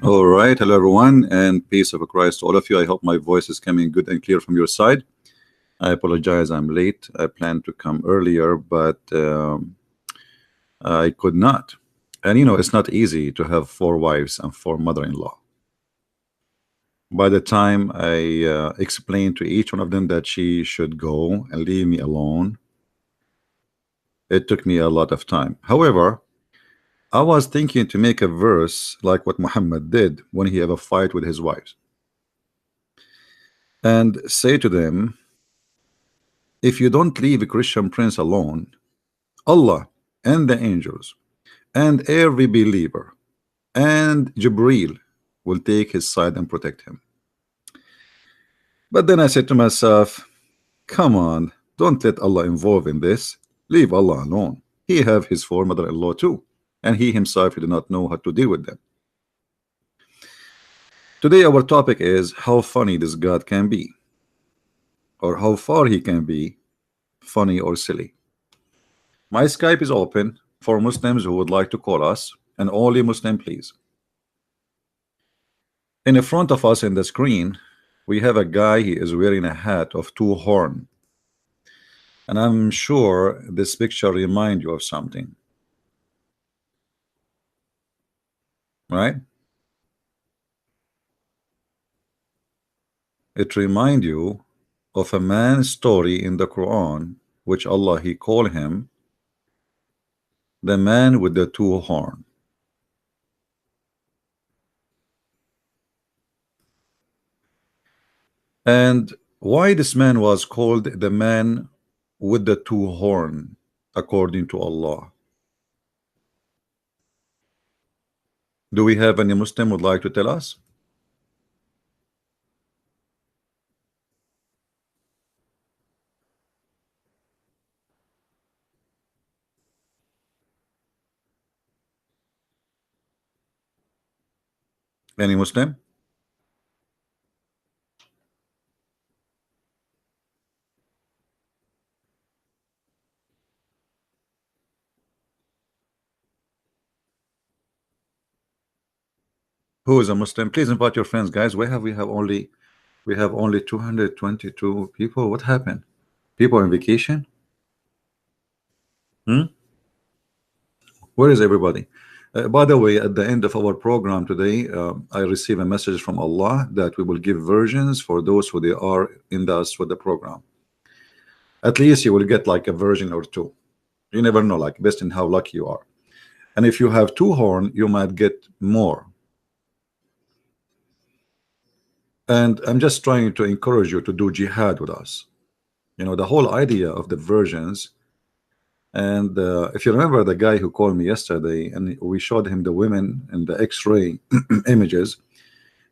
All right, hello everyone, and peace of Christ to all of you. I hope my voice is coming good and clear from your side. I apologize, I'm late. I planned to come earlier, but I could not. And it's not easy to have four wives and four mother-in-law. By the time I explained to each one of them that she should go and leave me alone, it took me a lot of time. However, I was thinking to make a verse like what Muhammad did when he had a fight with his wives, and say to them, if you don't leave a Christian prince alone, Allah and the angels and every believer and Jibreel will take his side and protect him. But then I said to myself, come on, don't let Allah involve in this. Leave Allah alone. He have his four mother-in-law too, and he himself did not know how to deal with them. Today our topic is how funny this God can be, or how far he can be funny or silly. My Skype is open for Muslims who would like to call us, and only Muslim please. In the front of us in the screen we have a guy. He is wearing a hat of two horns, and I'm sure this picture reminds you of something, right? It reminds you of a man's story in the Quran, which Allah he called him the man with the two horns. And why this man was called the man with the two horns according to Allah? Do we have any Muslim would like to tell us? Any Muslim? Who is a Muslim? Please invite your friends, guys. We have only 222 people. What happened? People on vacation? Where is everybody? By the way, at the end of our program today, I receive a message from Allah that we will give versions for those who they are in us with the program. At least you will get like a version or two. You never know, like based on how lucky you are. And if you have two horns, you might get more. And I'm just trying to encourage you to do jihad with us. The whole idea of the versions. And if you remember the guy who called me yesterday and we showed him the women and the x-ray images,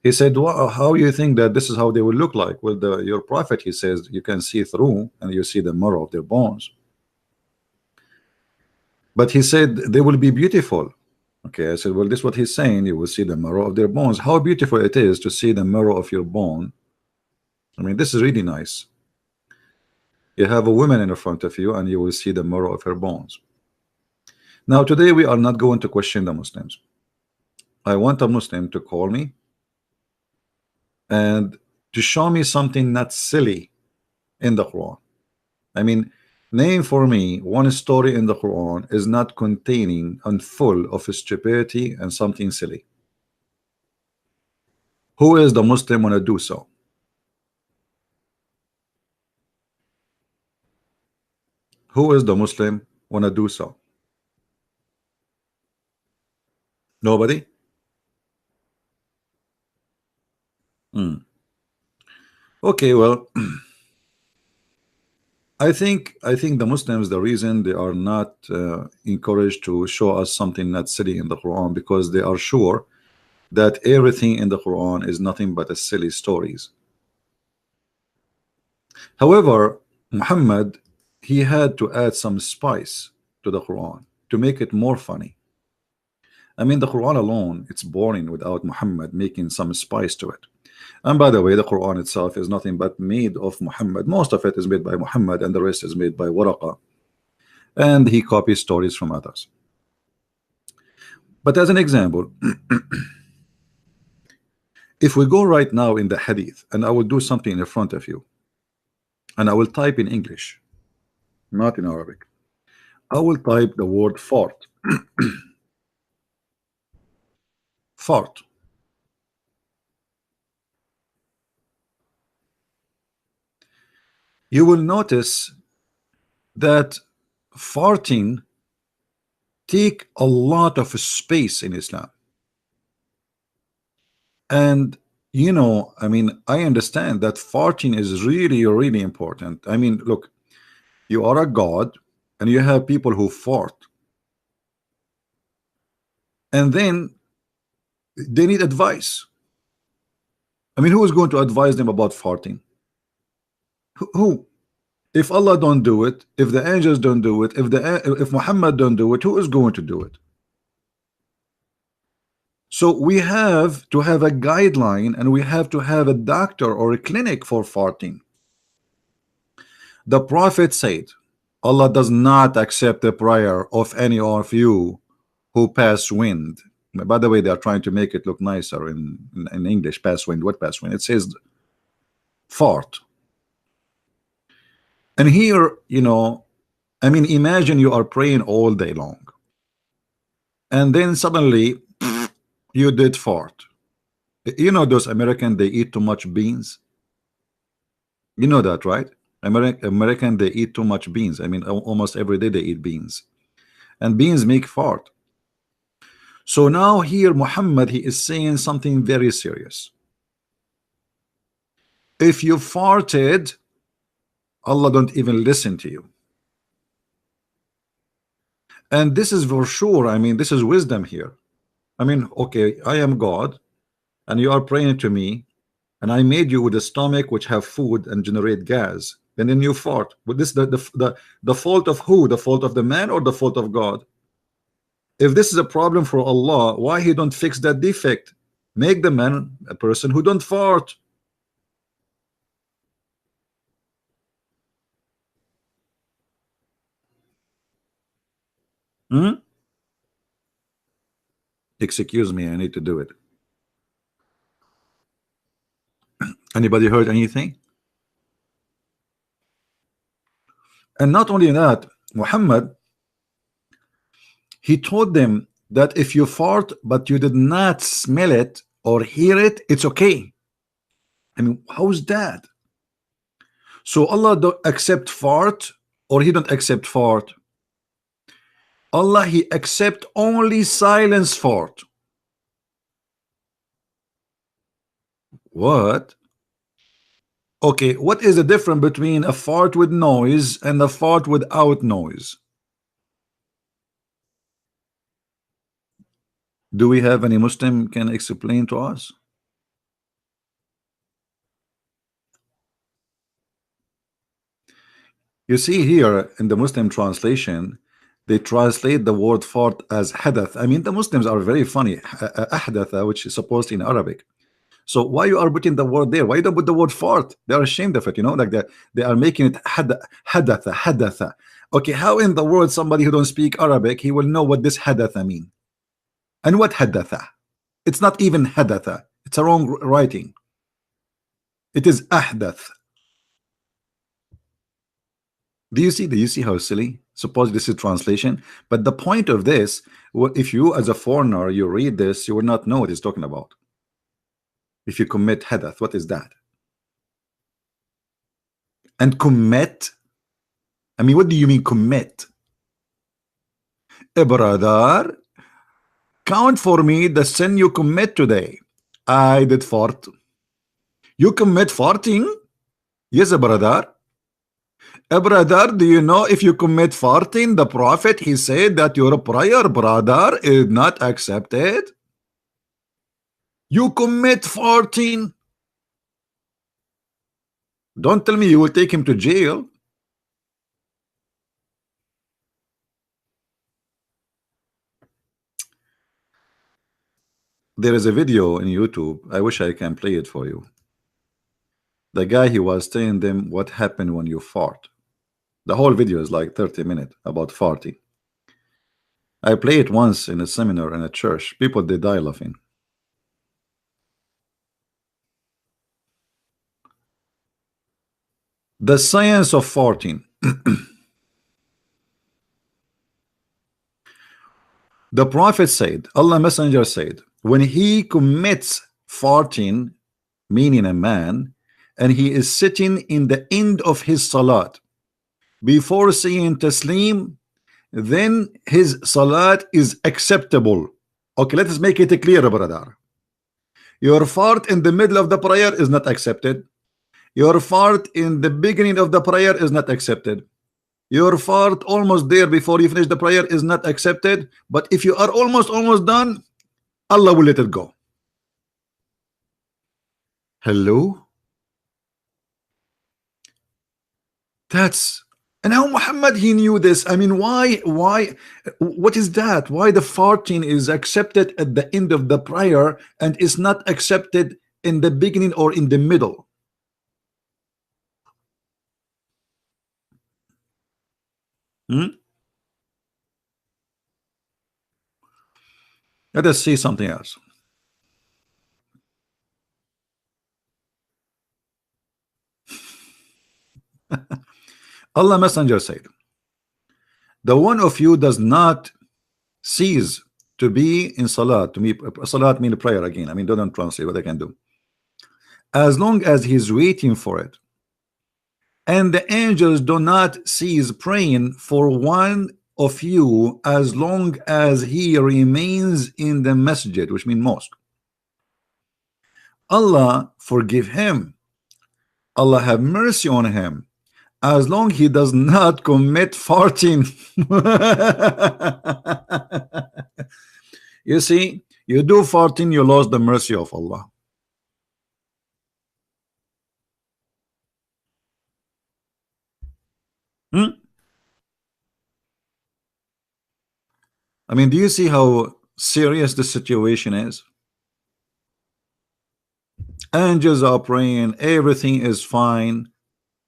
he said, well, how you think that this is how they will look like? Well, your prophet, he says, you can see through and you see the marrow of their bones. But he said they will be beautiful. Okay, I said, well, this is what he's saying. You will see the marrow of their bones. How beautiful it is to see the marrow of your bone. I mean, this is really nice. You have a woman in front of you and you will see the marrow of her bones. Now today we are not going to question the Muslims. I want a Muslim to call me and to show me something not silly in the Quran. I mean, name for me one story in the Quran is not containing and full of stupidity and something silly. Who is the Muslim want to do so? Who is the Muslim want to do so? Nobody? Okay, well, I think the Muslims, the reason they are not encouraged to show us something not silly in the Quran, because they are sure that everything in the Quran is nothing but a silly stories. However, Muhammad, he had to add some spice to the Quran to make it more funny. I mean, the Quran alone, it's boring without Muhammad making some spice to it. And by the way, the Quran itself is nothing but made of Muhammad. Most of it is made by Muhammad and the rest is made by Waraqa, and he copies stories from others. But as an example, If we go right now in the hadith, and I will do something in front of you, and I will type in English, not in Arabic. I will type the word fart. Fart. You will notice that farting take a lot of space in Islam. And you know, I mean, I understand that farting is really, really important. I mean, look, you are a god and you have people who fart, and then they need advice. I mean, who is going to advise them about farting? Who? If Allah don't do it, if the angels don't do it, if Muhammad don't do it, who is going to do it? So we have to have a guideline, and we have to have a doctor or a clinic for farting. The Prophet said, Allah does not accept the prayer of any of you who pass wind. By the way, they are trying to make it look nicer in English. Pass wind. What pass wind? It says fart. And here, you know, I mean, imagine you are praying all day long, and then suddenly you did fart. You know those Americans, they eat too much beans. You know that, right? American, they eat too much beans. I mean, almost every day they eat beans, and beans make fart. So now here Muhammad, he is saying something very serious. If you farted, Allah don't even listen to you. And this is for sure. I mean, this is wisdom here. I mean, okay, I am God and you are praying to me, and I made you with a stomach which have food and generate gas, and then you fart. But this the fault of who? The fault of the man or the fault of God? If this is a problem for Allah, why he don't fix that defect? Make the man a person who don't fart. Excuse me, I need to do it. Anybody heard anything? And not only that, Muhammad, he told them that if you fart but you did not smell it or hear it, it's okay. I mean, how's that? So Allah don't accept fart, or he don't accept fart? Allah, he accept only silence fart. What? Okay, what is the difference between a fart with noise and a fart without noise? Do we have any Muslim can explain to us? You see here in the Muslim translation, they translate the word fart as hadath. I mean, the Muslims are very funny. Ahdatha, which is supposed in Arabic. So why you are putting the word there? Why you don't put the word fart? They are ashamed of it, you know, like that. They are making it hadatha. Okay, how in the world somebody who don't speak Arabic, he will know what this hadatha mean? And what hadatha? It's not even hadatha. It's a wrong writing. It is ahdath. Do you see? Do you see how silly? Suppose this is translation, but the point of this, if you as a foreigner you read this, you will not know what he's talking about. If you commit hadath, what is that? And commit, I mean, what do you mean commit? Brother, count for me the sin you commit today. I did fart. You commit farting? Yes, brother. Brother, do you know if you commit farting, the Prophet, he said that your prayer, brother, is not accepted? You commit farting. Don't tell me you will take him to jail. There is a video in YouTube. I wish I can play it for you. The guy, he was telling them what happened when you fart. The whole video is like 30 minutes about farting. I played it once in a seminar in a church. People, they die laughing. The science of farting. The Prophet said, Allah Messenger said, when he commits farting, meaning a man, and he is sitting in the end of his salat before saying taslim, then his salat is acceptable. Okay, let us make it clear, brother. Your fart in the middle of the prayer is not accepted. Your fart in the beginning of the prayer is not accepted. Your fart almost there before you finish the prayer is not accepted. But if you are almost done, Allah will let it go. Hello? And how Muhammad he knew this? I mean, why what is that? Why the farting is accepted at the end of the prayer and is not accepted in the beginning or in the middle? Let us see something else. Allah Messenger said, the one of you does not cease to be in salat. To me, salat mean prayer again. I mean, don't translate what I can do. As long as he's waiting for it. And the angels do not cease praying for one of you as long as he remains in the masjid, which means mosque. Allah forgive him. Allah have mercy on him, as long he does not commit farting. You see, you do farting, you lost the mercy of Allah. I mean, do you see how serious the situation is? Angels are praying, everything is fine.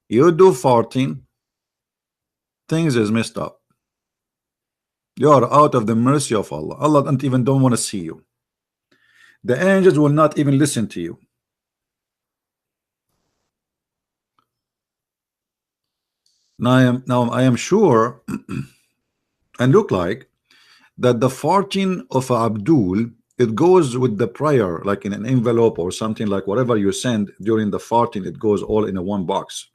You do farting, things is messed up. You are out of the mercy of Allah. Allah don't want to see you. The angels will not even listen to you. Now I am sure and look like that the farting of Abdul, it goes with the prayer, like in an envelope or something, like whatever you send during the farting, it goes all in a one box.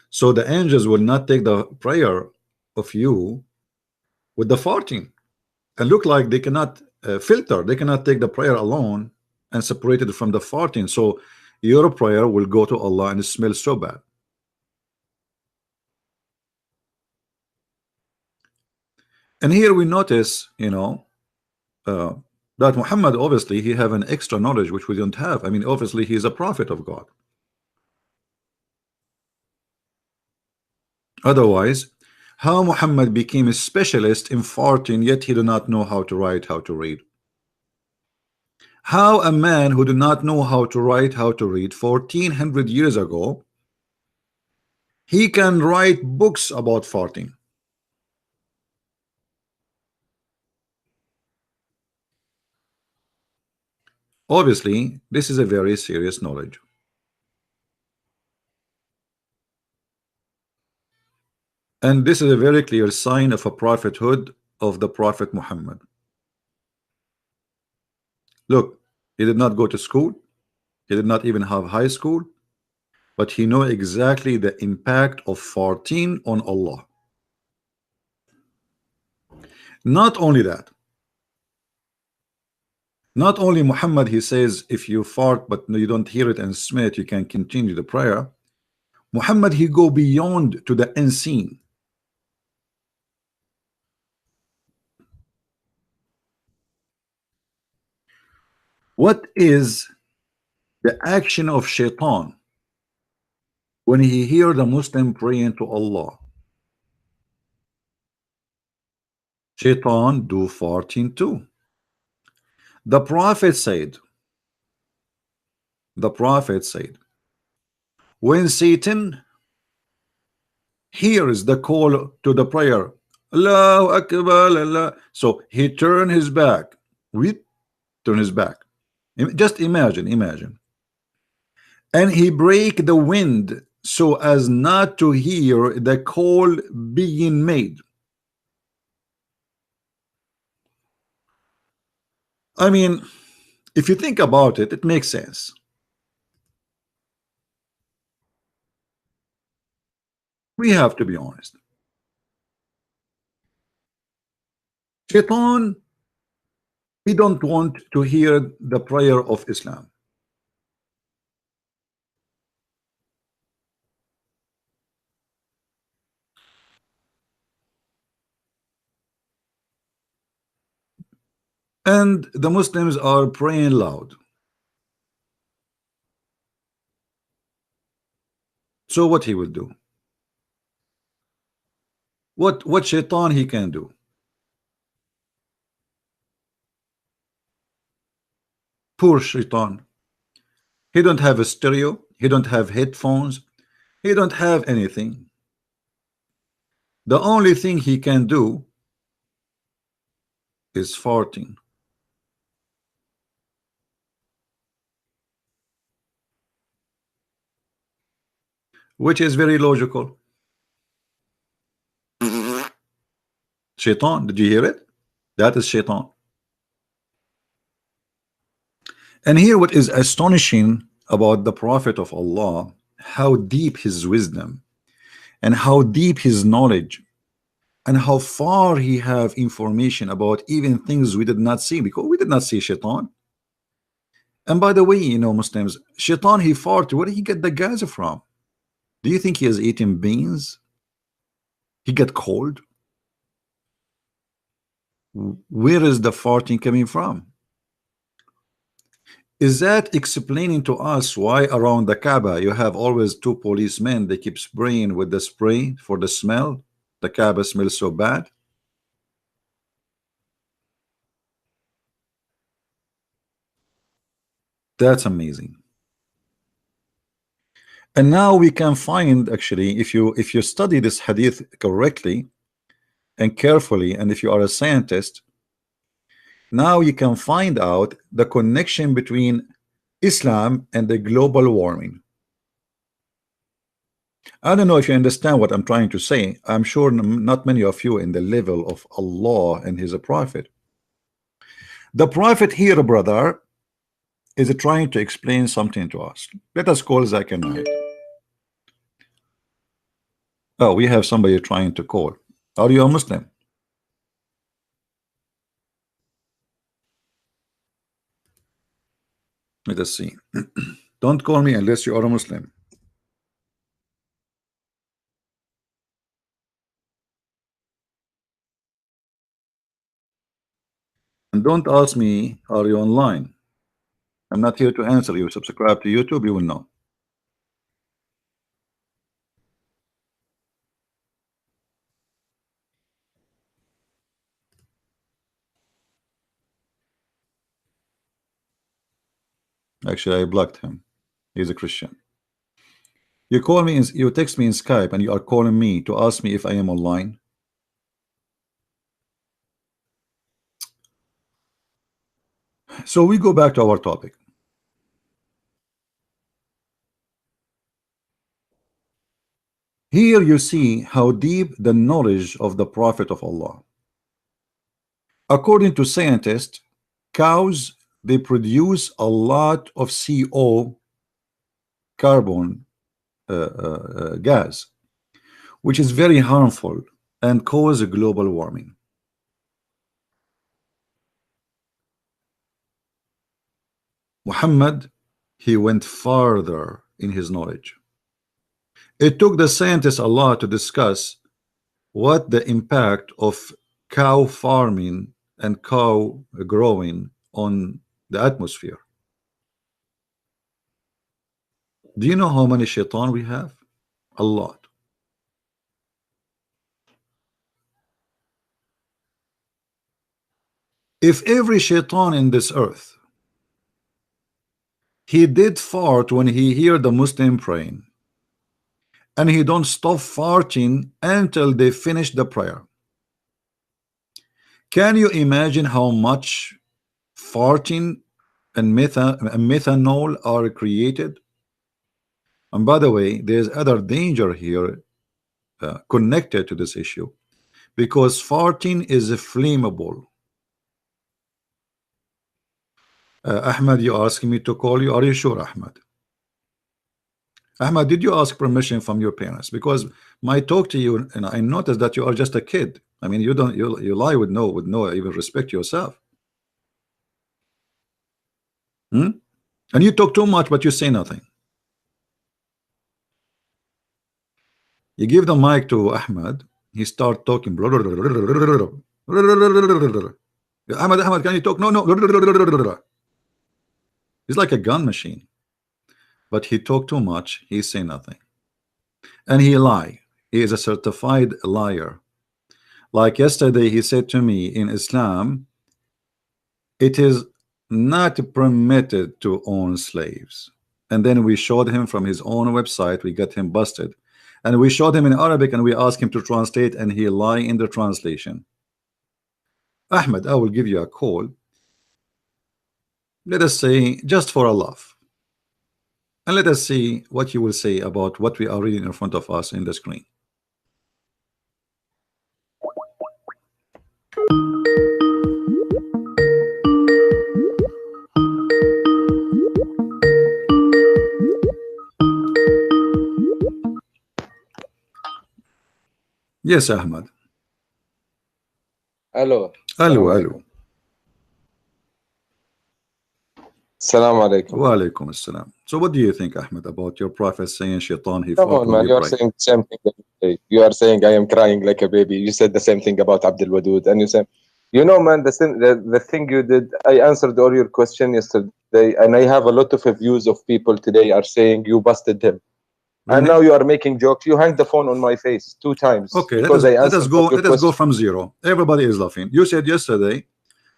So the angels will not take the prayer of you with the farting, and look like they cannot filter, they cannot take the prayer alone and separate it from the farting. So your prayer will go to Allah and it smells so bad. And here we notice, that Muhammad, obviously he have an extra knowledge which we don't have. I mean, obviously he is a prophet of God. Otherwise, how Muhammad became a specialist in farting, yet he do not know how to write, how to read? How a man who do not know how to write, how to read 1400 years ago, he can write books about farting? Obviously, this is a very serious knowledge. And this is a very clear sign of a prophethood of the Prophet Muhammad. Look, he did not go to school. He did not even have high school. But he knew exactly the impact of farting on Allah. Not only that. Not only Muhammad, he says, if you fart but you don't hear it and smell it, you can continue the prayer. Muhammad, he go beyond to the unseen. What is the action of shaitan when he hear the Muslim praying to Allah? Shaitan do farting too. The Prophet said, when Satan hears the call to the prayer, Allahu Akbar, Allah, so he turn his back. Turn his back. Just imagine. And he break the wind so as not to hear the call being made. I mean, if you think about it, it makes sense. We have to be honest. Shaitan, he don't want to hear the prayer of Islam. And the Muslims are praying loud. So what he will do? What Shaitan he can do? Poor Shaitan. He don't have a stereo. He don't have headphones. He don't have anything. The only thing he can do is farting. Which is very logical. Shaitan, did you hear it? That is Shaitan. And here what is astonishing about the Prophet of Allah, how deep his wisdom and how deep his knowledge and how far he have information about even things we did not see, because we did not see Shaitan. And by the way, you know, Muslims, Shaitan, he farted. Where did he get the gas from? Do you think he is eating beans? He get cold? Where is the farting coming from? Is that explaining to us why around the Kaaba you have always two policemen? They keep spraying with the spray for the smell. The Kaaba smells so bad. That's amazing. And now we can find, actually, if you study this hadith correctly and carefully, and if you are a scientist, now you can find out the connection between Islam and the global warming. I don't know if you understand what I'm trying to say. I'm sure not many of you in the level of Allah and his prophet. The prophet here, brother, is trying to explain something to us. Let us call Zakir Naik. Oh, we have somebody trying to call. Are you a Muslim? Let us see. Don't call me unless you are a Muslim. And don't ask me, are you online? I'm not here to answer you. Subscribe to YouTube, you will know. Actually, I blocked him. He's a Christian. You call me, you text me in Skype, and you are calling me to ask me if I am online. So we go back to our topic. Here you see how deep the knowledge of the Prophet of Allah. According to scientists, cows, they produce a lot of CO, carbon gas, which is very harmful and cause global warming. Muhammad, he went farther in his knowledge. It took the scientists a lot to discuss what the impact of cow farming and cow growing on the atmosphere. Do you know how many shaitan we have? A lot. If every shaitan in this earth, he did fart when he hear the Muslim praying, and he don't stop farting until they finish the prayer, can you imagine how much farting and methanol are created? And by the way, there's other danger here connected to this issue, because farting is flammable. Ahmad, you asking me to call you? Are you sure, Ahmad? Ahmad, did you ask permission from your parents? Because my talk to you, and I noticed that you are just a kid. I mean, you don't, you lie with no even respect yourself. And you talk too much, but you say nothing. You give the mic to Ahmad, he start talking. Ahmad, can you talk? No. He's like a gun machine. But he talk too much, he say nothing. And he lie. He is a certified liar. Like yesterday, he said to me, in Islam, it is not permitted to own slaves. And then we showed him from his own website, we got him busted. And we showed him in Arabic and we asked him to translate, and he lie in the translation. Ahmed, I will give you a call. Let us say, just for a laugh. And let us see what you will say about what we are reading in front of us in the screen. Yes, Ahmad. Hello. Hello. Assalamu alaikum. Wa alaikum assalam. So what do you think, Ahmed, about your prophet saying shaitan he Come fought on, when man. You are pray? saying the same thing that you say. You are saying I am crying like a baby. You said the same thing about Abdul Wadud. And you said, you know, man, the thing you did, I answered all your question yesterday. And I have a lot of views of people today are saying you busted him. Really? And now you are making jokes. You hang the phone on my face 2 times. Okay, because let us go from zero. Everybody is laughing. You said yesterday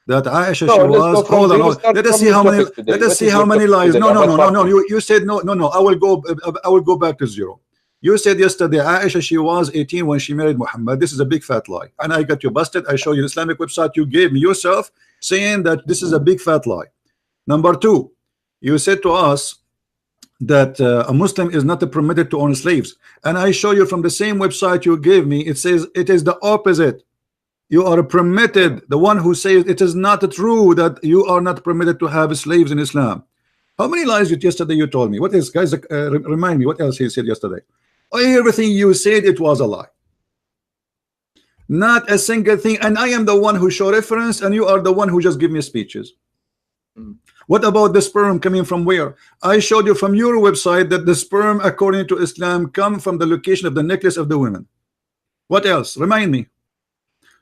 that Aisha, no, she let's was go from zero, let us see how many lies. No, you said no. I will go back to zero. You said yesterday Aisha, she was 18 when she married Muhammad. This is a big fat lie, and I got you busted. I show you Islamic website you gave me yourself saying that this is a big fat lie. Number 2, you said to us that a Muslim is not permitted to own slaves, and I show you from the same website you gave me, it says it is the opposite. You are permitted. The one who says it is not true that you are not permitted to have slaves in Islam. How many lies yesterday you told me? What else, guys? Remind me what else he said yesterday. Everything you said, it was a lie. Not a single thing. And I am the one who show reference, and you are the one who just give me speeches. What about the sperm coming from where? I showed you from your website that the sperm, according to Islam, come from the location of the necklace of the women. What else? Remind me.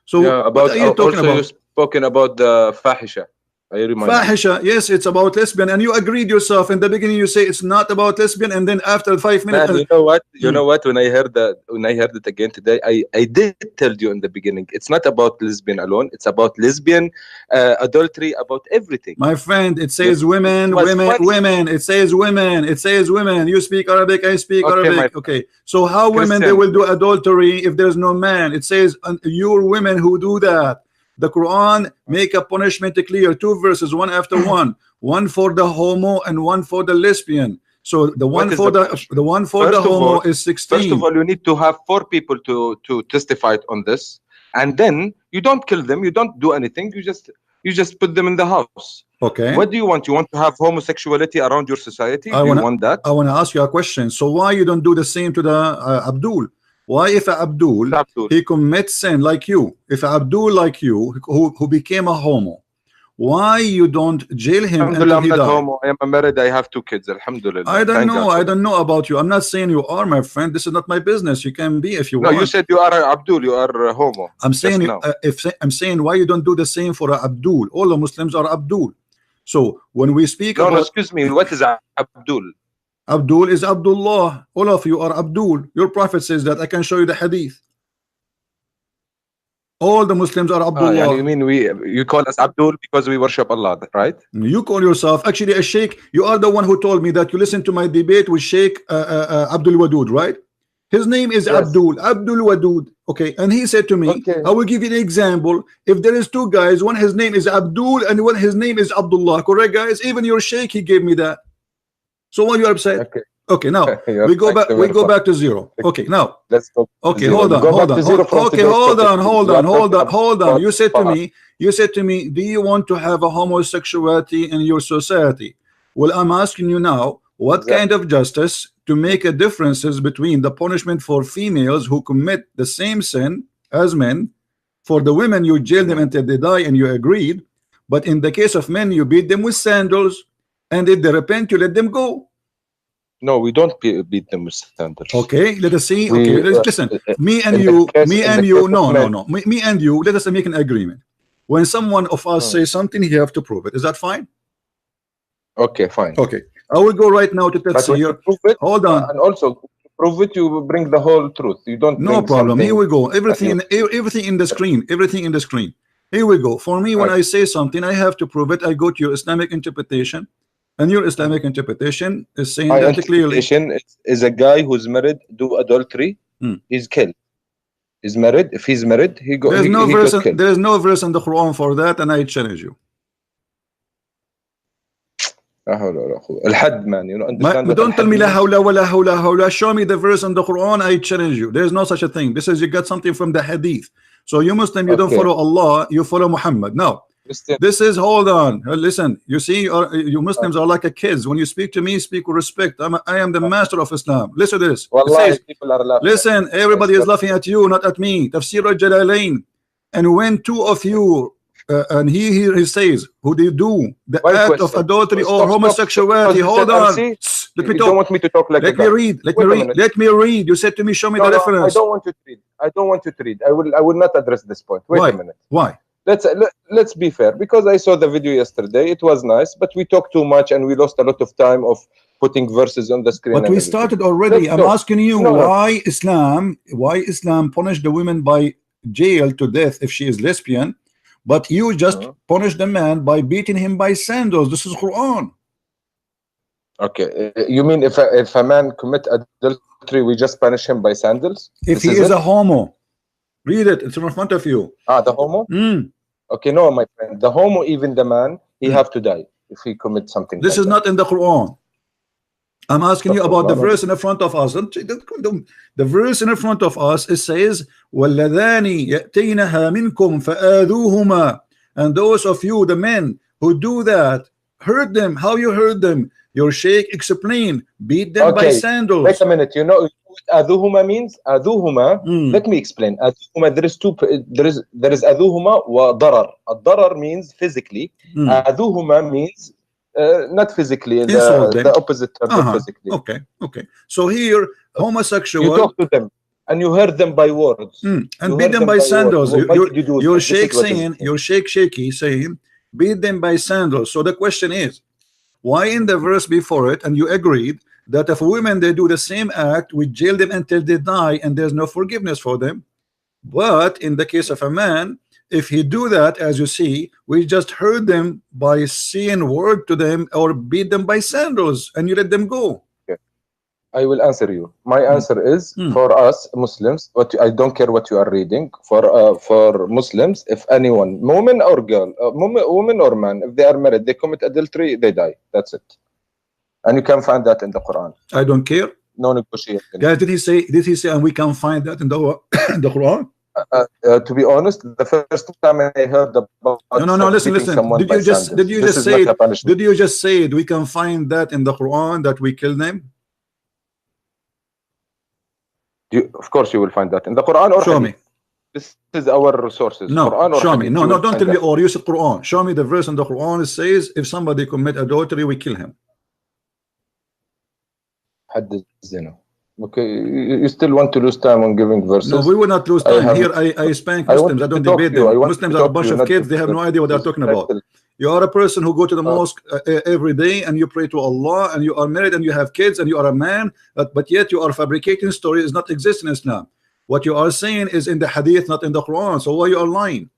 So yeah, about, what are you talking about? You spoken about the fahisha. Fahisha, yes, it's about lesbian, and you agreed yourself in the beginning. You say it's not about lesbian, and then after 5 minutes, man, you know what? You know what? When I heard it again today, I did tell you in the beginning, it's not about lesbian alone. It's about lesbian, adultery, about everything. My friend, it says women. It says women. It says women. You speak Arabic, I speak Arabic. Okay, so how women they will do adultery if there's no man? It says your women who do that. The Quran make a punishment clear, 2 verses, one after one for the homo and one for the lesbian. So the one for the homo is 16. First of all, you need to have 4 people to testify on this, and then you don't kill them, you don't do anything, you just put them in the house. Okay. What do you want? You want to have homosexuality around your society? Do you want that? I want to ask you a question. So why you don't do the same to the Abdul? Why, if Abdul he commits sin like you, if Abdul like you who became a homo, why you don't jail him until he died? Homo. I am married. I have 2 kids. Alhamdulillah. I don't know about you. I'm not saying you are, my friend. This is not my business. You can be if you want. No, you said you are Abdul. You are homo. I'm saying I'm saying why you don't do the same for Abdul. All the Muslims are Abdul. So when we speak about, excuse me, what is Abdul? Abdul is Abdullah. All of you are Abdul. Your prophet says that. I can show you the hadith. All the Muslims are Abdullah. You mean you call us Abdul because we worship Allah, right? You call yourself actually a sheikh. You are the one who told me that you listened to my debate with Sheikh Abdul Wadud, right? His name is Abdul Wadud. Okay, and he said to me, I will give you an example. If there is 2 guys, one his name is Abdul and one his name is Abdullah, correct, guys? Even your sheikh, he gave me that. So why you are upset? Okay, now we go back. We go back to zero. Okay, now let's go. Okay, hold on, hold on. Okay, hold on, hold on, hold on, hold on. You said to me, do you want to have a homosexuality in your society? Well, I'm asking you now, what kind of justice to make a differences between the punishment for females who commit the same sin as men? For the women, you jail them until they die, and you agreed. But in the case of men, you beat them with sandals, and if they repent, you let them go. No, we don't beat them with sandals. Okay, let us see. Okay, listen. Me and you. No, no, no. Me and you. Let us make an agreement. When someone of us says something, you have to prove it. Is that fine? Okay, fine. Okay, I will go right now to Tafsir. Hold on. And also prove it. You bring the whole truth. You don't. No problem. Here we go. Everything in the screen. Everything in the screen. Here we go. For me, when I say something, I have to prove it. I go to your Islamic interpretation. And your Islamic interpretation is saying that clearly is a guy who's married do adultery, he's killed. He's married. If he's married, he goes. There's no verse. There's no verse in the Quran for that, and I challenge you. Man, you know, understand. Don't tell me la hawla wa la hawla hawla. Show me the verse in the Quran. I challenge you. There's no such a thing. This is you got something from the Hadith. So you Muslim, you don't follow Allah. You follow Muhammad. No. This is, hold on, listen, you see, you Muslims are like a kids. When you speak to me, speak with respect. I am the master of Islam. Listen to this. Says, listen, everybody is laughing at you, not at me. Tafsir al-Jalalain. And when two of you and he says, who do you do the act of adultery or homosexuality? Hold on, let me talk. Don't want me to talk like let me read. Let me read. You said to me, show me the reference. I don't want you to read. I don't want you to read. I will not address this point. Wait a minute. Why? Let's be fair, because I saw the video yesterday. It was nice, but we talked too much and we lost a lot of time of putting verses on the screen. But we started already. I'm asking you why Islam punished the women by jail to death if she is lesbian, but you just punish the man by beating him by sandals. This is Quran. Okay, you mean if a man commit adultery, we just punish him by sandals? If he is a homo. Read it. It's in front of you. The homo? Okay, no, my friend. The homo, even the man, he have to die if he commits something. This is not in the Quran. I'm asking you about the verse in the front of us. The verse in the front of us, it says, وَالَّذَانِ يَأْتِينَهَا مِنْكُمْ فَآذُوهُمَا. And those of you, the men who do that, hurt them. How you hurt them? Your sheikh explained. Beat them by sandals. Wait a minute. You know what adhuhuma means? Adhuhuma. Let me explain. Adhuhuma, there is adhuhuma wa darar. Ad-darar means physically. Adhuhuma means not physically. The opposite term, physically. Okay. So here, homosexual. You talk to them and you hurt them by words. And beat them by sandals. Your sheikh saying, your shaky saying, beat them by sandals. So the question is, why in the verse before it, and you agreed that if women they do the same act, we jail them until they die and there's no forgiveness for them, but in the case of a man, if he do that, as you see, we just hurt them by saying word to them or beat them by sandals and you let them go. I will answer you. My answer is for us Muslims, I don't care what you are reading. For Muslims, if anyone, woman or girl, woman or man, if they are married, they commit adultery, they die. That's it. And you can find that in the Quran. I don't care. No negotiation. Guys, did he say, and we can find that in the Quran? To be honest, the first time I heard about no, listen. Did you just say we can find that in the Quran that we kill them? Of course you will find that in the Quran or show me. This is our resources. No, Quran or show me. Hadith, No, don't tell me or use the Quran. Show me the verse in the Quran. It says if somebody commit adultery, we kill him. Hadith zina. Okay, you still want to lose time on giving verses? No, we will not lose time. Here I spank Muslims. I don't debate them. Muslims are a bunch of kids. They have no idea what they're talking about. You are a person who go to the mosque every day and you pray to Allah and you are married and you have kids and you are a man, but yet you are fabricating stories does not exist in Islam. What you are saying is in the Hadith, not in the Quran. So why you are lying?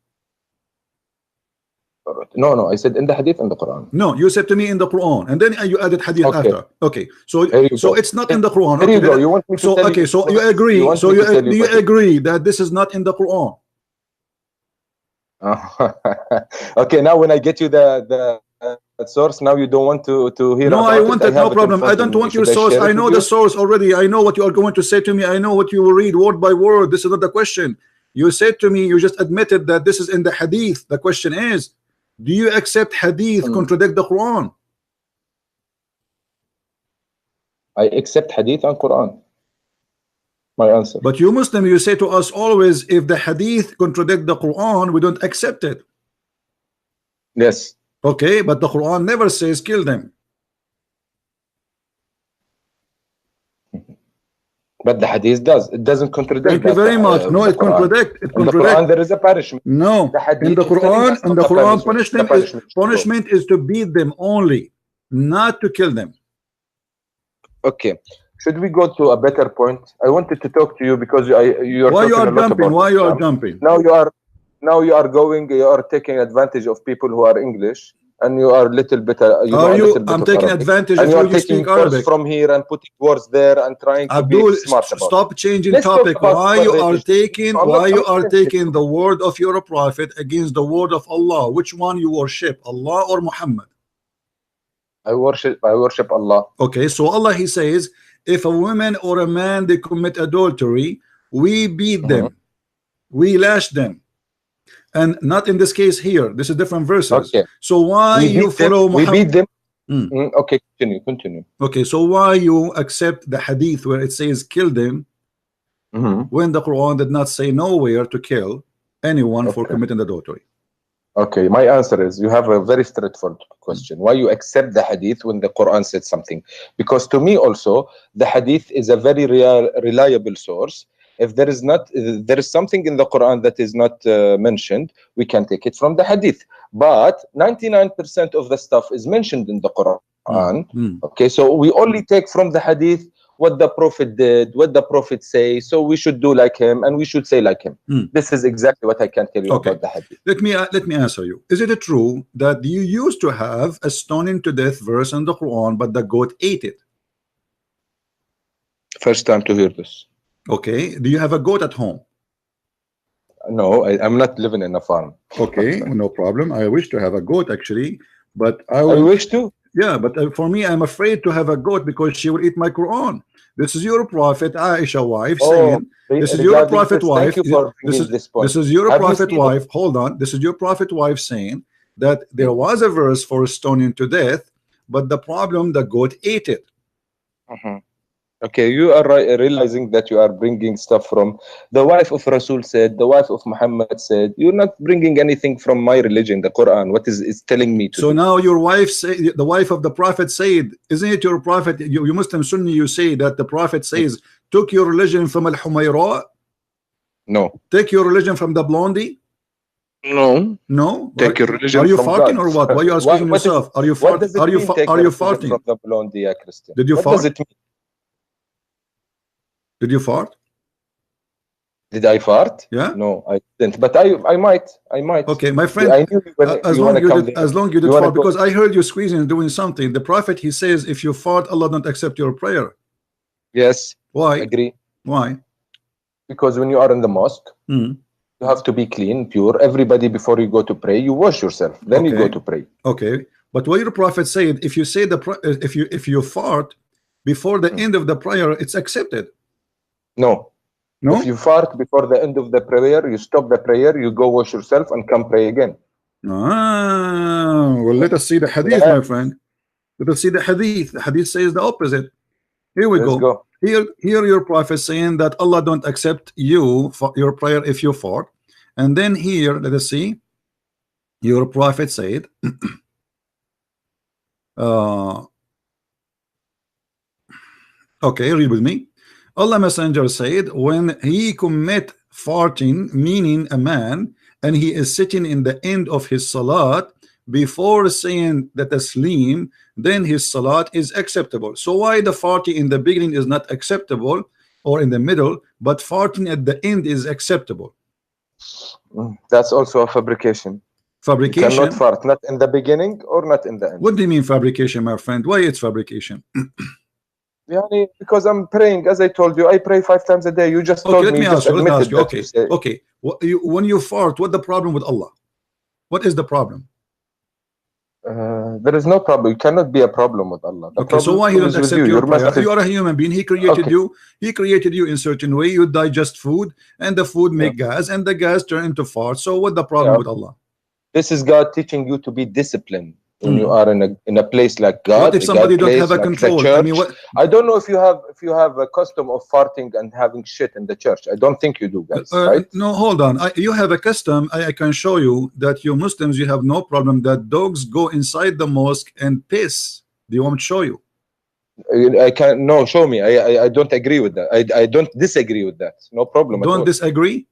No, I said in the Hadith and the Quran. No, you said to me in the Quran, and then you added Hadith after. Okay, so it's not in the Quran. Okay, you, you want me to so you agree. So you agree that this is not in the Quran. Okay, now when I get you the source. Now you don't want to hear No, about I it. wanted, no problem. I don't want your source. I know the source already. I know what you are going to say to me. I know what you will read word by word. This is not the question. You said to me, you just admitted that this is in the hadith. The question is, do you accept hadith contradict the Quran? I accept hadith and Quran. My answer. But you Muslim, you say to us always, if the hadith contradict the Quran, we don't accept it. Yes. Okay, but the Quran never says kill them. But the hadith does. It doesn't contradict. Thank you very much. No, it contradicts. It contradicts. In the Quran, there is a punishment. No, in the Quran, punishment is to beat them only, not to kill them. Okay. Should we go to a better point? I wanted to talk to you because you are. Why you are jumping? Why you are jumping? Now you are taking advantage of people who are English, and you are a little bit. I'm taking advantage of you speak Arabic from here and putting words there and trying to be smart about stop it. Changing topic. Why you are taking the word of your prophet against the word of Allah? Which one you worship, Allah or Muhammad? I worship Allah. Okay, so Allah, he says, if a woman or a man they commit adultery, we beat them, we lash them, and not in this case here. This is different verses. Okay. So why you follow Muhammad? We beat them. Okay, continue. Okay, so why you accept the hadith where it says kill them when the Quran did not say nowhere to kill anyone for committing adultery? Okay, my answer is you have a very straightforward question. Why you accept the hadith when the Quran said something? Because to me also, the hadith is a very reliable source. If there is something in the Quran that is not mentioned, we can take it from the hadith. But 99% of the stuff is mentioned in the Quran. Okay, so we only take from the hadith what the Prophet did, what the Prophet say, so we should do like him and we should say like him. This is exactly what I can tell you about the hadith. Let me answer you. Is it true that you used to have a stoning to death verse in the Quran, but the goat ate it? First time to hear this. Okay. Do you have a goat at home? No, I'm not living in a farm. Okay, no problem. I wish to have a goat actually, but I wish to. Yeah, but for me, I'm afraid to have a goat because she will eat my Quran. This is your prophet, Aisha wife, saying, this is your prophet wife. This is your prophet wife. Hold on. This is your prophet wife saying that there was a verse for stoning to death, but the problem, the goat ate it. Okay, you are realizing that you are bringing stuff from the wife of Rasul said, the wife of Muhammad said. You're not bringing anything from my religion, the Quran. What is telling me to so do? Now your wife say, the wife of the prophet said, isn't it your prophet? You Muslim Sunni, you say that the prophet says, took your religion from Al-Humayra? No. Take your religion from the blondie? No. Take your religion. Are you from farting God. or what? Why are you asking yourself? Are you farting? Are you farting? From the blondie, Christian? Did you fart? What does it mean? Did you fart? Did I fart? Yeah. No, I didn't. But I might. Okay, my friend. I knew as long you did fart, because I heard you squeezing and doing something. The prophet, he says, if you fart, Allah don't accept your prayer. Yes. Why? Agree. Why? Because when you are in the mosque, you have to be clean, pure. Everybody, before you go to pray, you wash yourself. Then you go to pray. Okay. But what your prophet said, if you say if you fart before the end of the prayer, it's accepted. No. If you fart before the end of the prayer, you stop the prayer, you go wash yourself and come pray again. Well, let us see the hadith, my friend. Let us see the hadith. The hadith says the opposite. Here we go. Here your prophet saying that Allah don't accept you for your prayer if you fart. And then here, let us see. Your prophet said, okay, read with me. Allah Messenger said, when he commit farting, meaning a man, and he is sitting in the end of his salat before saying the taslim, then his salat is acceptable. So why the farting in the beginning is not acceptable or in the middle, but farting at the end is acceptable? That's also a fabrication. Fabrication? You cannot fart, not in the beginning or not in the end. What do you mean fabrication, my friend? Why it's fabrication? Because I'm praying, as I told you, I pray 5 times a day. You just told me. Let me ask you. Okay. When you fart, what's the problem with Allah? What is the problem? There is no problem. You cannot be a problem with Allah. The Okay, so why he don't accept your prayer? You are a human being. He created you. He created you in certain way. You digest food, and the food make gas, and the gas turn into fart. So what the problem with Allah? This is God teaching you to be disciplined when you are in a place like God. What if somebody don't have a control? I mean, I don't know if you have a custom of farting and having shit in the church. I don't think you do, guys. Right? No, hold on. You have a custom. I can show you that you Muslims, you have no problem that dogs go inside the mosque and piss. Do you want me to show you? I can't. No, show me. I don't agree with that. I don't disagree with that. No problem. Don't disagree?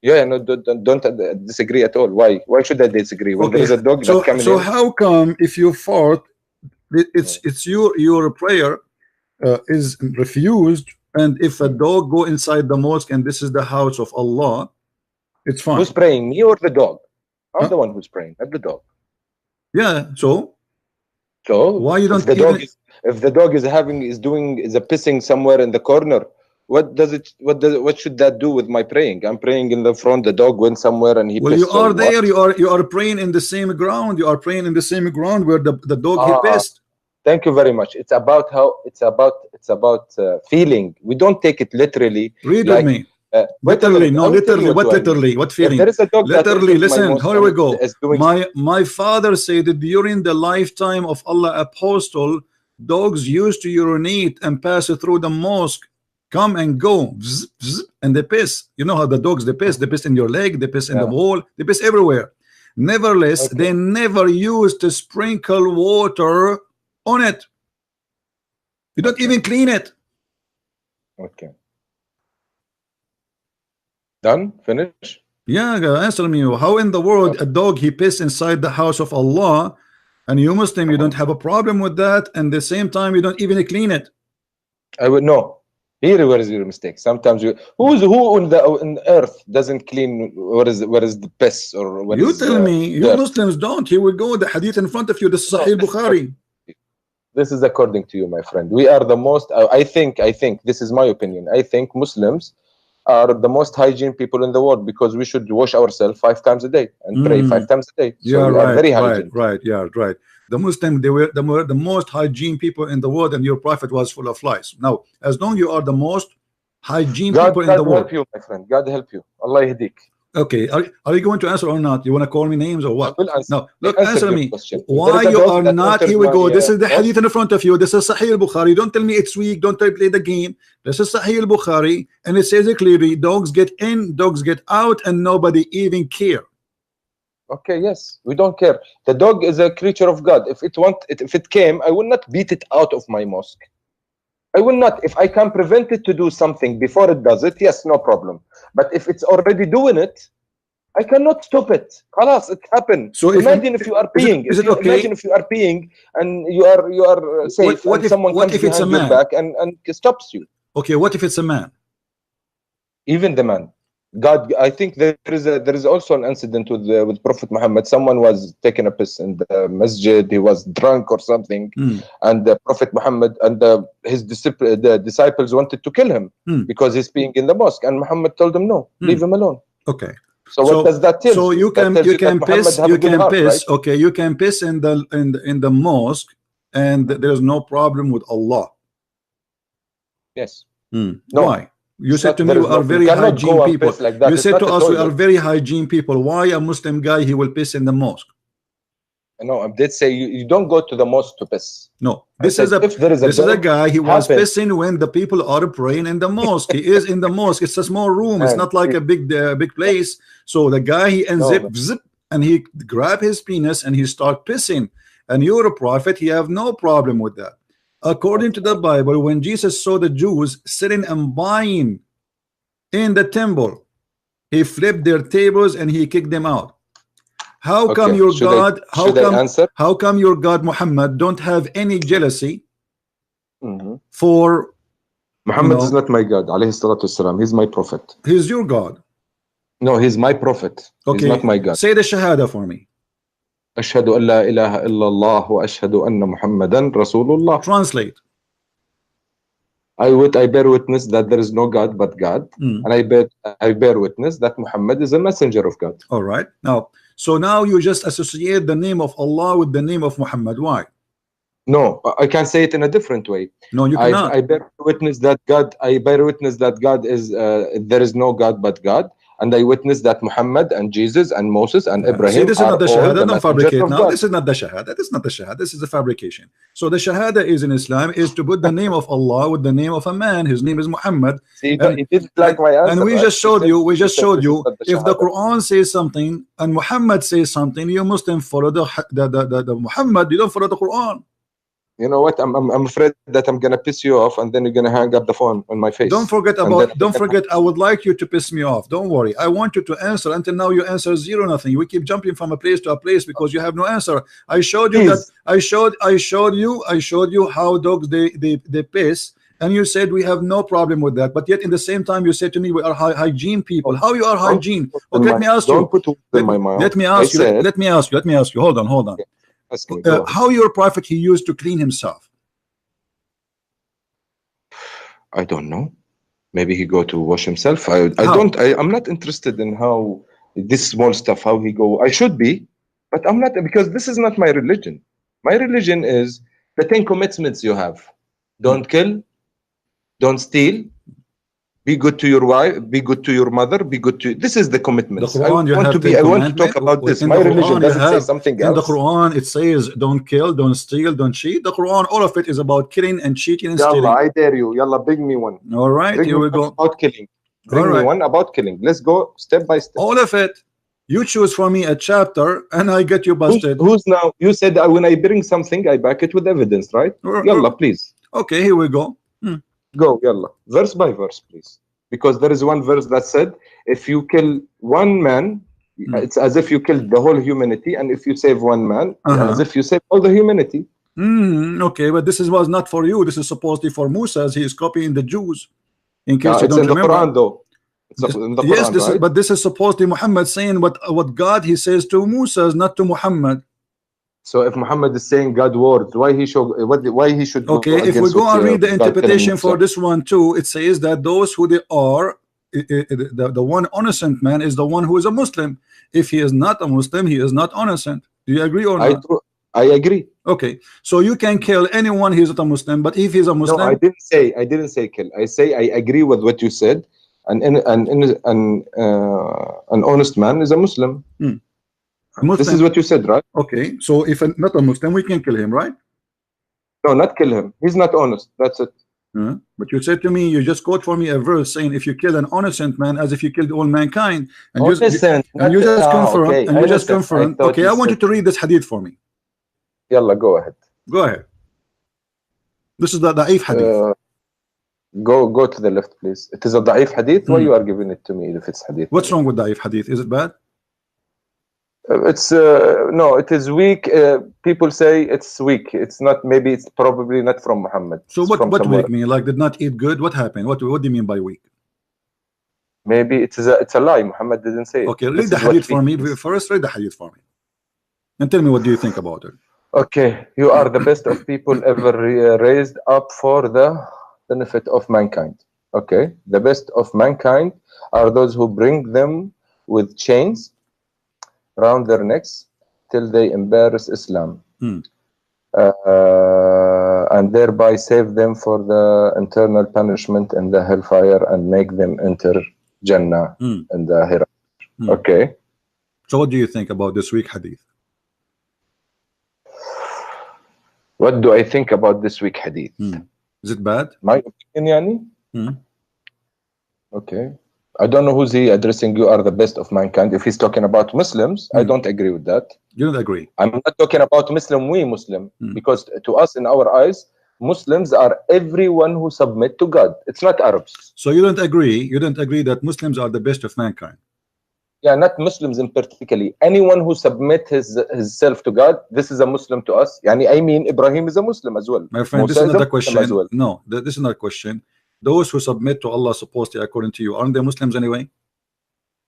Yeah, no, don't disagree at all. Why? Why should I disagree? When there is a dog so, that coming so in. how come if you fart, it's your prayer is refused, and if a dog go inside the mosque and this is the house of Allah, it's fine. Who's praying, me or the dog? I'm the one who's praying, not the dog. Yeah. So why you don't? If the dog is pissing somewhere in the corner, what should that do with my praying? I'm praying in the front. The dog went somewhere and he. Well, you are there. You are praying in the same ground. You are praying in the same ground where the dog he pissed. Thank you very much. It's about feeling. We don't take it literally. Read with me. Literally, no, literally. What literally? What feeling? There is a dog literally. Listen, here we go. My father said that during the lifetime of Allah Apostle, dogs used to urinate and pass through the mosque. Come and go, bzz, bzz, and they piss. You know how the dogs they piss in your leg, they piss in the wall, they piss everywhere. Nevertheless, they never used to sprinkle water on it. You don't even clean it. Okay. Done? Finish? Yeah, answer me. How in the world a dog he piss inside the house of Allah, and you Muslim you don't have a problem with that, and at the same time you don't even clean it? I would know. Here, where is your mistake? Sometimes who on earth doesn't clean where is the piss or what you tell me you Muslims don't. Here we go, the hadith in front of you. This is Sahih Bukhari. This is according to you, my friend. We are the most. I think this is my opinion. I think Muslims are the most hygiene people in the world because we should wash ourselves 5 times a day and pray 5 times a day. So yeah, we are very hygiene. Right. Yeah, right. The Muslim, they were the most hygiene people in the world, and your prophet was full of flies. Now, as long you are the most hygiene people in the world. God help you, my friend. God help you. Allah yahdik. Okay, are you going to answer or not? You want to call me names or what? No, look, answer me. Question. Why you are not? Here we go. This is the hadith in front of you. This is Sahih al-Bukhari. Don't tell me it's weak. Don't tell me play the game. This is Sahih al-Bukhari, and it says it clearly: dogs get in, dogs get out, and nobody even care. Okay, yes, we don't care. The dog is a creature of God. If it came, I will not beat it out of my mosque. I will not. If I can prevent it to do something before it does it, yes, no problem. But if it's already doing it, I cannot stop it. Khalas, it happened. So imagine if you are peeing. Imagine if you are peeing and you are safe. What if someone comes behind your back and stops you? Okay, what if it's a man? Even the man. God, I think there is also an incident with Prophet Muhammad. Someone was taking a piss in the masjid. He was drunk or something, and the Prophet Muhammad and his disciples wanted to kill him because he's peeing in the mosque. And Muhammad told them, "No, leave him alone." Okay. So what does that tell? So you can piss. You can piss. Right? Okay, you can piss in the mosque, and there's no problem with Allah. Yes. No. Why? You said to me we are very hygiene people. You said to us we are very hygiene people. Why a Muslim guy he will piss in the mosque? No, I did say you don't go to the mosque to piss. No, this is a guy. He was pissing when the people are praying in the mosque. He is in the mosque. It's a small room. It's not like a big place. So the guy he zip and he grab his penis and he start pissing. And you're a prophet. He have no problem with that. According to the Bible, when Jesus saw the Jews sitting and buying in the temple, he flipped their tables and he kicked them out. How come your God? How come your God Muhammad don't have any jealousy for? Muhammad is not my God. Alayhi salatu wasalam. He's my prophet. He's your God. No, he's my prophet. Okay. He's not my God. Say the shahada for me. أشهد أن لا إله إلا الله وأشهد أن محمدا رسول الله. Translate. I bear witness that there is no God but God, and I bear witness that Muhammad is a messenger of God. All right. Now, So now you just associate the name of Allah with the name of Muhammad. Why? No, I can say it in a different way. No, you cannot. I bear witness that God. I bear witness that God is. There is no God but God, and I witness that Muhammad and Jesus and Moses and Ibrahim. See, this is not the all shahada. the Don't fabricate now. God. This is not the shahada. This is not the shahada. This is the fabrication. So the shahada is in Islam is to put the name of Allah with the name of a man. His name is Muhammad. See, he didn't like my answer. And we right? just showed you. We just showed you. The If the Quran says something and Muhammad says something, you Muslim follow the Muhammad. You don't follow the Quran. You know what? I'm afraid that I'm gonna piss you off, and then you're gonna hang up the phone on my face. Don't forget about. Don't forget. I would like you to piss me off. Don't worry. I want you to answer. Until now, you answer zero, nothing. We keep jumping from a place to a place because you have no answer. I showed you that. I showed you how dogs they piss, and you said we have no problem with that. But yet, in the same time, you said to me we are hygiene people. How you are hygiene? Okay, let me ask you. Don't put in my mouth. Let me ask you. Let me ask you. Let me ask you. Hold on. Hold on. How your prophet he used to clean himself? I don't know. Maybe he go to wash himself. I'm not interested in how this small stuff, how he go. I should be, but I'm not, because this is not my religion. My religion is the 10 commitments you have. Don't kill, don't steal, be good to your wife, be good to your mother, be good to. This is the commitment. I want to talk about this. My religion doesn't say something else. In the Quran, it says don't kill, don't steal, don't cheat. The Quran, all of it is about killing and cheating and stealing. I dare you. Yalla, bring me one. All right, here we go. About killing. Bring me one about killing. Let's go step by step. All of it. You choose for me a chapter, and I get you busted. Who's now? You said when I bring something, I back it with evidence, right? Yalla, please. Okay, here we go. Go, yalla. Verse by verse, please. Because there is one verse that said, if you kill one man, it's as if you killed the whole humanity, and if you save one man, as if you save all the humanity. Okay, but this was not for you. This is supposedly for Musa, as he is copying the Jews. In case you don't remember. The Quran, though. It's in the yes, Quran, right? But this is supposedly Muhammad saying what God he says to Musa, not to Muhammad. So if Muhammad is saying God words, why he should? Okay, if we go and read the interpretation for this one too, it says that those who they are, the one innocent man is the one who is a Muslim. If he is not a Muslim, he is not innocent. Do you agree or not? I agree. Okay, so you can kill anyone he is not a Muslim, but if he's a Muslim, no, I didn't say kill. I say I agree with what you said. An honest man is a Muslim. This is what you said, right? Okay, so if not a Muslim, we can kill him, right? No, not kill him. He's not honest. That's it. But you said to me, you just quote for me a verse saying, if you kill an innocent man, as if you killed all mankind, and you just confirm. Okay. And you just confirm. Okay, I want you to read this hadith for me. Yalla, go ahead. Go ahead. This is the da'if hadith. Go to the left, please. It is a da'if hadith. Why you are giving it to me if it's hadith? What's wrong with da'if hadith? Is it bad? It's no, it is weak. People say it's weak. It's not. Maybe it's probably not from Muhammad. So what weak mean? Like did not eat good? What happened? What do you mean by weak? Maybe it's a lie. Muhammad didn't say it. Okay, read the hadith for me. First, read the hadith for me, and tell me what do you think about it. Okay, you are the best of people ever raised up for the benefit of mankind. Okay, the best of mankind are those who bring them with chains around their necks till they embarrass Islam, and thereby save them for the eternal punishment in the hellfire and make them enter Jannah in the hereafter. Okay. So what do you think about this week hadith? What do I think about this week hadith? Is it bad? My opinion, yani? Okay. I don't know who's he addressing. You are the best of mankind. If he's talking about Muslims, I don't agree with that. You don't agree? I'm not talking about Muslim, we Muslim, because to us, in our eyes, Muslims are everyone who submit to God. It's not Arabs. So you don't agree? You don't agree that Muslims are the best of mankind? Yeah, not Muslims in particularly. Anyone who submit himself to God, this is a Muslim to us. Yani, I mean, Ibrahim is a Muslim as well. My friend, this is not a question. No, this is not a question. Those who submit to Allah supposedly according to you, aren't they Muslims anyway?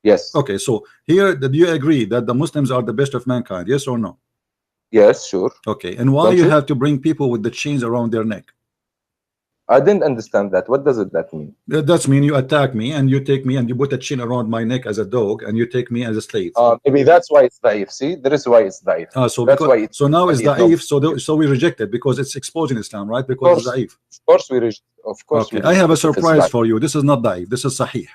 Yes. Okay, so here, do you agree that the Muslims are the best of mankind? Yes or no? Yes, sure. Okay, and why you have to bring people with the chains around their neck? I didn't understand that. What does that mean? That's mean you attack me and you take me and you put a chain around my neck as a dog and you take me as a slave. Maybe that's why it's daif. See, there is why it's daif. So that's why so now it's daif. So we reject it because it's exposing Islam, right? Because it's daif. Of course we reject. Of course. Okay, I have a surprise for you. This is not daif. This is sahih.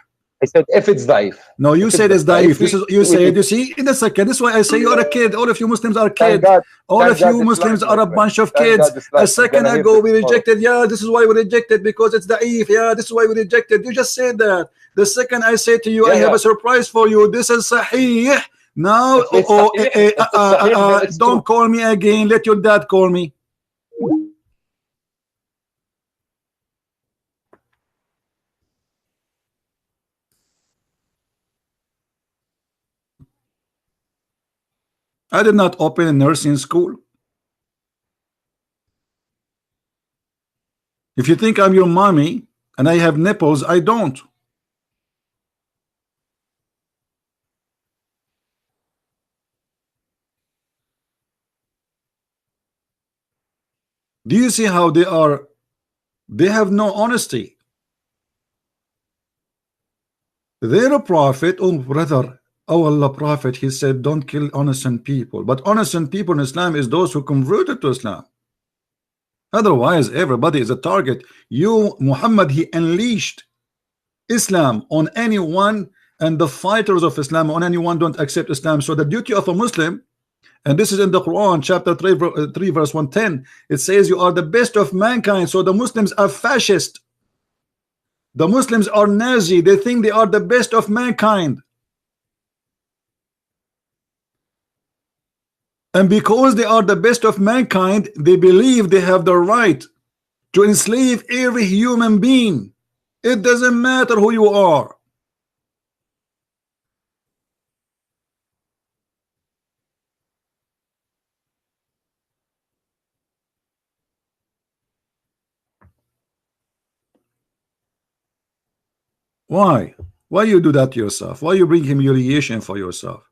I said if it's daif. No, you said it's daif. This is you said. You see, in a second. This is why I say you are a kid. All of you Muslims are kids. All of you Muslims are a bunch of kids. A second ago we rejected. Yeah, this is why we rejected because it's daif. Yeah, this is why we rejected. You just said that. The second I say to you, I have a surprise for you. This is sahih. Now, don't call me again. Let your dad call me. I did not open a nursing school. If you think I'm your mommy and I have nipples, I don't. Do you see how they are? They have no honesty. They're a prophet. Oh, brother. Oh, Allah Prophet, he said, don't kill innocent people. But innocent people in Islam is those who converted to Islam. Otherwise, everybody is a target. You, Muhammad, he unleashed Islam on anyone, and the fighters of Islam on anyone don't accept Islam. So the duty of a Muslim, and this is in the Quran, chapter 3, verse 110, it says you are the best of mankind. So the Muslims are fascist. The Muslims are Nazi. They think they are the best of mankind. And because they are the best of mankind, they believe they have the right to enslave every human being. It doesn't matter who you are. Why? Why you do that to yourself? Why you bring humiliation for yourself?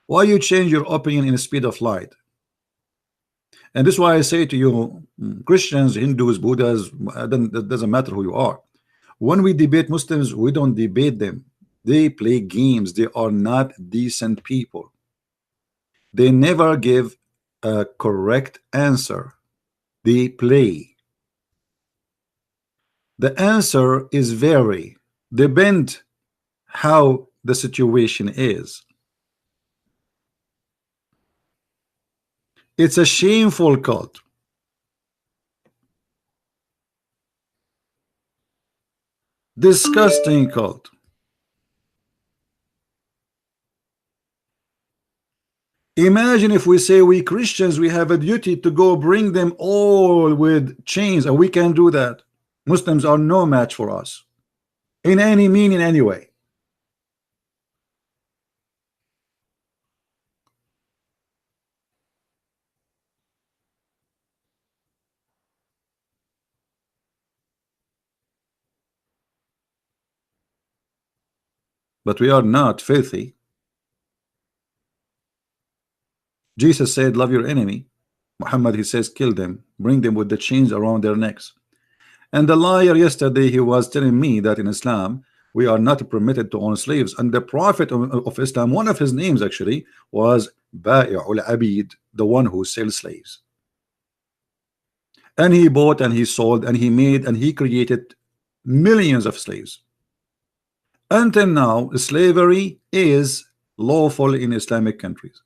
Why you change your opinion in the speed of light? And this is why I say to you, Christians, Hindus, Buddhas, it doesn't matter who you are. When we debate Muslims, we don't debate them. They play games. They are not decent people. They never give a correct answer. They play. The answer is vary. Depend how the situation is. It's a shameful cult. Disgusting cult. Imagine if we say we Christians, we have a duty to go bring them all with chains, and we can do that. Muslims are no match for us in any meaning, anyway. But we are not filthy. Jesus said, love your enemy. Muhammad, he says, kill them, bring them with the chains around their necks. And the liar yesterday, he was telling me that in Islam, we are not permitted to own slaves. And the prophet of Islam, one of his names actually was Ba'i'ul Abid, the one who sells slaves. And he bought and he sold and he made and he created millions of slaves. Until now, slavery is lawful in Islamic countries.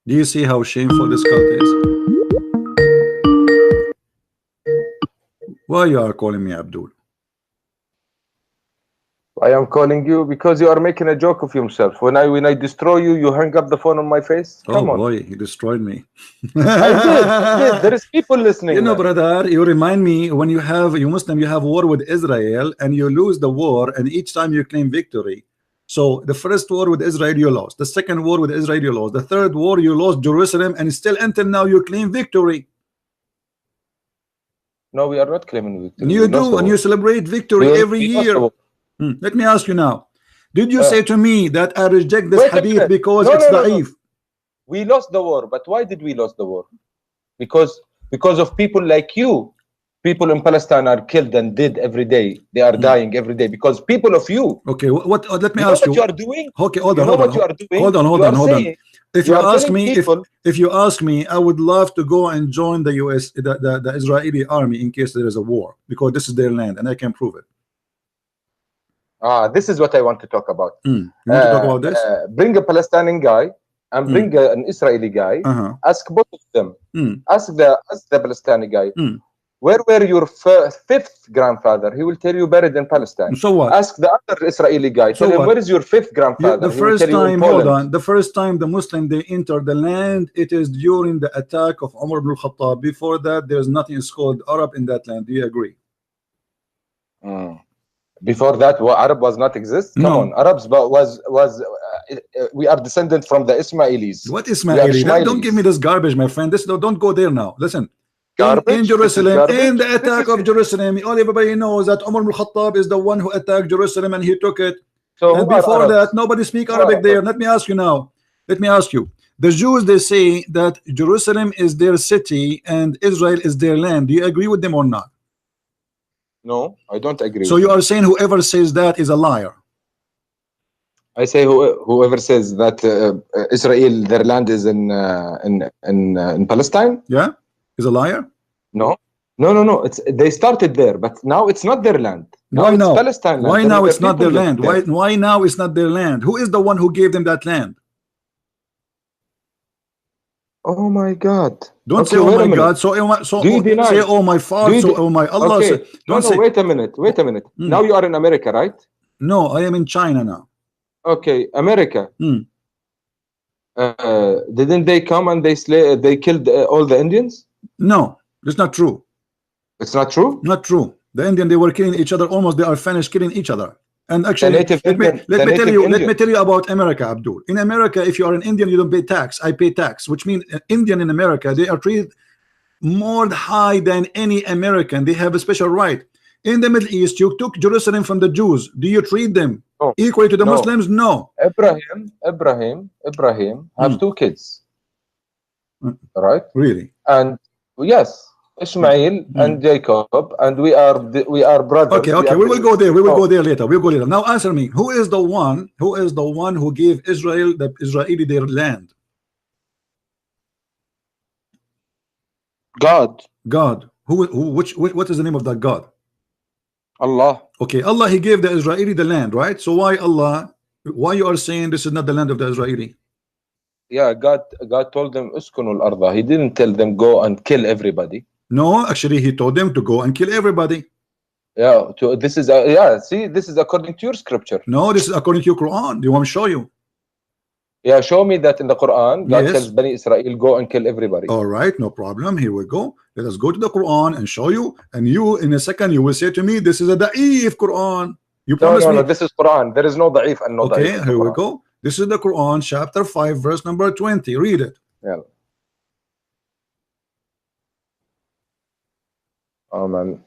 Do you see how shameful this cult is? Why you are calling me Abdul? I am calling you because you are making a joke of yourself. When I destroy you, you hang up the phone on my face. Come on. Boy, he destroyed me. I did. There is people listening. You know, brother, you remind me when you Muslim, you have war with Israel and you lose the war, and each time you claim victory. So the first war with Israel you lost, the second war with Israel you lost, the third war you lost Jerusalem, and still until now you claim victory. No, we are not claiming victory. You do, and you celebrate victory every year. Let me ask you now. Did you say to me that I reject this hadith because it's da'if? We lost the war, but why did we lose the war? Because of people like you. People in Palestine are killed and dead every day. They are dying every day because people of you. Okay, what? Let me ask you. What you are doing? Okay, hold on. What you are doing? Hold on. If you ask me, if you ask me, I would love to go and join the U.S. the Israeli army in case there is a war, because this is their land and I can prove it. This is what I want to talk about. You want to talk about this? Bring a Palestinian guy and bring an Israeli guy. Ask both of them. Ask the Palestinian guy. Where were your fifth grandfather? He will tell you buried in Palestine. So what? Ask the other Israeli guy. Tell him, where is your fifth grandfather? The first time, hold on. The first time the Muslim they enter the land, it is during the attack of Umar ibn al-Khattab. Before that, there's nothing called Arab in that land. Do you agree? Before that, Arab was not exist. Come on, Arabs was we are descendant from the Ismailis. What Ismailis? Don't give me this garbage, my friend. Don't go there now. Listen. In Jerusalem, in the attack of Jerusalem, everybody knows that Umar ibn al-Khattab is the one who attacked Jerusalem and he took it. And before that, nobody speak Arabic there. Let me ask you now. Let me ask you. The Jews, they say that Jerusalem is their city and Israel is their land. Do you agree with them or not? No, I don't agree. So you are saying whoever says that is a liar? I say whoever says that Israel, their land is in Palestine. Yeah. Is a liar? No. They started there, but now it's not their land. Why now? It's Palestine land. Why now it's not their land? Why now it's not their land? Who is the one who gave them that land? Oh my God! Don't say oh my God. So do you deny? Say oh my Father. So oh my Allah. Okay. Don't say. Wait a minute. Now you are in America, right? No, I am in China now. Okay, America. Didn't they come and they killed all the Indians? No, it's not true. It's not true? Not true. The Indian, they were killing each other. Almost they are finished killing each other. And actually, let me tell you about America, Abdul. In America, if you are an Indian, you don't pay tax. I pay tax, which means Indian in America, they are treated more high than any American. They have a special right. In the Middle East, you took Jerusalem from the Jews. Do you treat them equally to the Muslims? No. Ibrahim have two kids. Right? Really? And yes, Ishmael and Jacob, and we are brothers. Okay, we will go there. We will go there later. We'll go later. Now answer me. Who is the one who gave Israel, the Israeli, their land? God. What is the name of that God? Allah. Okay, Allah, he gave the Israeli the land, right? So why you are saying this is not the land of the Israeli? Yeah, God told them uskunu al-ardha. He didn't tell them go and kill everybody. No, actually he told them to go and kill everybody. Yeah, this is see, this is according to your scripture. No, this is according to your Quran. Do you want me to show you? Yeah, show me that in the Quran God tells Bani Israel go and kill everybody. All right, no problem. Here we go. Let us go to the Quran and show you. And you, in a second, you will say to me, this is a da'if Quran. You promise me? No, this is Quran. There is no da'if and no da'if. Okay, here we go. This is the Quran, chapter 5, verse number 20. Read it. Yeah. Oh man.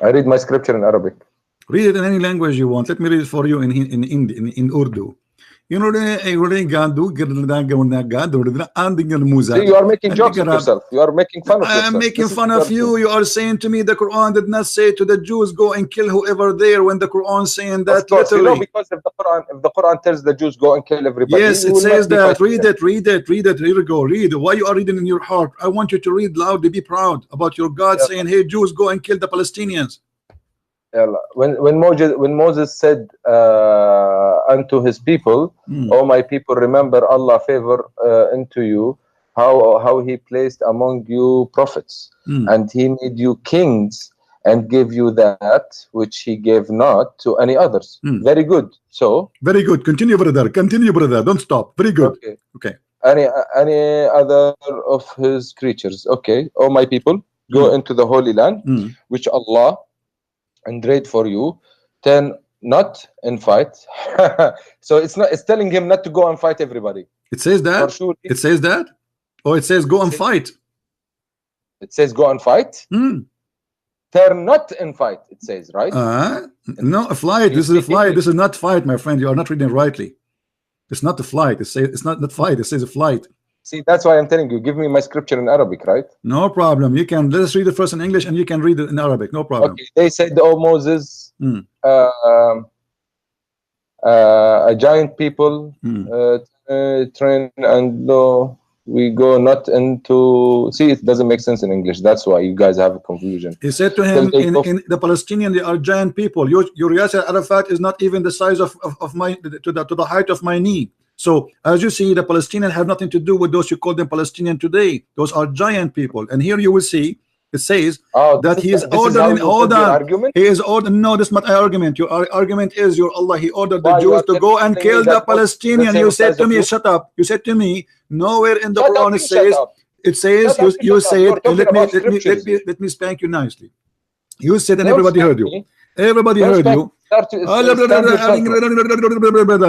I read my scripture in Arabic. Read it in any language you want. Let me read it for you in Urdu. You know, see, you are making jokes of yourself. You are making fun of yourself. I am making fun of you. You are saying to me the Quran did not say to the Jews go and kill whoever there, when the Quran is saying that of course, literally. You know, because if the Quran tells the Jews go and kill everybody. Yes, it says that. Read it. Here we go. Read. Why you are reading in your heart? I want you to read loudly. Be proud about your God saying, hey, Jews, go and kill the Palestinians. When Moses said unto his people, "Oh my people, remember Allah favor into you, how He placed among you prophets, and He made you kings and gave you that which He gave not to any others." Very good. So very good. Continue, brother. Don't stop. Very good. Okay. Any other of His creatures? Okay. Oh my people, go into the Holy Land, which Allah engrade for you, then not in fight. So it's telling him not to go and fight everybody. It says that. For sure. It says that. Oh, it says go and fight. It says go and fight. Turn not in fight. It says, right? No, a flight. This is a flight. This is not fight, my friend. You are not reading rightly. It's not a flight. It's not fight. It says a flight. See, that's why I'm telling you. Give me my scripture in Arabic, right? No problem. You can let's read it first in English, and you can read it in Arabic. No problem. Okay. They said, "Oh Moses, a giant people train and we go not into." See, it doesn't make sense in English. That's why you guys have a confusion. He said to him, in the Palestinian, they are giant people. Your Yasser Arafat is not even the size of my to the height of my knee. So as you see, the Palestinians have nothing to do with those you call them Palestinian today. Those are giant people. And here you will see it says that he is ordering. Hold on. He is ordering. No, this is not an argument. Your argument is your Allah. He ordered the Jews to go and kill the Palestinian. You said to me, shut up. You said to me, nowhere in the Quran it says. It says you said. Let me spank you nicely. You said, and everybody heard you. Everybody heard you.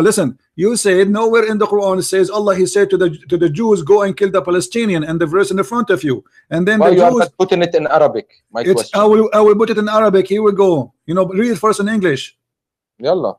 Listen, you said nowhere in the Quran it says Allah. He said to the Jews, go and kill the Palestinian, and the verse in the front of you. And then why the you Jews, are not putting it in Arabic? My question. I will put it in Arabic. Here we go. Read it first in English. Yalla.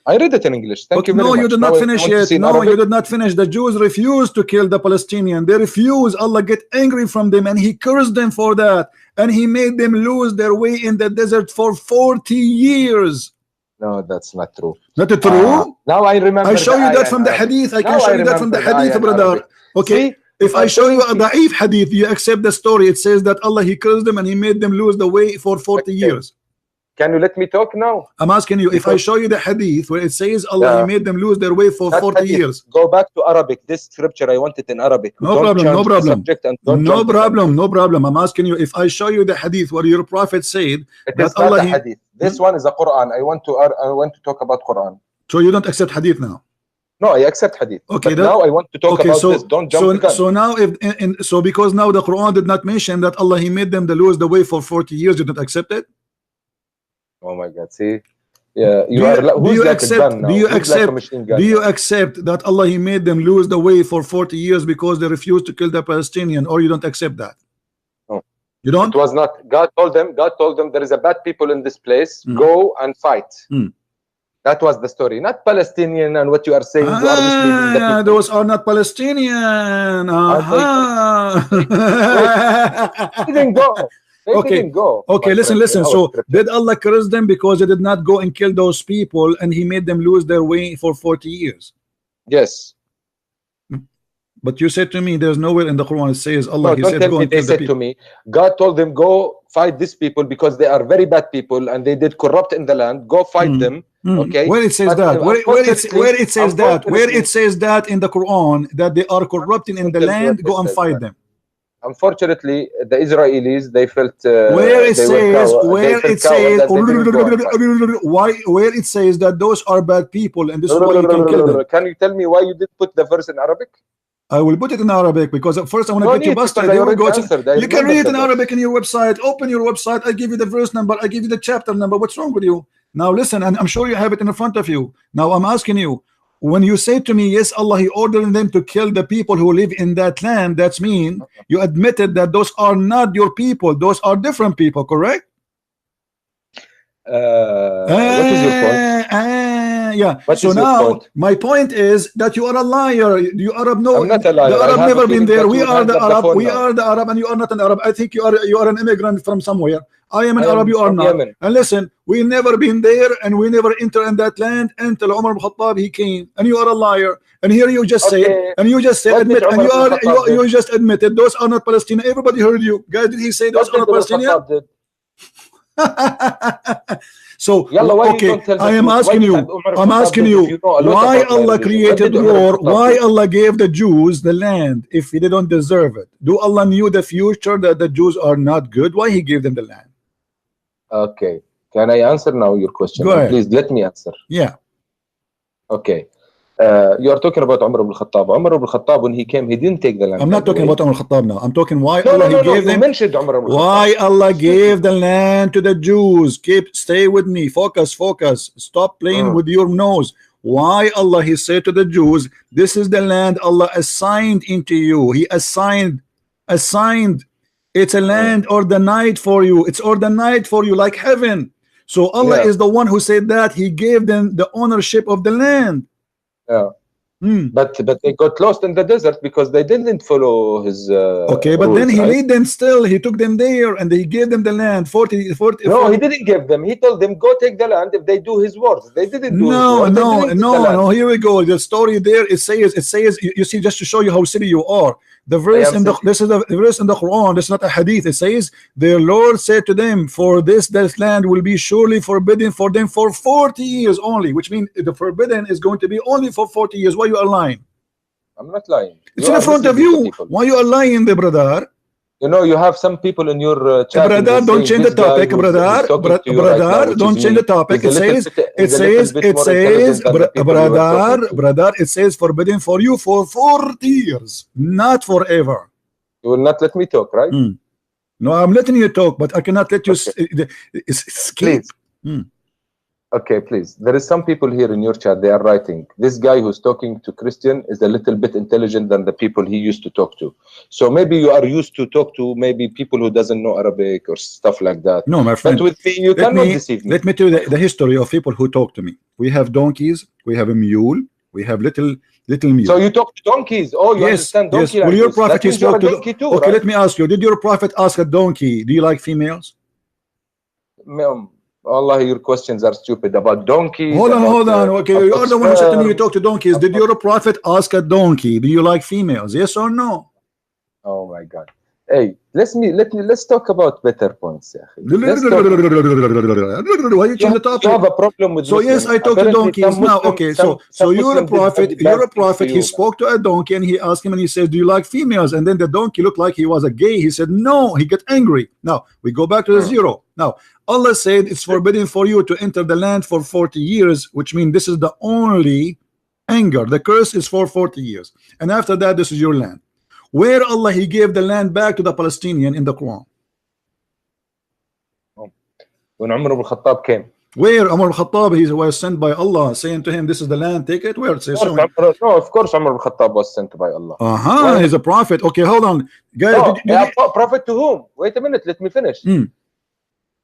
I read it in English. Thank you very much. No, you did not finish yet. No, you did not finish. The Jews refused to kill the Palestinian. They refused. Allah get angry from them, and He cursed them for that. And He made them lose their way in the desert for 40 years. No, that's not true. Not true? Now I remember. I show you that from the hadith. I can show you that from the hadith, brother. Okay. See? If I show you a da'if hadith, you accept the story. It says that Allah, He cursed them and He made them lose the way for 40 years. Can you let me talk now? I'm asking you, if I show you the hadith where it says Allah, He made them lose their way for 40 years. Go back to Arabic. This scripture, I want it in Arabic. No problem, no problem. No problem. I'm asking you, if I show you the hadith where your prophet said that Allah, hadith. This one is a Quran. I want to talk about Quran. So you don't accept hadith now? No, I accept hadith. Okay, but now I want to talk about this. Don't jump the gun. So now, because now the Quran did not mention that Allah, He made them lose the way for 40 years, you don't accept it? Oh my God! See, yeah, do you accept that Allah, He made them lose the way for 40 years because they refused to kill the Palestinian, or you don't accept that? No, you don't. It was not. God told them there is a bad people in this place. Go and fight. That was the story, not Palestinian. And what you are saying, you are misleading the people. Those are not Palestinian. They didn't go. Didn't go. Okay, listen. So did Allah curse them because they did not go and kill those people, and He made them lose their way for 40 years? Yes. But you said to me, there's nowhere in the Quran it says Allah. No, don't tell me they said to me. God told them, go fight these people because they are very bad people and they did corrupt in the land. Go fight them. Okay. Where it says that? Where it says that? Where it says that in the Quran that they are corrupting in the land? Go and fight them. Unfortunately, the Israelis, they felt where it says that those are bad people and this is why you can kill them. Can you tell me why you did put the verse in Arabic? I will put it in Arabic because at first I want to get you busted. You can read it in Arabic in your website. Open your website. I give you the verse number. I give you the chapter number. What's wrong with you? Now listen, and I'm sure you have it in front of you. Now I'm asking you, when you say to me, yes, Allah, He ordered them to kill the people who live in that land, that's mean you admitted that those are not your people. Those are different people, correct? What is your point? Yeah. So now my point is that you are a liar. You Arab, no, I'm not a liar. The Arab never been there. We are the Arab. We are the Arab, and you are not an Arab. I think you are an immigrant from somewhere. I am an Arab. You are not. Yemen. And listen, we never been there, and we never enter in that land until Umar ibn Khattab he came. And you are a liar. And here you just say, and you just say, admit, and you just admitted those are not Palestinian. Everybody heard you, guys. Did he say those are not Palestinian? So okay, I am asking you. I'm asking you why Allah created war. Why Allah gave the Jews the land if He didn't deserve it? Do Allah knew the future that the Jews are not good? Why He gave them the land? Okay, can I answer now your question? Go ahead. Please let me answer. Yeah. Okay. You are talking about Umar ibn Khattab. Umar ibn Khattab, when he came, he didn't take the land. I'm not talking about Umar ibn Khattab now. I'm talking why Allah He gave them. You mentioned Umar ibn Khattab. Why Allah gave the land to the Jews. Stay with me. Focus. Stop playing with your nose. Why Allah He said to the Jews, this is the land Allah assigned into you. He assigned It's a land or the night for you. It's or the night for you, like heaven. So Allah is the one who said that He gave them the ownership of the land. Yeah. But they got lost in the desert because they didn't follow His okay, but rules, then He right? made them still. He took them there and He gave them the land. 40. No, He didn't give them. He told them, go take the land if they do His words. They didn't do His words. No. Here we go. The story there, it says you see, just to show you how silly you are. The verse in this is the verse in the Quran. This is not a hadith. It says, their Lord said to them, for this land will be surely forbidden for them for 40 years only, which means the forbidden is going to be only for 40 years. Why you are lying? I'm not lying. It's in front of you. Why you are lying, the brother? You know, you have some people in your chat. Brother, don't change the topic, brother. Brother, don't change the topic. It says forbidden for you for 40 years, not forever. You will not let me talk, right? No, I'm letting you talk, but I cannot let you escape. Okay, please. There is some people here in your chat. They are writing, this guy who's talking to Christian is a little bit intelligent than the people he used to talk to. So maybe you are used to talk to maybe people who doesn't know Arabic or stuff like that. No, my friend. But with me, you cannot deceive me. Let me tell you the history of people who talk to me. We have donkeys. We have a mule. We have little mule. So you talk to donkeys? Oh, you understand donkey? Yes. Well, your prophet he spoke to donkey too, okay, right? let me ask you. Did your prophet ask a donkey, do you like females? Allah, your questions are stupid about donkeys. Hold on. Okay, you're the one who said to me you talk to donkeys. Did your prophet ask a donkey, do you like females? Yes or no? Oh my God. Hey, let's talk about better points. Why you change the topic? You have a problem with so Muslims. Yes, I talk to donkeys now. Okay, so you're a prophet. He spoke to a donkey and he asked him and he said, do you like females? And then the donkey looked like he was a gay. He said no. He got angry. Now we go back to the zero. Now Allah said it's forbidden for you to enter the land for 40 years, which means this is the only anger. The curse is for 40 years, and after that this is your land. Where Allah He gave the land back to the Palestinian in the Quran? When Umar ibn Khattab came. Where Umar ibn Khattab, he was sent by Allah, saying to him, this is the land, take it. Where it says no, of course Umar ibn Khattab was sent by Allah. He's a prophet. Okay, hold on. Guys, prophet to whom? Wait a minute, let me finish.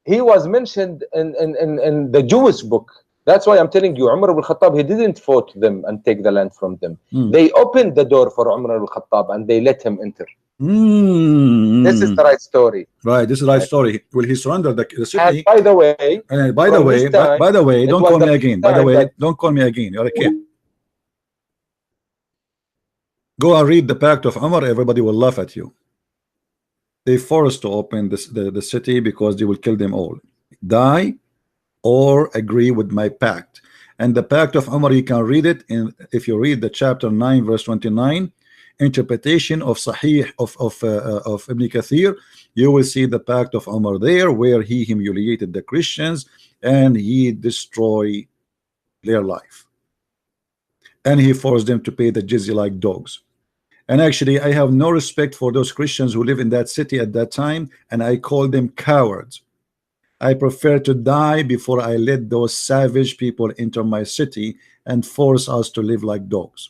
He was mentioned in the Jewish book. That's why I'm telling you, Umar ibn Khattab, he didn't fight them and take the land from them. They opened the door for Umar ibn Khattab and they let him enter. This is the right story. Right, this is the right story. Will he surrender the city? And by the way, don't call me again. By the way, don't call me again. You're a kid. Go and read the Pact of Umar. Everybody will laugh at you. They forced to open the city because they will kill them all. Die or agree with my pact. And the Pact of Umar, you can read it if you read the chapter 9 verse 29 interpretation of Sahih of Ibn Kathir, you will see the Pact of Umar there, where he humiliated the Christians and he destroyed their life and he forced them to pay the jizya like dogs. And actually I have no respect for those Christians who live in that city at that time, and I call them cowards. I prefer to die before I let those savage people enter my city and force us to live like dogs.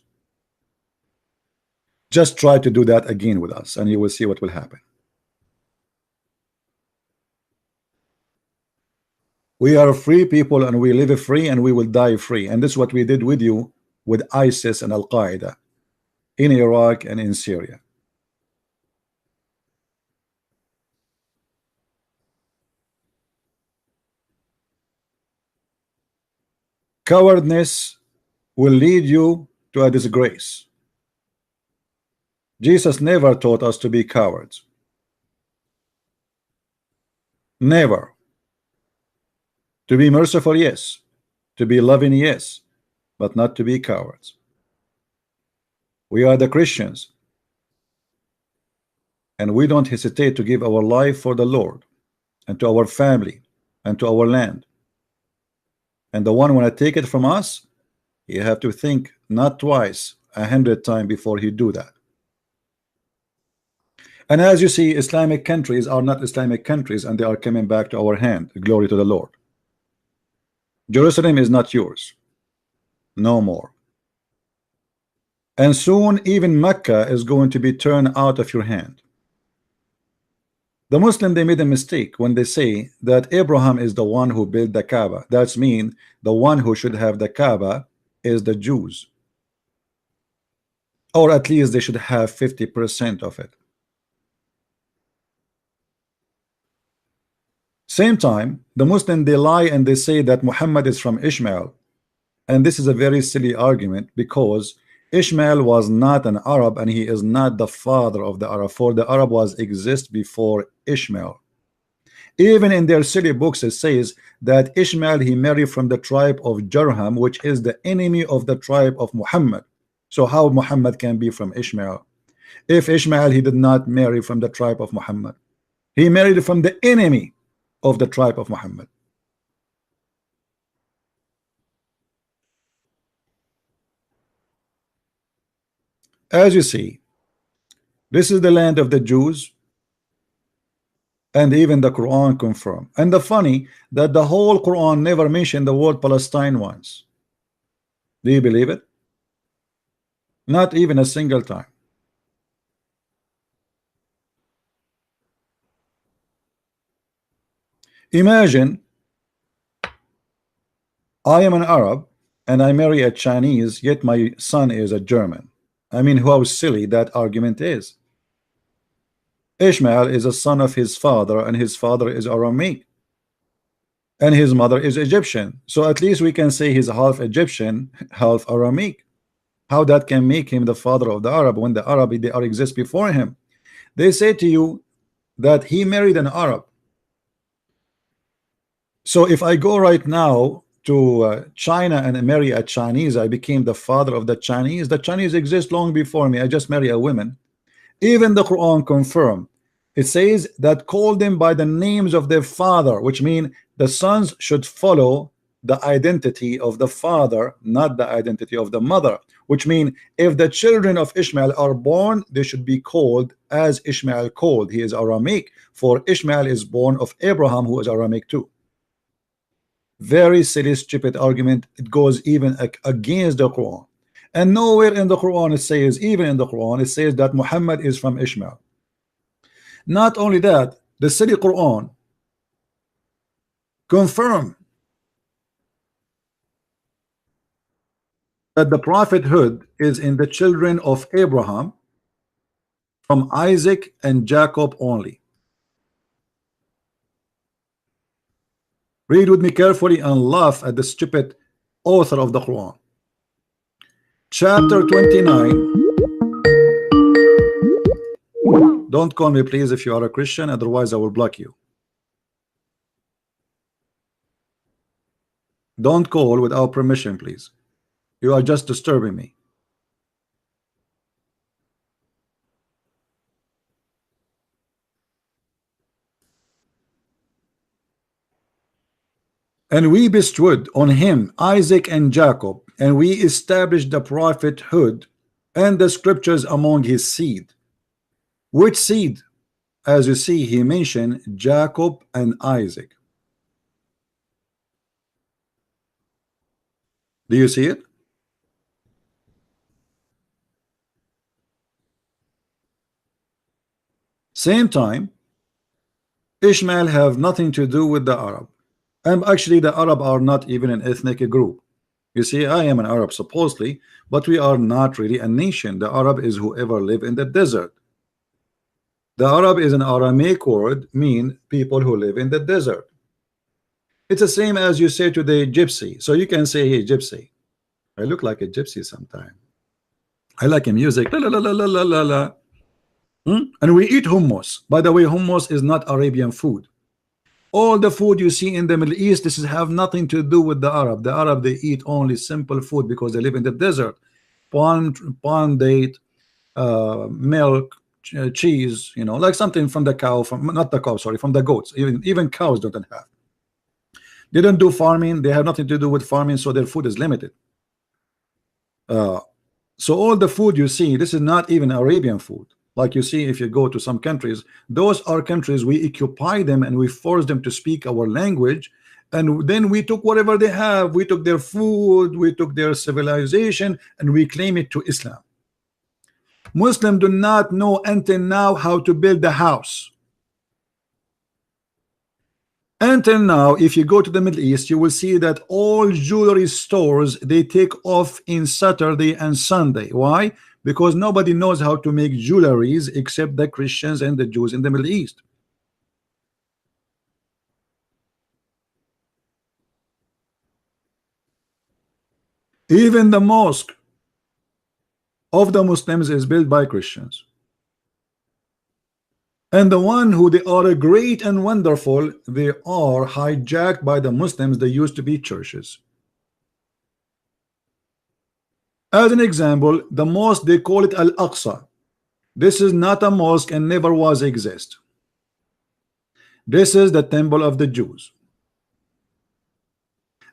Just try to do that again with us and you will see what will happen. We are free people and we live free and we will die free. And this is what we did with you with ISIS and Al-Qaeda in Iraq and in Syria. Cowardness will lead you to a disgrace. Jesus never taught us to be cowards. Never. To be merciful, yes. To be loving, yes. But not to be cowards. We are the Christians. And we don't hesitate to give our life for the Lord and to our family and to our land. And the one when I take it from us, you have to think not twice, 100 times before you do that. And as you see, Islamic countries are not Islamic countries and they are coming back to our hand. Glory to the Lord. Jerusalem is not yours. No more. And soon even Mecca is going to be turned out of your hand. The Muslim, they made a mistake when they say that Abraham is the one who built the Kaaba. That's mean the one who should have the Kaaba is the Jews, or at least they should have 50% of it. Same time, the Muslim, they lie and they say that Muhammad is from Ishmael, and this is a very silly argument, because Ishmael was not an Arab and he is not the father of the Arab, for the Arab was exist before Ishmael. Even in their silly books it says that Ishmael, he married from the tribe of Jarham, which is the enemy of the tribe of Muhammad. So how Muhammad can be from Ishmael? If Ishmael, he did not marry from the tribe of Muhammad, he married from the enemy of the tribe of Muhammad. As you see, this is the land of the Jews, and even the Quran confirm. And the funny that the whole Quran never mentioned the word Palestine once. Do you believe it? Not even a single time. Imagine I am an Arab and I marry a Chinese, yet my son is a German. I mean, how silly that argument is. Ishmael is a son of his father, and his father is Aramic, and his mother is Egyptian. So at least we can say he's half Egyptian, half Aramic. How that can make him the father of the Arab when the Arab, they are exist before him? They say to you that he married an Arab. So if I go right now to China and marry a Chinese, I became the father of the Chinese. The Chinese exist long before me. I just marry a woman. Even the Quran confirm. It says that call them by the names of their father, which mean the sons should follow the identity of the father, not the identity of the mother. Which mean if the children of Ishmael are born, they should be called as Ishmael called. He is Aramic, for Ishmael is born of Abraham, who is Aramic too. Very silly, stupid argument. It goes even against the Quran. And nowhere in the Quran it says, even in the Quran, it says that Muhammad is from Ishmael. Not only that, the silly Quran confirm that the prophethood is in the children of Abraham from Isaac and Jacob only. Read with me carefully and laugh at the stupid author of the Quran. Chapter 29. Don't call me please if you are a Christian, otherwise I will block you. Don't call without permission, please. You are just disturbing me. And we bestowed on him Isaac and Jacob, and we established the prophethood and the scriptures among his seed. Which seed? As you see, he mentioned Jacob and Isaac. Do you see it? Same time, Ishmael have nothing to do with the Arab. And actually the Arab are not even an ethnic group. You see, I am an Arab supposedly, but we are not really a nation. The Arab is whoever live in the desert. The Arab is an Aramaic word, mean people who live in the desert. It's the same as you say to the gypsy. So you can say, hey, gypsy. I look like a gypsy sometime. I like a music. La, la, la, la, la, la, la. And we eat hummus. By the way, hummus is not Arabian food. All the food you see in the Middle East, this is have nothing to do with the Arab. The Arab, they eat only simple food because they live in the desert. Palm date, milk, cheese, you know, like something from the cow, from not the cow, sorry, from the goats. Even cows don't have. They don't do farming. They have nothing to do with farming, so their food is limited. So all the food you see, this is not even Arabian food. Like you see, if you go to some countries, those are countries we occupy them and we force them to speak our language, and then we took whatever they have. We took their food, we took their civilization, and we claim it to Islam. Muslims do not know until now how to build a house. Until now, if you go to the Middle East, you will see that all jewelry stores, they take off in Saturday and Sunday. Why? Because nobody knows how to make jewelries except the Christians and the Jews in the Middle East. Even the mosque of the Muslims is built by Christians. And the one who they are great and wonderful, they are hijacked by the Muslims. They used to be churches. As an example, the mosque, they call it Al-Aqsa. This is not a mosque and never was exist. This is the temple of the Jews.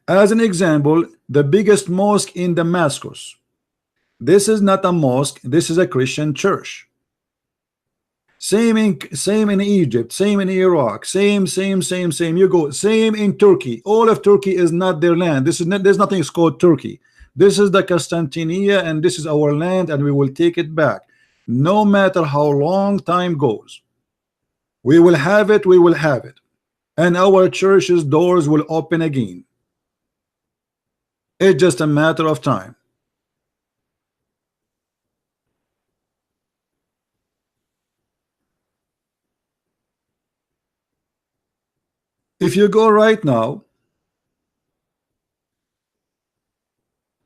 As an example, the biggest mosque in Damascus. This is not a mosque. This is a Christian church. Same in Egypt, same in Iraq, same. You go same in Turkey. All of Turkey is not their land. There's nothing called Turkey. This is the Constantinia, and this is our land, and we will take it back. No matter how long time goes, we will have it. We will have it, and our church's doors will open again. It's just a matter of time. If you go right now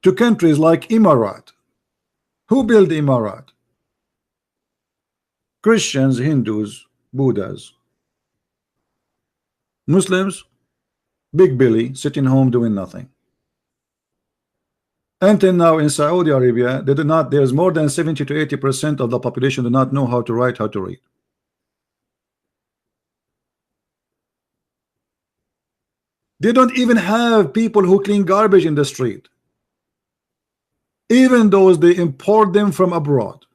to countries like Emirat, who built Emirat? Christians, Hindus, Buddhas. Muslims, Big Billy sitting home doing nothing. Until now in Saudi Arabia, they do not. There's more than 70 to 80% of the population do not know how to write, how to read. They don't even have people who clean garbage in the street. Even those, they import them from abroad.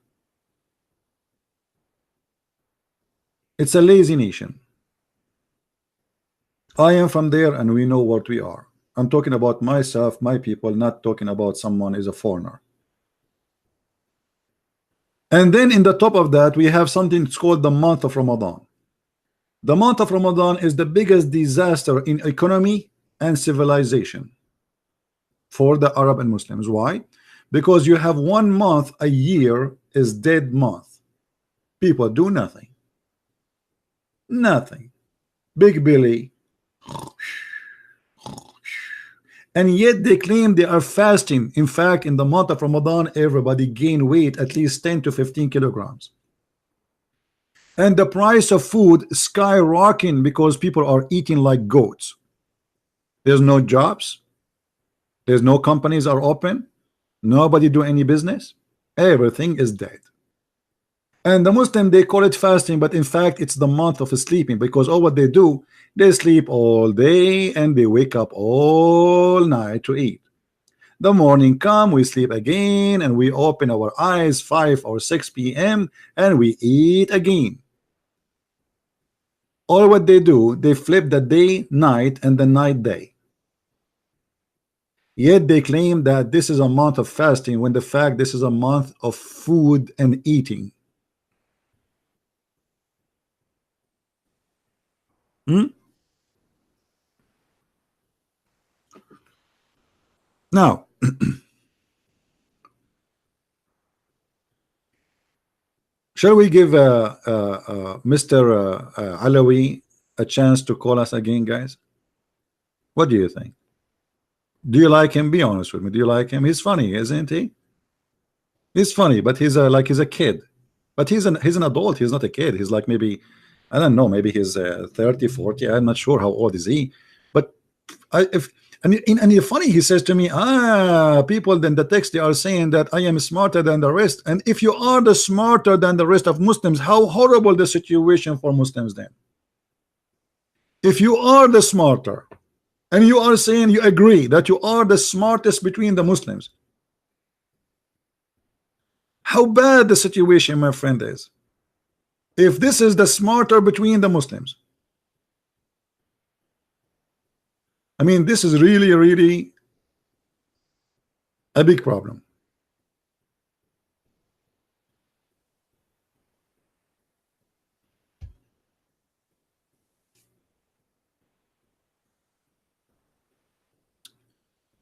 It's a lazy nation. I am from there, and we know what we are. I'm talking about myself, my people, not talking about someone is a foreigner. And then in the top of that, we have something called the month of Ramadan. The month of Ramadan is the biggest disaster in economy and civilization for the Arab and Muslims. Why? Because you have 1 month a year is dead month. People do nothing. Nothing. Big Billy. And yet they claim they are fasting. In fact, in the month of Ramadan, everybody gain weight at least 10 to 15 kilograms. And the price of food skyrocketing because people are eating like goats. There's no jobs. There's no companies are open. Nobody do any business. Everything is dead. And the Muslim, they call it fasting, but in fact it's the month of sleeping, because all what they do, they sleep all day and they wake up all night to eat. The morning come, we sleep again, and we open our eyes 5 or 6 p.m. and we eat again. All what they do, they flip the day night and the night day. Yet they claim that this is a month of fasting, when the fact this is a month of food and eating. Now shall we give Mr. Alawi a chance to call us again, guys? What do you think? Do you like him? Be honest with me. Do you like him? He's funny, isn't he? He's funny, but he's he's a kid. But he's an adult. He's not a kid. He's like, maybe, I don't know, maybe he's 30, 40. I'm not sure how old is he. But and funny, he says to me, people then the text, they are saying that I am smarter than the rest. And if you are the smarter than the rest of Muslims, how horrible the situation for Muslims then. If you are the smarter, and you are saying you agree that you are the smartest between the Muslims, how bad the situation, my friend, is. If this is the smarter between the Muslims, I mean, this is really, really a big problem.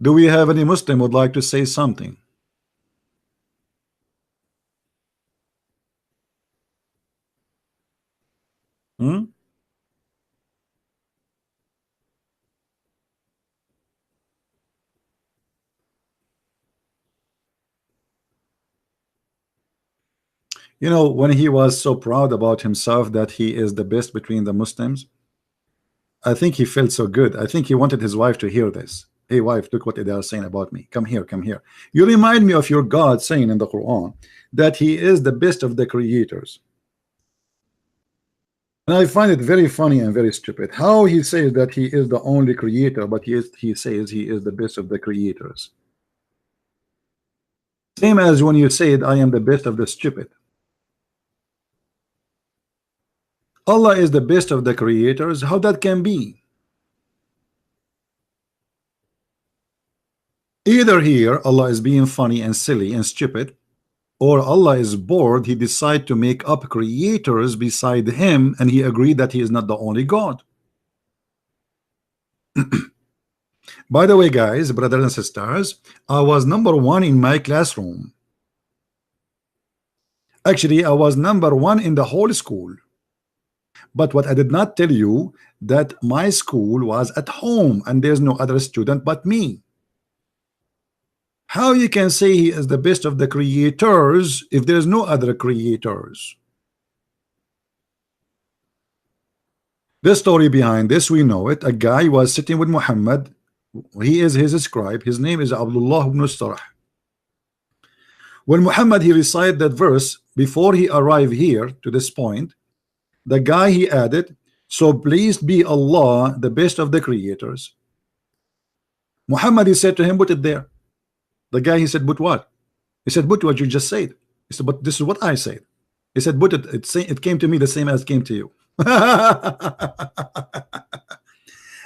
Do we have any Muslim would like to say something? Hmm? You know, when he was so proud about himself that he is the best between the Muslims, I think he felt so good. I think he wanted his wife to hear this. Hey wife, look what they are saying about me. Come here, come here. You remind me of your God saying in the Quran that he is the best of the creators. And I find it very funny and very stupid how he says that he is the only creator, but he says he is the best of the creators. Same as when you said I am the best of the stupid. Allah is the best of the creators. How that can be? Either here Allah is being funny and silly and stupid, or Allah is bored, he decided to make up creators beside him, and he agreed that he is not the only God. By the way, guys, brothers and sisters, I was #1 in my classroom. Actually, I was #1 in the whole school. But what I did not tell you, that my school was at home and there's no other student but me. How you can say he is the best of the creators if there's no other creators? The story behind this, we know it. A guy was sitting with Muhammad. He is his scribe. His name is Abdullah ibn Sarh. When Muhammad he recited that verse before he arrived here to this point, the guy he added, so pleased be Allah, the best of the creators. Muhammad he said to him, put it there. The guy he said, but what? He said, but what you just said. He said, but this is what I said. He said, but it came to me the same as it came to you.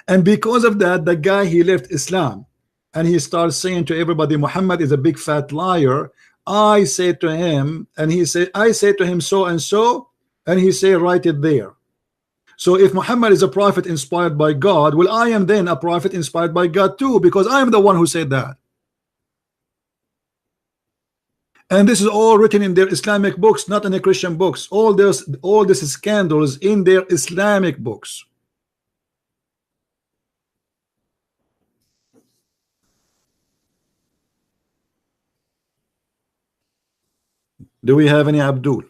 And because of that, the guy he left Islam and he starts saying to everybody, Muhammad is a big fat liar. I said to him, and he said, I said to him so and so, and he said, write it there. So if Muhammad is a prophet inspired by God, well, I am then a prophet inspired by God too, because I am the one who said that. And this is all written in their Islamic books, not in the Christian books. All this scandals in their Islamic books. Do we have any Abdul?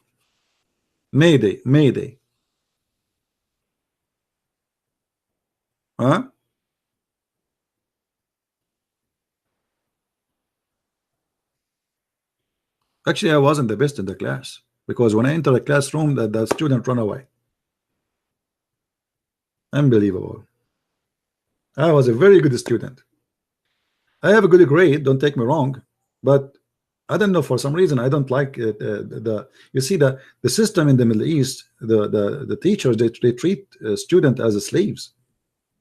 Mayday, Mayday. Huh? Actually, I wasn't the best in the class, because when I enter a classroom, that student run away. Unbelievable. I was a very good student. I have a good grade, don't take me wrong, but I don't know, for some reason I don't like you see the system in the Middle East, the teachers, they treat student as slaves,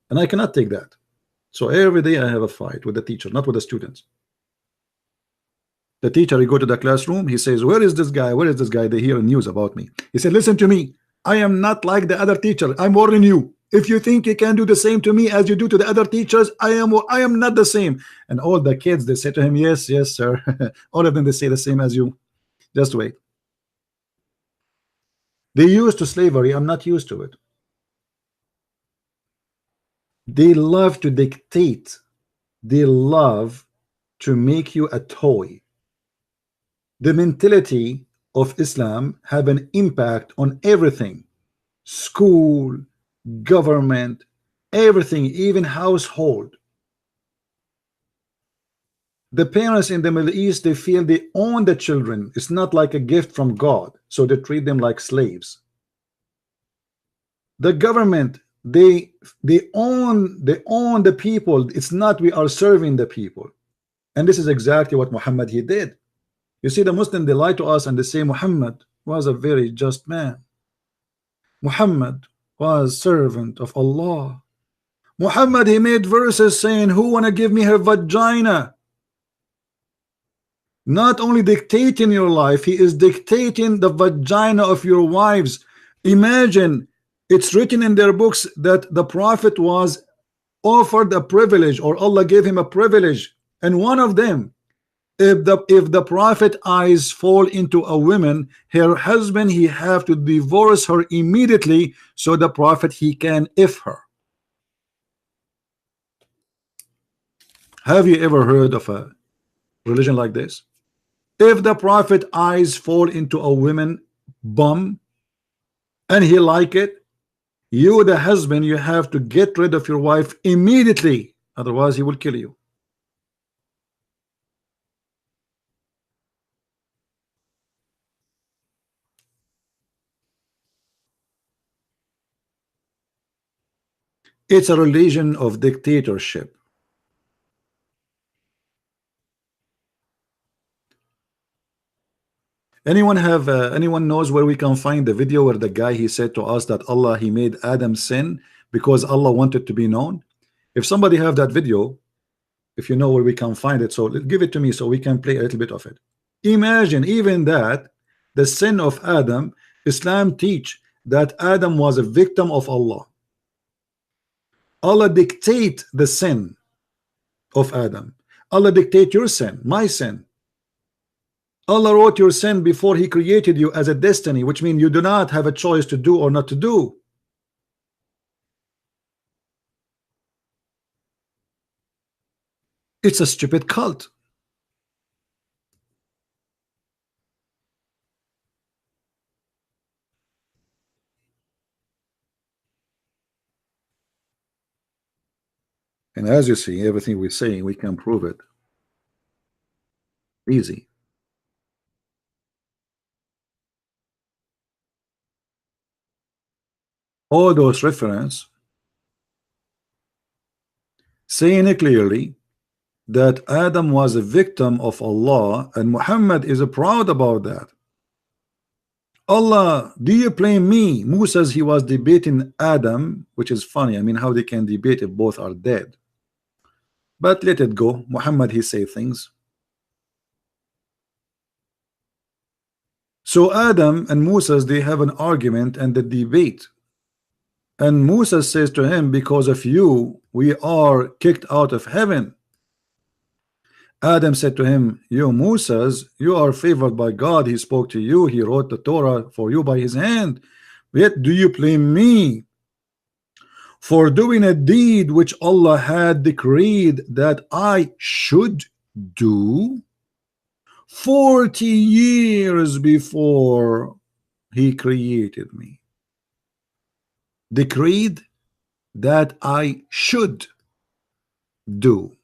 and I cannot take that. So every day I have a fight with the teacher, not with the students. The teacher, he go to the classroom, he says, where is this guy? Where is this guy? They hear news about me. He said, listen to me, I am not like the other teacher. I'm warning you. If you think you can do the same to me as you do to the other teachers, I am not the same. And all the kids, they say to him, yes, yes, sir. All of them, they say the same as you. Just wait. They used to slavery. I'm not used to it. They love to dictate. They love to make you a toy. The mentality of Islam have an impact on everything. School, government, everything, even household. The parents in the Middle East, they feel they own the children. It's not like a gift from God, so they treat them like slaves. The government, they own the people. It's not we are serving the people. And this is exactly what Muhammad he did. You see, the Muslim, they lie to us and they say Muhammad was a very just man. Muhammad was servant of Allah. Muhammad, he made verses saying, who wanna give me her vagina? Not only dictating your life, he is dictating the vagina of your wives. Imagine, it's written in their books that the prophet was offered a privilege, or Allah gave him a privilege, and one of them, if the prophet eyes fall into a woman, her husband, he have to divorce her immediately, so the prophet he can if her. Have you ever heard of a religion like this? If the prophet eyes fall into a woman bum and he like it, you the husband, you have to get rid of your wife immediately, otherwise he will kill you. It's a religion of dictatorship. Anyone knows where we can find the video where the guy he said to us that Allah he made Adam sin because Allah wanted to be known? If somebody have that video, if you know where we can find it, so give it to me so we can play a little bit of it. Imagine even that the sin of Adam, Islam teach that Adam was a victim of Allah. Allah dictate the sin of Adam. Allah dictate your sin, my sin. Allah wrote your sin before he created you as a destiny, which means you do not have a choice to do or not to do. It's a stupid cult. And as you see, everything we're saying, we can prove it. Easy. All those references saying clearly that Adam was a victim of Allah, and Muhammad is proud about that. Allah, do you blame me? Musa says he was debating Adam, which is funny. I mean, how they can debate if both are dead? But let it go. Muhammad, he say things. So Adam and Musa, they have an argument and the debate. And Musa says to him, because of you, we are kicked out of heaven. Adam said to him, you Moses, you are favored by God. He spoke to you. He wrote the Torah for you by his hand. Yet do you blame me for doing a deed which Allah had decreed that I should do 40 years before he created me? Decreed that I should do.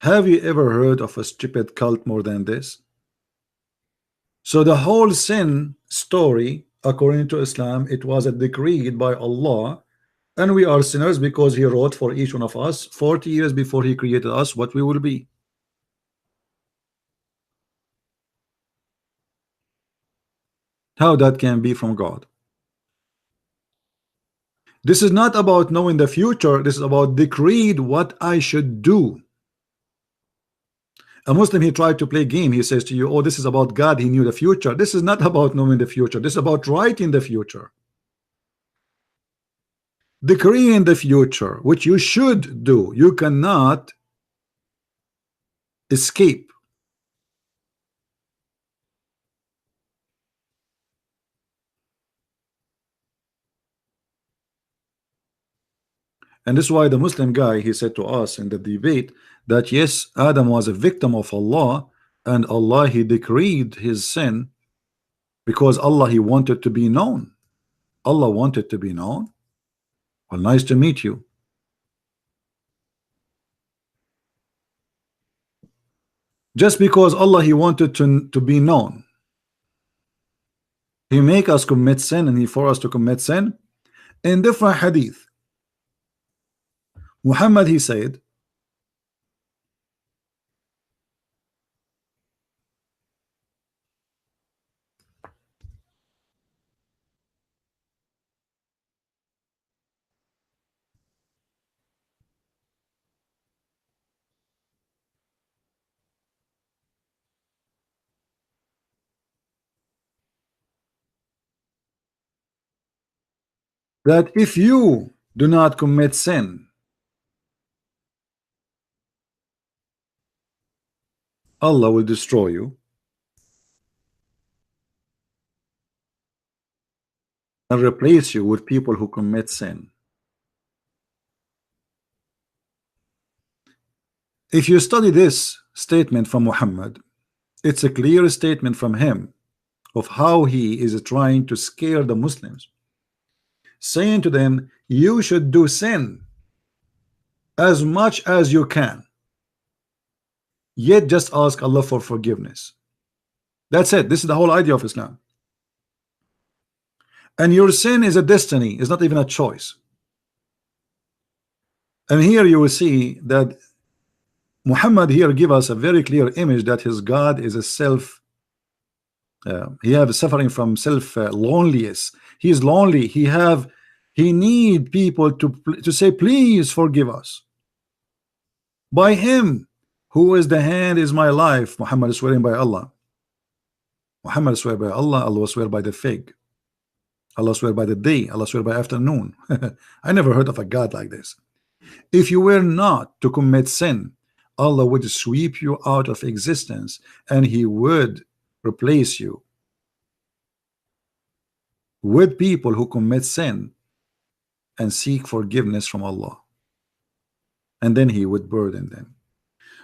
Have you ever heard of a stupid cult more than this? So the whole sin story, according to Islam, it was a decreed by Allah, and we are sinners because he wrote for each one of us 40 years before he created us what we will be. How that can be from God? This is not about knowing the future. This is about decreed what I should do. A Muslim, he tried to play game. He says to you, oh, this is about God. He knew the future. This is not about knowing the future. This is about writing the future. Decreeing the future, which you should do. You cannot escape. And this is why the Muslim guy, he said to us in the debate that yes, Adam was a victim of Allah, and Allah he decreed his sin because Allah he wanted to be known. Allah wanted to be known. Well, nice to meet you. Just because Allah he wanted to be known, he make us commit sin, and he for us to commit sin. In different hadith, Muhammad he said that if you Do not commit sin. Allah will destroy you and replace you with people who commit sin. If you study this statement from Muhammad, it's a clear statement from him of how he is trying to scare the Muslims, saying to them, you should do sin as much as you can, yet just ask Allah for forgiveness. That's it. This is the whole idea of Islam. And your sin is a destiny, it's not even a choice. And here you will see that Muhammad here give us a very clear image that his God is a self he have suffering from self loneliness. He is lonely. He need people to say please forgive us. By him who is the hand is my life. Muhammad is swearing by Allah. Muhammad swear by Allah. Allah swear by the fig. Allah swear by the day. Allah swear by afternoon. I never heard of a God like this. If you were not to commit sin, Allah would sweep you out of existence and he would replace you with people who commit sin and seek forgiveness from Allah, and then he would burden them.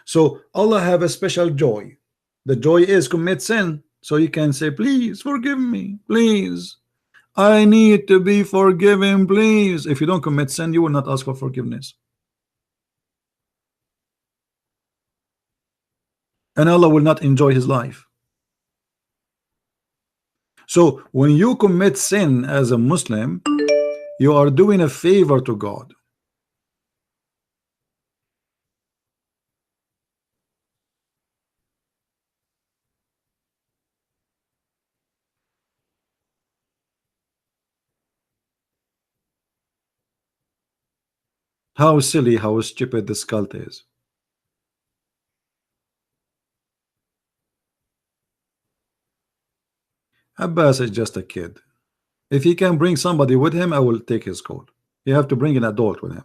So Allah have a special joy. The joy is commit sin, so you can say please forgive me, please, I need to be forgiven, please. If you don't commit sin, you will not ask for forgiveness, and Allah will not enjoy his life. So when you commit sin as a Muslim, you are doing a favor to God. How silly, how stupid this cult is. Abbas is just a kid. If he can bring somebody with him, I will take his code. You have to bring an adult with him.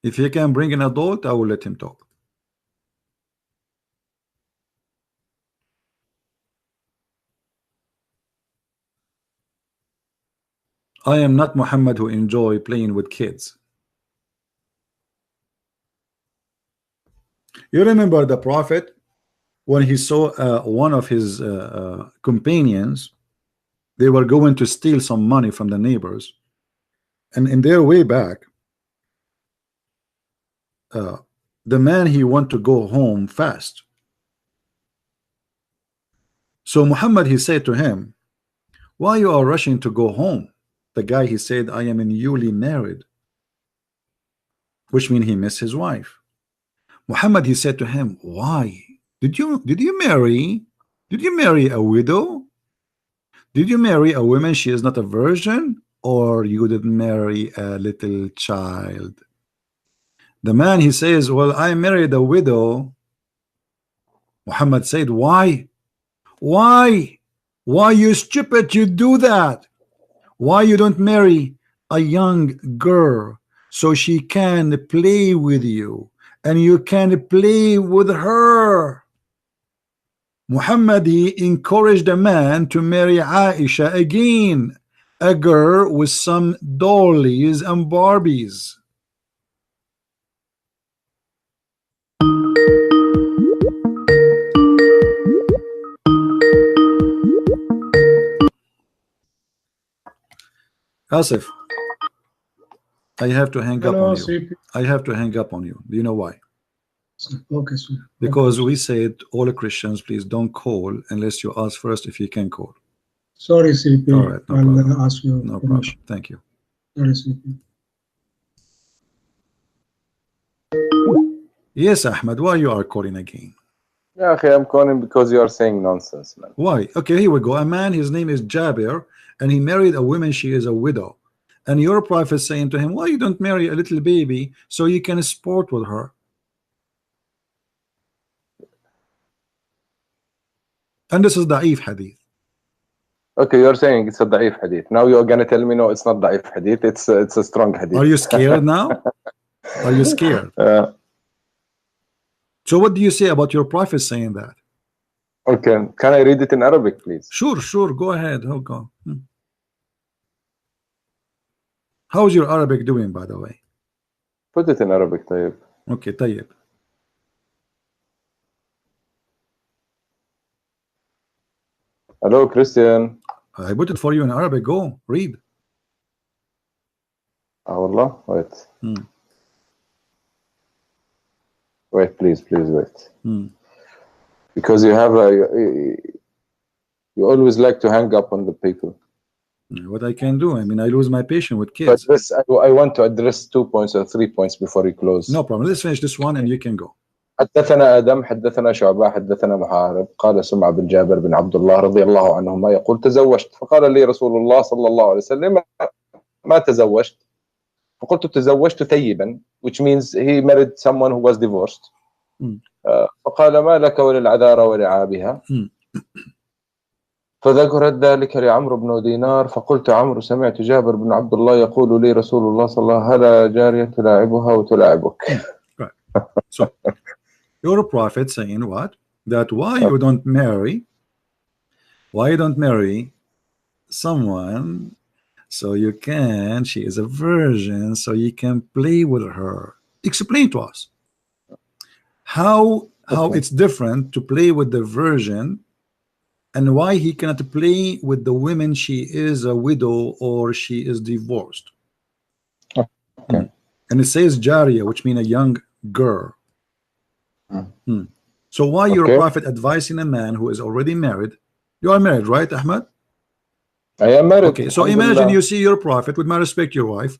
If he can bring an adult, I will let him talk. I am not Muhammad who enjoy playing with kids. You remember the Prophet when he saw one of his companions, they were going to steal some money from the neighbors, and in their way back, the man, he want to go home fast. So Muhammad, he said to him, why you are rushing to go home? The guy, he said, I am newly married, which means he missed his wife. Muhammad, he said to him, why did you marry a widow? Did you marry a woman she is not a virgin, or you did marry a little child? The man, he says, well, I married a widow. Muhammad said, why you stupid, you do that? Why you don't marry a young girl so she can play with you and you can play with her? Muhammad, he encouraged a man to marry Aisha again, a girl with some dollies and Barbies. Asif, I have to hang up on you. I have to hang up on you. Do you know why? Okay, sir. Because we said all Christians, please don't call unless you ask first if you can call. Sorry, CP. All right, no problem. I'll ask you. No problem. Thank you. Sorry, CP. Yes, Ahmed, why you are calling again? Yeah, okay, I'm calling because you are saying nonsense, man. Why? Okay, here we go. A man, his name is Jabir, and he married a woman, she is a widow. And your prophet saying to him, why you don't marry a little baby so you can sport with her? And this is Da'if hadith. Okay, you're saying it's a da'if hadith. Now you're gonna tell me no, it's not da'if hadith. It's a strong hadith. Are you scared now? Are you scared? So what do you say about your prophet saying that? Okay, can I read it in Arabic, please? Sure, go ahead. Go. How's your Arabic doing, by the way? Put it in Arabic, طيب. Okay, طيب. Hello, Christian. I put it for you in Arabic. Go, read. Wallah, wait. Wait, please wait. Because you have you always like to hang up on the people. What I can do? I mean, I lose my patience with kids. But this, I want to address 2 points or 3 points before you close. No problem. Let's finish this one and you can go. حدثنا آدم حدثنا شعبة حدثنا محارب قال سمع بن جابر بن عبد الله رضي الله عنهما يقول تزوجت فقال لي رسول الله صلى الله عليه وسلم ما تزوجت فقلت تزوجت ثيبا, which means he married someone who was divorced. فقال ما لك وللعذارى ولعابها فذكرت ذلك لعمرو بن دينار فقلت عمرو سمعت جابر بن عبد الله يقول لي رسول الله صلى الله عليه وسلم هلا جارية تلاعبها وتلاعبك. Right. So your prophet saying what? That why you don't marry someone so you can, she is a virgin, so you can play with her. Explain to us how it's different to play with the virgin and why he cannot play with the women she is a widow or she is divorced. Okay. And it says Jariya, which means a young girl. So why your prophet advising a man who is already married? You are married, right, Ahmad? I am married. Okay, so imagine you see your prophet, with my respect, your wife,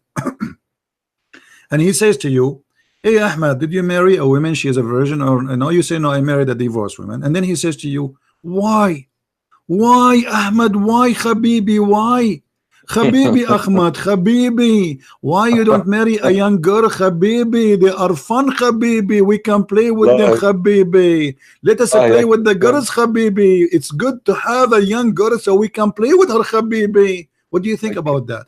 and he says to you, hey Ahmad, did you marry a woman, she is a virgin? Or no, you say no, I married a divorced woman. And then he says to you, why Ahmad, why Habibi, why Habibi Ahmad, Habibi, why you don't marry a young girl, Habibi? They are fun, Habibi. We can play with them, Habibi. Let us play with the girls, Habibi. It's good to have a young girl so we can play with her, Habibi. What do you think about that?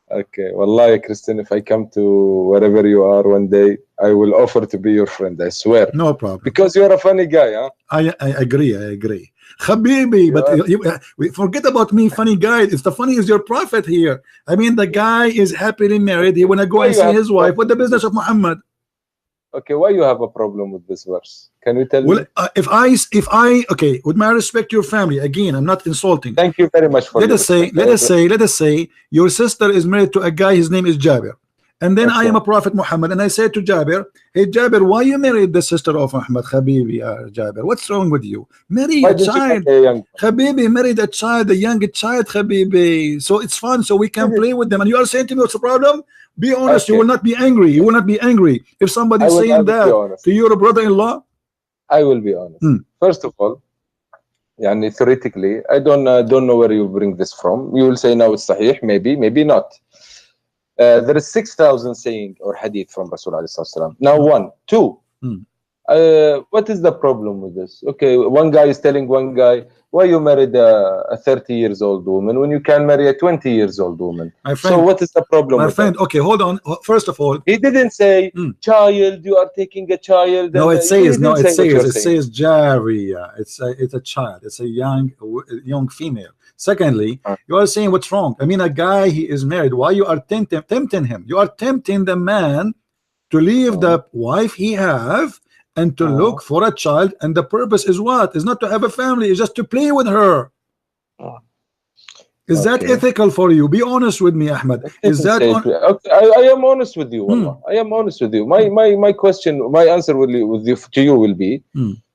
Okay, Wallahi, Christian, if I come to wherever you are one day, I will offer to be your friend, I swear. No problem. Because you're a funny guy, huh? I agree. Habibi, but you forget about me, funny guy. It's the funny is your prophet here. I mean, the guy is happily married. He want to go and see his wife. What the business of Muhammad? Okay, why you have a problem with this verse? Can you tell me? If I okay, with my respect to your family, again, I'm not insulting. Thank you very much for let us say your sister is married to a guy, his name is Jabir. And then I am a prophet Muhammad, and I say to Jabir, hey Jabir, why you married the sister of Ahmad? Habibi, Jabir, what's wrong with you? Marry a child, Habibi, married a child, a young child, Habibi. So it's fun, so we can play with them. And you are saying to me, what's the problem? Be honest, you will not be angry. You will not be angry if somebody is saying that to your brother-in-law. I will be honest. First of all, theoretically, I don't know where you bring this from. You will say now it's sahih, maybe not. There is 6,000 saying or hadith from Rasul alayhi salam. Now 1, 2. What is the problem with this? Okay, one guy is telling one guy, why you married a 30 years old woman when you can marry a 20 years old woman? So what is the problem? My friend, okay, hold on. First of all, he didn't say child, you are taking a child. No, it says Jariya. It's a child. It's a young female. Secondly, you are saying what's wrong. I mean, a guy, he is married. Why you are tempting him? You are tempting the man to leave the wife he have and to look for a child, and the purpose is what? Is not to have a family, it's just to play with her. Is that ethical for you? Be honest with me, Ahmad. Is that I am honest with you, I am honest with you. My question, my answer to you will be,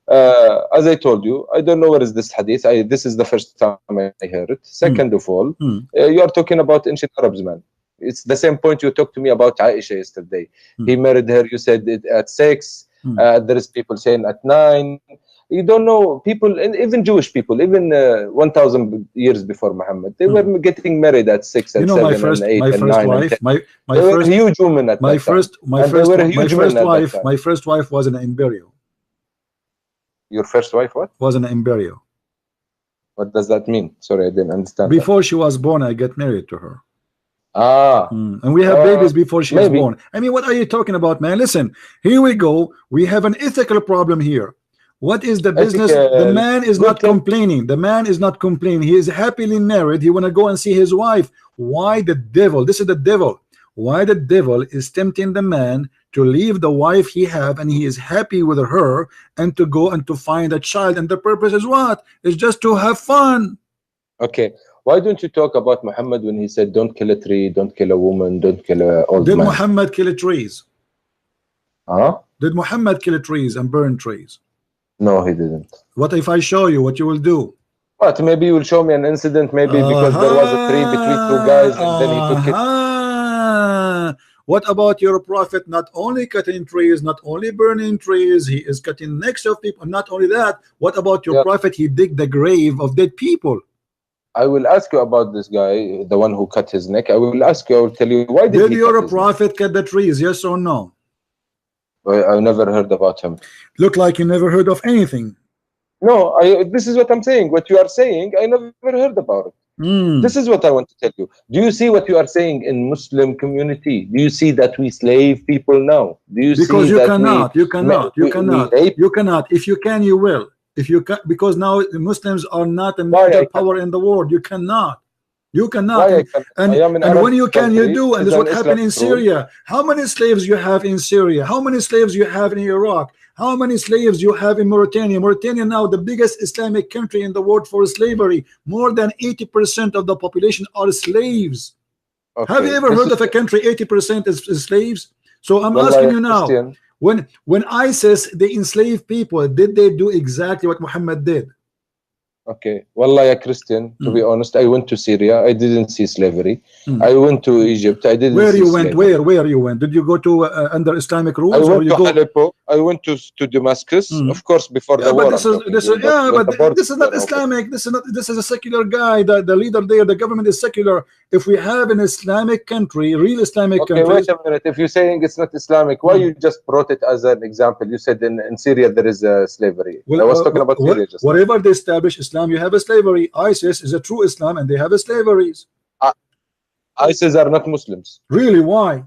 as I told you, I don't know where is this hadith. This is the first time I heard it. Second of all, you are talking about ancient Arabs, man. It's the same point you talked to me about Aisha yesterday. He married her, you said it at 6. There is people saying at 9. You don't know people, and even Jewish people, even 1,000 years before Muhammad, they were getting married at 6 and 7 and 8 and 9 and 10. My huge woman at my first wife was an embryo. Your first wife what? Was an embryo. What does that mean? Sorry, I didn't understand. Before she was born, I get married to her. And we have babies before she was born. I mean, what are you talking about, man? Listen, here we go. We have an ethical problem here. What is the business? The man is not complaining. The man is not complaining. He is happily married. He want to go and see his wife. Why the devil? This is the devil. Why the devil is tempting the man to leave the wife he have, and he is happy with her, and to go and to find a child, and the purpose is what? It's just to have fun. Okay. Why don't you talk about Muhammad when he said, don't kill a tree, don't kill a woman, don't kill an old man? Did Muhammad kill trees? Did Muhammad kill trees and burn trees? No, he didn't. What if I show you what you will do? What? Maybe you will show me an incident, maybe because there was a tree between two guys and then he took it. What about your prophet? Not only cutting trees, not only burning trees, he is cutting necks of people. Not only that, what about your prophet? He dig the grave of dead people. I will ask you about this guy, the one who cut his neck. I will ask you, I will tell you, why did your prophet cut the trees? Yes or no? I never heard about him. Look like you never heard of anything. No, this is what I'm saying. What you are saying, I never heard about it. This is what I want to tell you. Do you see what you are saying in Muslim community? Do you see that we slave people now? Do you because see you that cannot, you cannot. You cannot. If you can, you will. If you can, because now the Muslims are not a major power in the world. You cannot. You cannot. And when you can, you do. And this is what happened in Syria. How many slaves you have in Syria? How many slaves you have in Iraq? How many slaves you have in Mauritania? Mauritania now the biggest Islamic country in the world for slavery. More than 80% of the population are slaves. Okay. Have you ever heard of a country 80% is slaves? So I'm asking you now. Christian. When ISIS they enslave people, did they do exactly what Muhammad did? Okay, Wallah, ya Christian, to be honest, I went to Syria. I didn't see slavery. I went to Egypt. I didn't. Where you went? Where you went? Did you go to under Islamic rules? I went to Aleppo. I went to Damascus. Of course, before the war. This is not Islamic. This is a secular guy. The leader there, the government is secular. If we have an Islamic country, real Islamic country. Wait a minute. If you're saying it's not Islamic, why you just brought it as an example? You said in Syria there is slavery. Well, I was talking about Syria just whatever they establish Islam, you have a slavery. ISIS is a true Islam, and they have a slaveries. ISIS are not Muslims. Really? Why?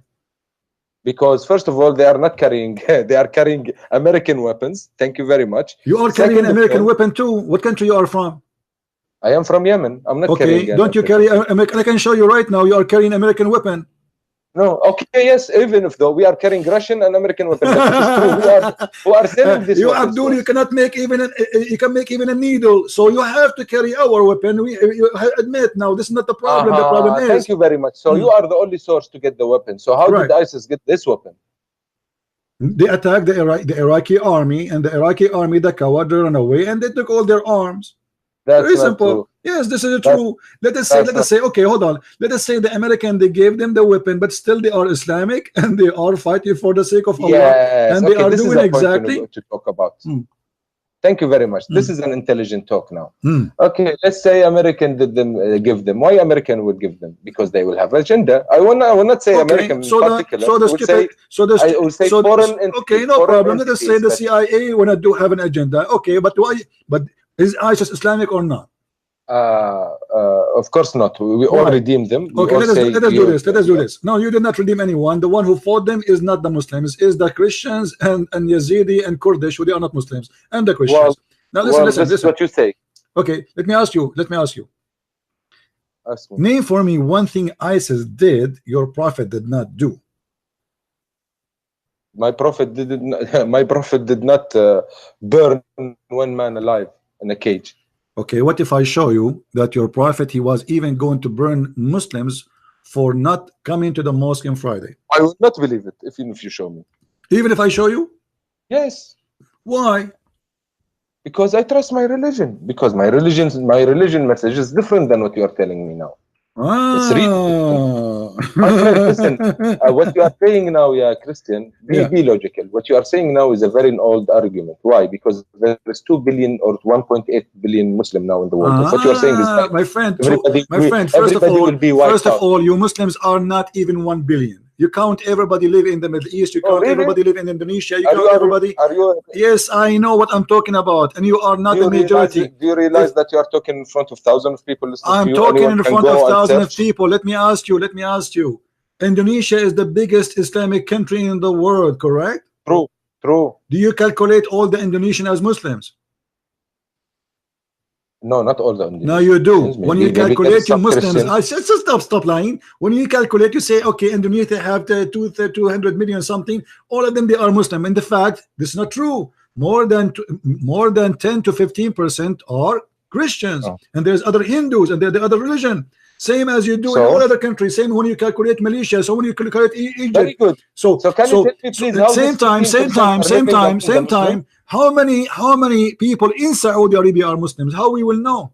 Because first of all, they are not carrying. They are carrying American weapons. Thank you very much. You are carrying an American weapon too. What country you are from? I am from Yemen. I'm not carrying. Okay, don't you carry American? I can show you right now. You are carrying American weapon. No, okay, yes, even if though we are carrying Russian and American weapons, who are selling this. You Abdul, you cannot make even you can make even a needle, so you have to carry our weapon. You admit now this is not the problem. The problem is. Thank you very much. So you are the only source to get the weapon. So how did ISIS get this weapon? They attacked the Iraqi army, and the Iraqi army, the coward, ran away, and they took all their arms. That's very simple. True. Yes, this is true. Let us say, okay, hold on. Let us say the American, they gave them the weapon, but still they are Islamic and they are fighting for the sake of Allah. Yes. And they are doing exactly to talk about. Thank you very much. This is an intelligent talk now. Okay, let's say American did them give them. Why American would give them? Because they will have agenda. I will not say American in particular. I will say foreign. Okay, no problem. Let us say the CIA when I do have an agenda. Okay, but why? But is ISIS Islamic or not? Of course not. We all redeem them. Okay, let us do this. No, you did not redeem anyone. The one who fought them is not the Muslims, is the Christians and Yazidi and Kurdish, who they are not Muslims, and the Christians. Now listen. This is what you say. Okay, let me ask you. Name for me one thing ISIS did your prophet did not do. My prophet did not burn one man alive in a cage. Okay, what if I show you that your prophet, he was even going to burn Muslims for not coming to the mosque on Friday? I would not believe it even if you show me. Even if I show you? Yes. Why? Because I trust my religion. Because my religion message is different than what you are telling me now. It's real. Listen, what you are saying now, Christian, be logical. What you are saying now is a very old argument. Why? Because there is 2 billion or 1.8 billion Muslim now in the world. What you are saying is that my friend, first of all, you Muslims are not even 1 billion. You count everybody live in the Middle East. You Oh, count really? everybody live in Indonesia. You Are count you, everybody. are you, Yes, I know what I'm talking about, and you are not do the you realize, majority. do you realize that you are talking in front of thousands of people listening to I'm you? talking Anyone in can front of go and thousands of search. people. Let me ask you. Let me ask you. Indonesia is the biggest Islamic country in the world, correct? True, true. Do you calculate all the Indonesian as Muslims? No, not all the No, you do. Indonesians. When Maybe you there calculate is your some Muslims, Christian. I just stop lying. When you calculate, you say, okay, Indonesia have the 200 million something. All of them they are Muslim. And the fact this is not true. More than 10 to 15% are Christians, Oh. and there's other Hindus, and there's the other religion. Same as you do in So? all other countries. Same when you calculate Malaysia. So when you calculate Egypt. Very good. So can you tell me please how same this time, 15% are living among the same Muslims? time. How many people in Saudi Arabia are Muslims? How we will know?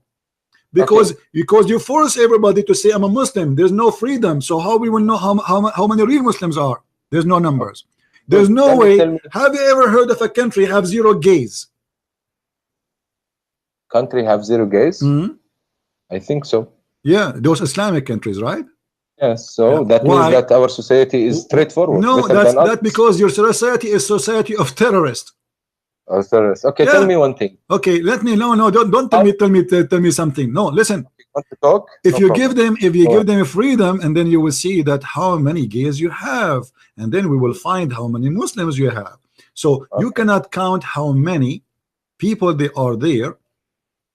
Because you force everybody to say I'm a Muslim. There's no freedom. So how we will know how many real Muslims are? There's no numbers. There's no Can you way. tell me- Have you ever heard of a country have 0 gays? Country have 0 gays? Mhm. I think so. Yeah, those Islamic countries, right? Yes. So Yeah. that Why? means that our society is straightforward. No, better than that's others. because your society is society of terrorists. Oh, terrorists. Okay, Yeah. tell me one thing. Okay, let me don't tell me something. No, listen. You want to talk? If No you problem. give them freedom, and then you will see that how many gays you have, and then we will find how many Muslims you have. So you cannot count how many people they are there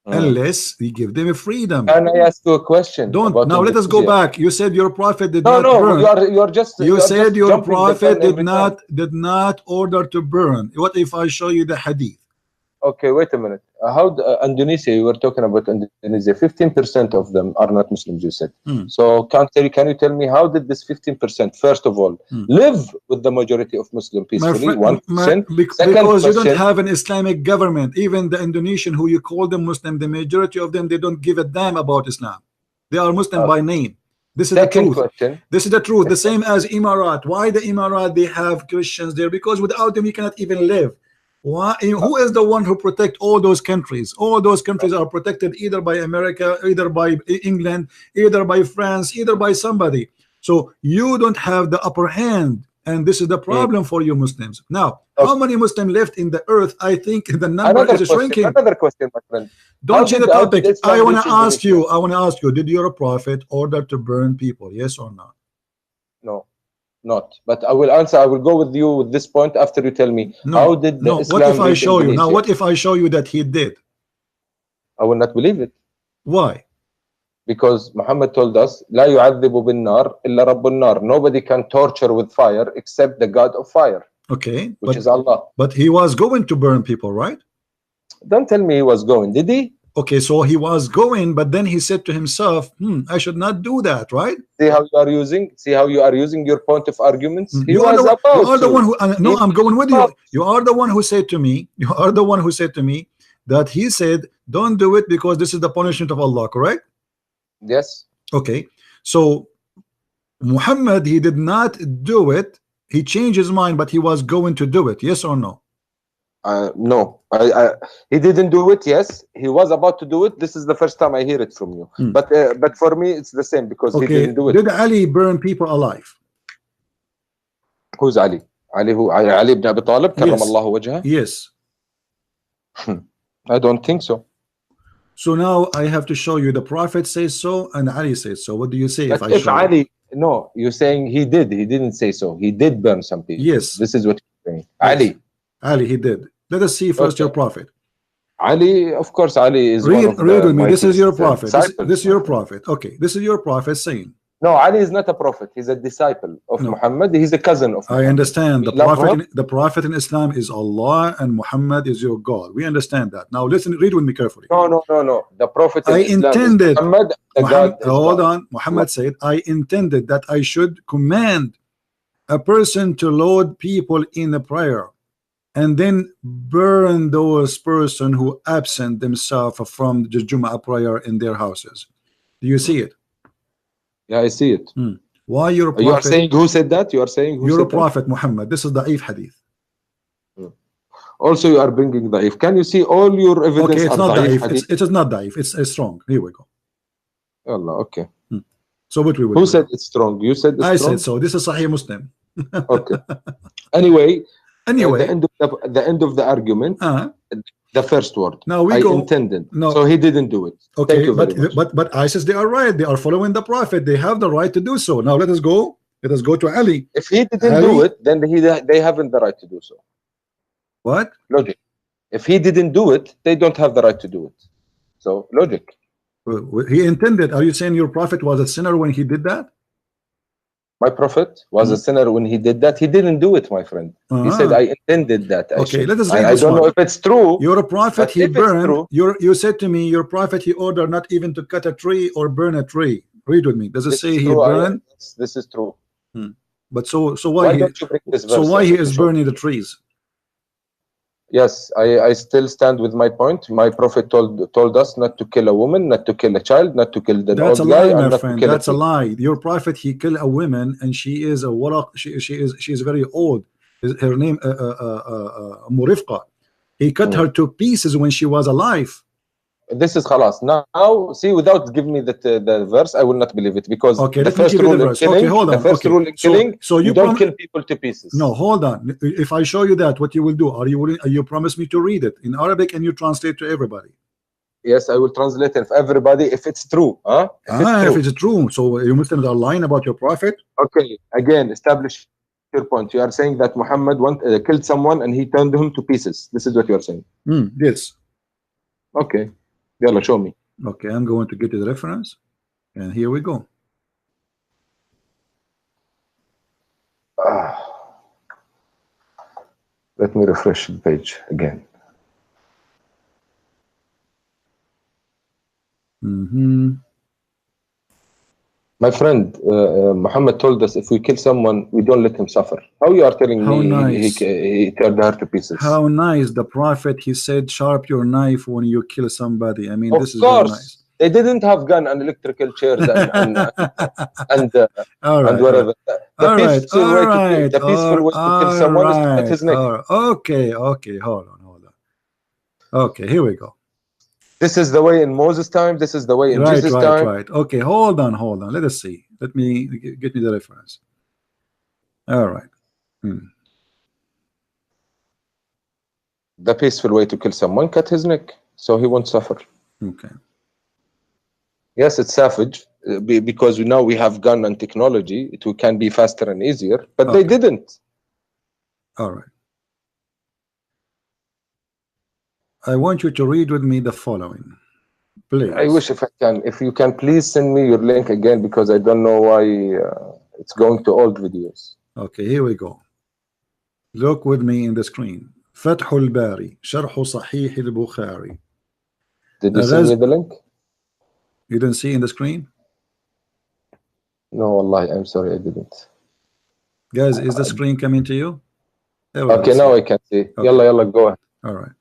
unless we give them a freedom. Can I ask you a question? Don't about now. Let us go Indonesia? back. You said your prophet did No, not no, burn. you are just. You are said just your jumping the prophet gun every time. did not order to burn. What if I show you the hadith? Okay, wait a minute. How Indonesia? You were talking about Indonesia. 15% of them are not Muslims. You said. So can you tell me how did this 15% first of all live with the majority of Muslim peacefully? 1%. Because you don't have an Islamic government. Even the Indonesian who you call them Muslim, the majority of them they don't give a damn about Islam. They are Muslim by name. This is the truth. Question. This is the truth. The same as Emirat. Why the Emirat they have Christians there? Because without them you cannot even live. Why? Who is the one who protect all those countries? All those countries are protected either by America, either by England, either by France, either by somebody. So you don't have the upper hand, and this is the problem for you Muslims. Now, how many Muslims left in the earth? I think the number is shrinking. Another question, my friend. Don't change the topic. I want to ask you. Did your prophet order to burn people? Yes or no? No. Not, but I will answer. I will go with you with this point after you tell me how did the Islam what if I show you? Indonesia? Now, what if I show you that he did? I will not believe it. Why? Because Muhammad told us, لا يعذب بالنار إلا رب النار. Nobody can torture with fire except the God of fire. Okay, which is Allah. But he was going to burn people, right? Don't tell me he was going. Did he? Okay, so he was going, but then he said to himself, I should not do that, right? See how you are using your point of arguments. You are the one who no, I'm going with you. You are the one who said to me, that he said, don't do it because this is the punishment of Allah, correct? Yes. Okay, so Muhammad, he did not do it. He changed his mind, but he was going to do it. Yes or no? No, he didn't do it. Yes, he was about to do it. This is the first time I hear it from you. But for me, it's the same because he didn't do it. Did Ali burn people alive? Who's Ali? Ali ibn Abi Talib, كرم الله وجهه? Yes. I don't think so. So now I have to show you the Prophet says so and Ali says so. What do you say if I show Ali? you? No, you're saying he did. He didn't say so. He did burn some people. Yes. This is what you're saying. Yes. Ali, he did. Let us see first your prophet. Ali, of course, Ali is read with me. This is your prophet. This is your prophet. Okay, this is your prophet saying. No, Ali is not a prophet. He's a disciple of Muhammad. He's a cousin of Muhammad. I understand. The prophet in Islam is Allah and Muhammad is your God. We understand that. Now listen, read with me carefully. No. The prophet in Islam intended is Muhammad. Hold on. Muhammad said, I intended that I should command a person to load people in a prayer and then burn those person who absent themselves from the Jumu'ah prayer in their houses. Do you see it? Yeah, I see it. Why your prophet? You are saying who said that? You are saying who your said prophet that? Muhammad. This is Da'if hadith. Also, you are bringing Da'if. Can you see all your evidence? Okay, it's not Da'if. Hadith? It is not Da'if. It's strong. Here we go. Allah, okay. So what we would Who do? said it's strong? You said it's I strong? said so. This is Sahih Muslim. Okay. Anyway, Anyway, the end of the argument, the first word. now we I go. intended. No. So he didn't do it. Okay, Thank you very much. but ISIS, they are right. They are following the Prophet. They have the right to do so. Now let us go. Let us go to Ali. If he didn't do it, then they haven't the right to do so. What? Logic. If he didn't do it, they don't have the right to do it. So logic. He intended. Are you saying your Prophet was a sinner when he did that? My Prophet was a sinner when he did that. He didn't do it, my friend. He said, I intended that. Okay, let us read I this don't one. know if it's true. Your Prophet, he if it's burned. true- You said to me, your Prophet, he ordered not even to cut a tree or burn a tree. Read with me. Does it This say is he true, burned? This is true. But so why Why he? don't you bring this So verse why then he to is show? burning the trees? Yes, I still stand with my point. My Prophet told us not to kill a woman, not to kill a child, not to kill the That's a old guy, lie, and my not friend. to kill That's a a lie. Your Prophet, he killed a woman, and she is a waraq. She is very old. Her name Murifqa. He cut her to pieces when she was alive. This is khalas. Now, see, without giving me the verse, I will not believe it, because Okay, the let me first give you rule the in verse. killing, Okay, hold on. the first Okay. rule in killing, So you don't kill people to pieces. No, hold on. If I show you that, what you will do? Are you willing? You promise me to read it in Arabic and you translate to everybody. Yes, I will translate it for everybody if it's true. Huh? If it's true. So you Muslims are lying about your Prophet? Okay, again, establish your point. You are saying that Muhammad killed someone and he turned him to pieces. This is what you are saying. Yes. Okay. Yalla, show me. Okay, I'm going to get you the reference. And here we go. Let me refresh the page again. My friend, Muhammad told us if we kill someone, we don't let him suffer. How you are telling me he turned her to pieces? How nice. The Prophet, he said, sharp your knife when you kill somebody. I mean, of this is course, very nice. They didn't have gun and electrical chairs and whatever. The peaceful way to kill someone is to cut his neck. Okay, hold on. Okay, here we go. This is the way in Moses' time. This is the way in Jesus' time. Right. Okay, hold on. Let us see. Let me get me the reference. All right. The peaceful way to kill someone, cut his neck, so he won't suffer. Okay. Yes, it's savage because now we have gun and technology. It can be faster and easier, but they didn't. All right. I want you to read with me the following, please. I wish if you can please send me your link again, because I don't know why it's going to old videos. Okay, here we go. Look with me in the screen. فتح الباري شرح صحيح البخاري. Did you send me the link? You didn't see in the screen? No, wallahi, I'm sorry, I didn't. Guys, is the screen coming to you? Okay, now I can see. Okay. Yalla, go ahead. All right.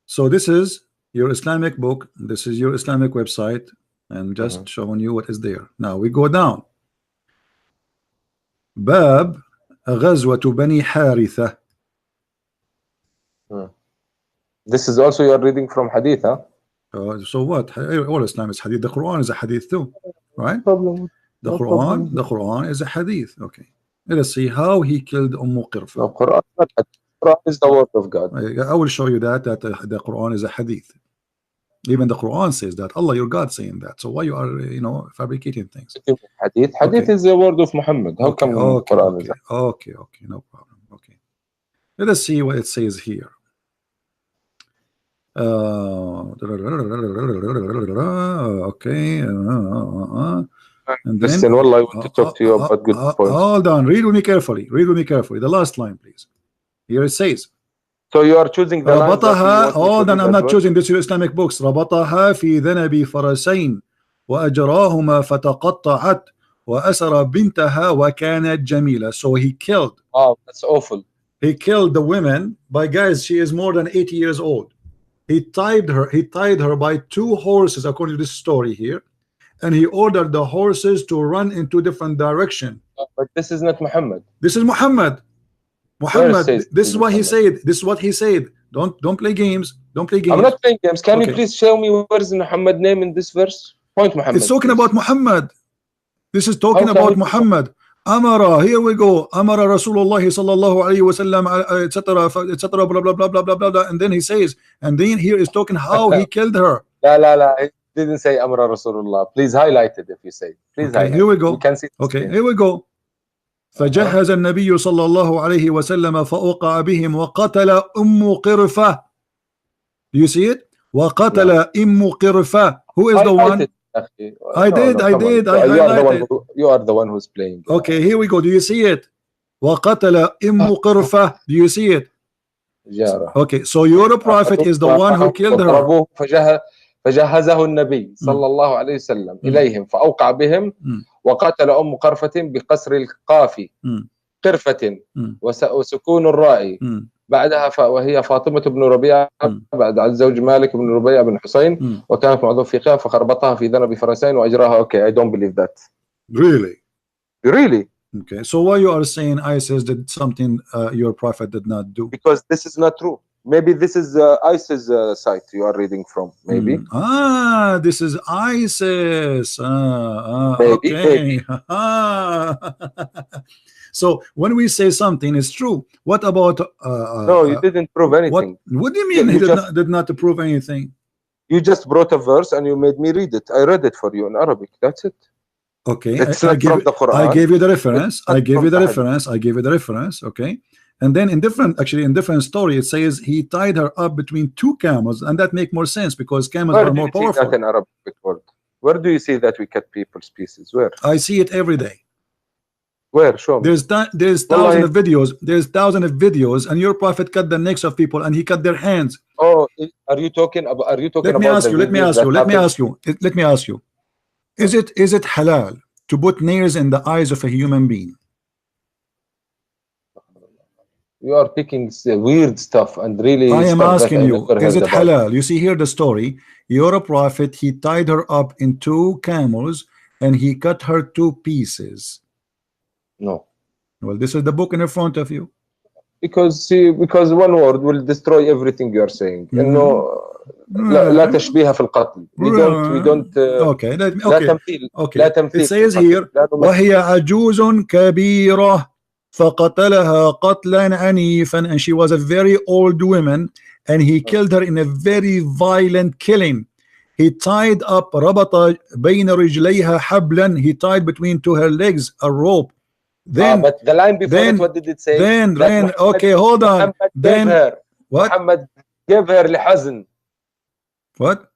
So this is your Islamic book. This is your Islamic website, and just showing you what is there. Now we go down. Bab غزوة بني حارثة. This is also you are reading from hadith, huh? So what? All Islam is hadith. The Quran is a hadith too, right? The Quran is a hadith. Okay. Let us see how he killed Qirfa. No, Quran is the word of God. I will show you that the Quran is a hadith. Even the Quran says that. Allah, your God, saying that. So why you are fabricating things? Hadith is the word of Muhammad. How come Quran is that? Okay, no problem. Okay. Let us see what it says here. Okay. And then, listen, Wallah, I want to talk to you about good points. Hold on, read with me carefully. The last line, please. Here it says. So you are choosing the line. Hold on, I'm not choosing this. Your Islamic books. ربطها في ذنب فرسين وأجراهما فتقطعت وأسر بنتها وكانت جميلة. So he killed. Oh, that's awful. He killed the women by, guys, she is more than 80 years old. He tied her by 2 horses, according to this story here, and he ordered the horses to run in 2 different directions. But this is not Muhammad. This is Muhammad. This is what he said. This is what he said. Don't play games. Don't play games. I'm not playing games. Can you please show me where is Muhammad name in this verse? Point Muhammad. It's talking about Muhammad. This is talking Okay. about Muhammad. Amara, here we go. Amara Rasulullah sallallahu alayhi wa sallam, etc., etc., blah, blah, blah, blah, blah, blah, blah. And then he says, and then here is talking how he killed her. La. It didn't say Amra Rasulullah. Please highlight it if you say. Please Okay, highlight. here we go. We can see. Okay, here we go. فجهز النبي صلى الله عليه وسلم فأوقع بهم وقتل قرفة. Do you see it? وقتل قرفة. Who is the one? I did. I highlighted. You are the one who's playing. Okay, here we go. Do you see it? وقتل قرفة. Do you see it? جارة. Okay, so your prophet is the one who killed her. فجهزه النبي صلى الله عليه وسلم إليهم فأوقع بهم وقتل قرفة بقصر القاف قرفة وسكون الراء بعدها وهي فاطمة بن ربيعة بعد عن زوج مالك بن ربيعة بن حسين وكانت معظم فيها فخربطها في ذنب فرسين وأجراها. Okay, I don't believe that. Really? Okay, so why you are saying ISIS did something your prophet did not do? Because this is not true. Maybe this is ISIS site you are reading from. Maybe. This is ISIS. Maybe. Okay. So when we say something is true, what about? No, you didn't prove anything. What do you mean he did not prove anything? You just brought a verse and you made me read it. I read it for you in Arabic. That's it. Okay. It's not from the Quran. I gave you the reference. I gave you the reference. Okay. And then in different story, it says he tied her up between two camels, and that make more sense because camels are more powerful. Where do you see that in Arabic word? Where do you see that we cut people's pieces? Where? I see it every day. Where? Show me. There's thousands of videos. There's thousands of videos, and your prophet cut the necks of people, and he cut their hands. Oh, are you talking about? Let me ask you. Is it halal to put nails in the eyes of a human being? You are picking weird stuff and really. I am asking you, is it halal? You see here the story. Your prophet, he tied her up in two camels and he cut her to pieces. No. Well, this is the book in front of you. Because one word will destroy everything you are saying. لا تشبيه في القتل. We don't. Okay. لا تمثيل. It says here وهي عجوز كبيرة فقتلها قتلا عنيفا, and she was a very old woman and he killed her in a very violent killing. He tied up ربط بين رجليها حبلا, he tied between to her legs a rope. Then but the line before it, what did it say? Then okay, hold on. Then what? Muhammad gave her لحزن. What?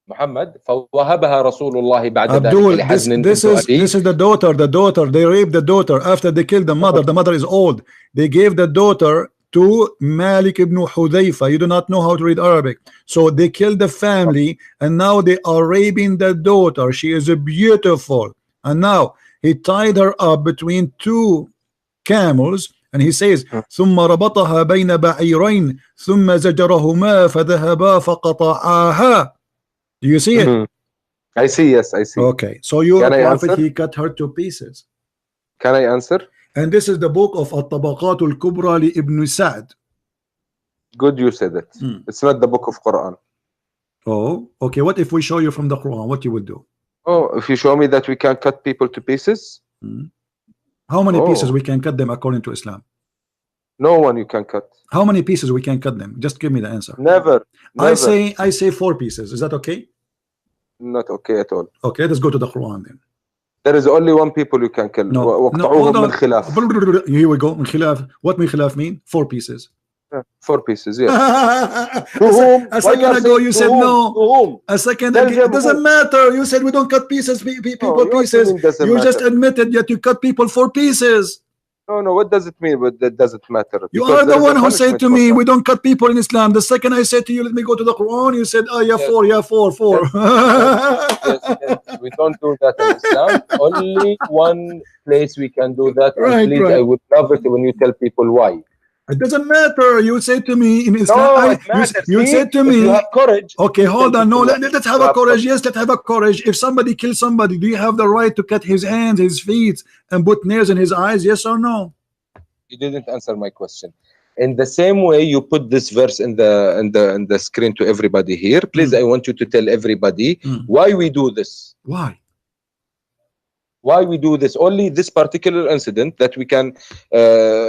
Muhammad فوهبها رسول الله بعد Abdul, ذلك this is the daughter. They raped the daughter after they killed the mother. The mother is old. They gave the daughter to Malik ibn Hudayfa. You do not know how to read Arabic, so they killed the family, and now they are raping the daughter. She is beautiful, and now he tied her up between two camels, and he says ثم ربطها بين بعيرين ثم زجرهما فذهبا فقطعاها. Do you see it? I see, yes, I see. Okay, so your prophet, he cut her to pieces. Can I answer? And this is the book of At-Tabaqat al-Kubra li Ibn Sa'd. Good, you said it. It's not the book of Quran. Oh, okay. What if we show you from the Quran? What you will do? Oh, if you show me that we can cut people to pieces. How many pieces we can cut them according to Islam? No one you can cut. How many pieces we can cut them? Just give me the answer. Never. I say 4 pieces. Is that okay? Not okay at all. Okay, let's go to the Quran then. There is only one people you can kill. No, hold on. Here we go. What min khilaf mean? 4 pieces. 4 pieces, yes. A second ago you said no. A second ago, it doesn't matter. You said we don't cut pieces, people pieces. You just admitted that you cut people 4 pieces. No, what does it mean? But that doesn't matter. You are the one who said to me, we don't cut people in Islam. The second I said to you, let me go to the Quran, you said, oh, yeah, 4. Yes, we don't do that in Islam. Only one place we can do that. Right, please, I would love it when you tell people why. It doesn't matter. You say to me in Islam. No, it matters. You said to me. You have courage. Okay, hold on. No, let's have a courage. Yes, let's have a courage. If somebody kills somebody, do you have the right to cut his hands, his feet, and put nails in his eyes? Yes or no? You didn't answer my question. In the same way, you put this verse in the screen to everybody here. Please, I want you to tell everybody why we do this. Why? Why we do this? Only this particular incident that we can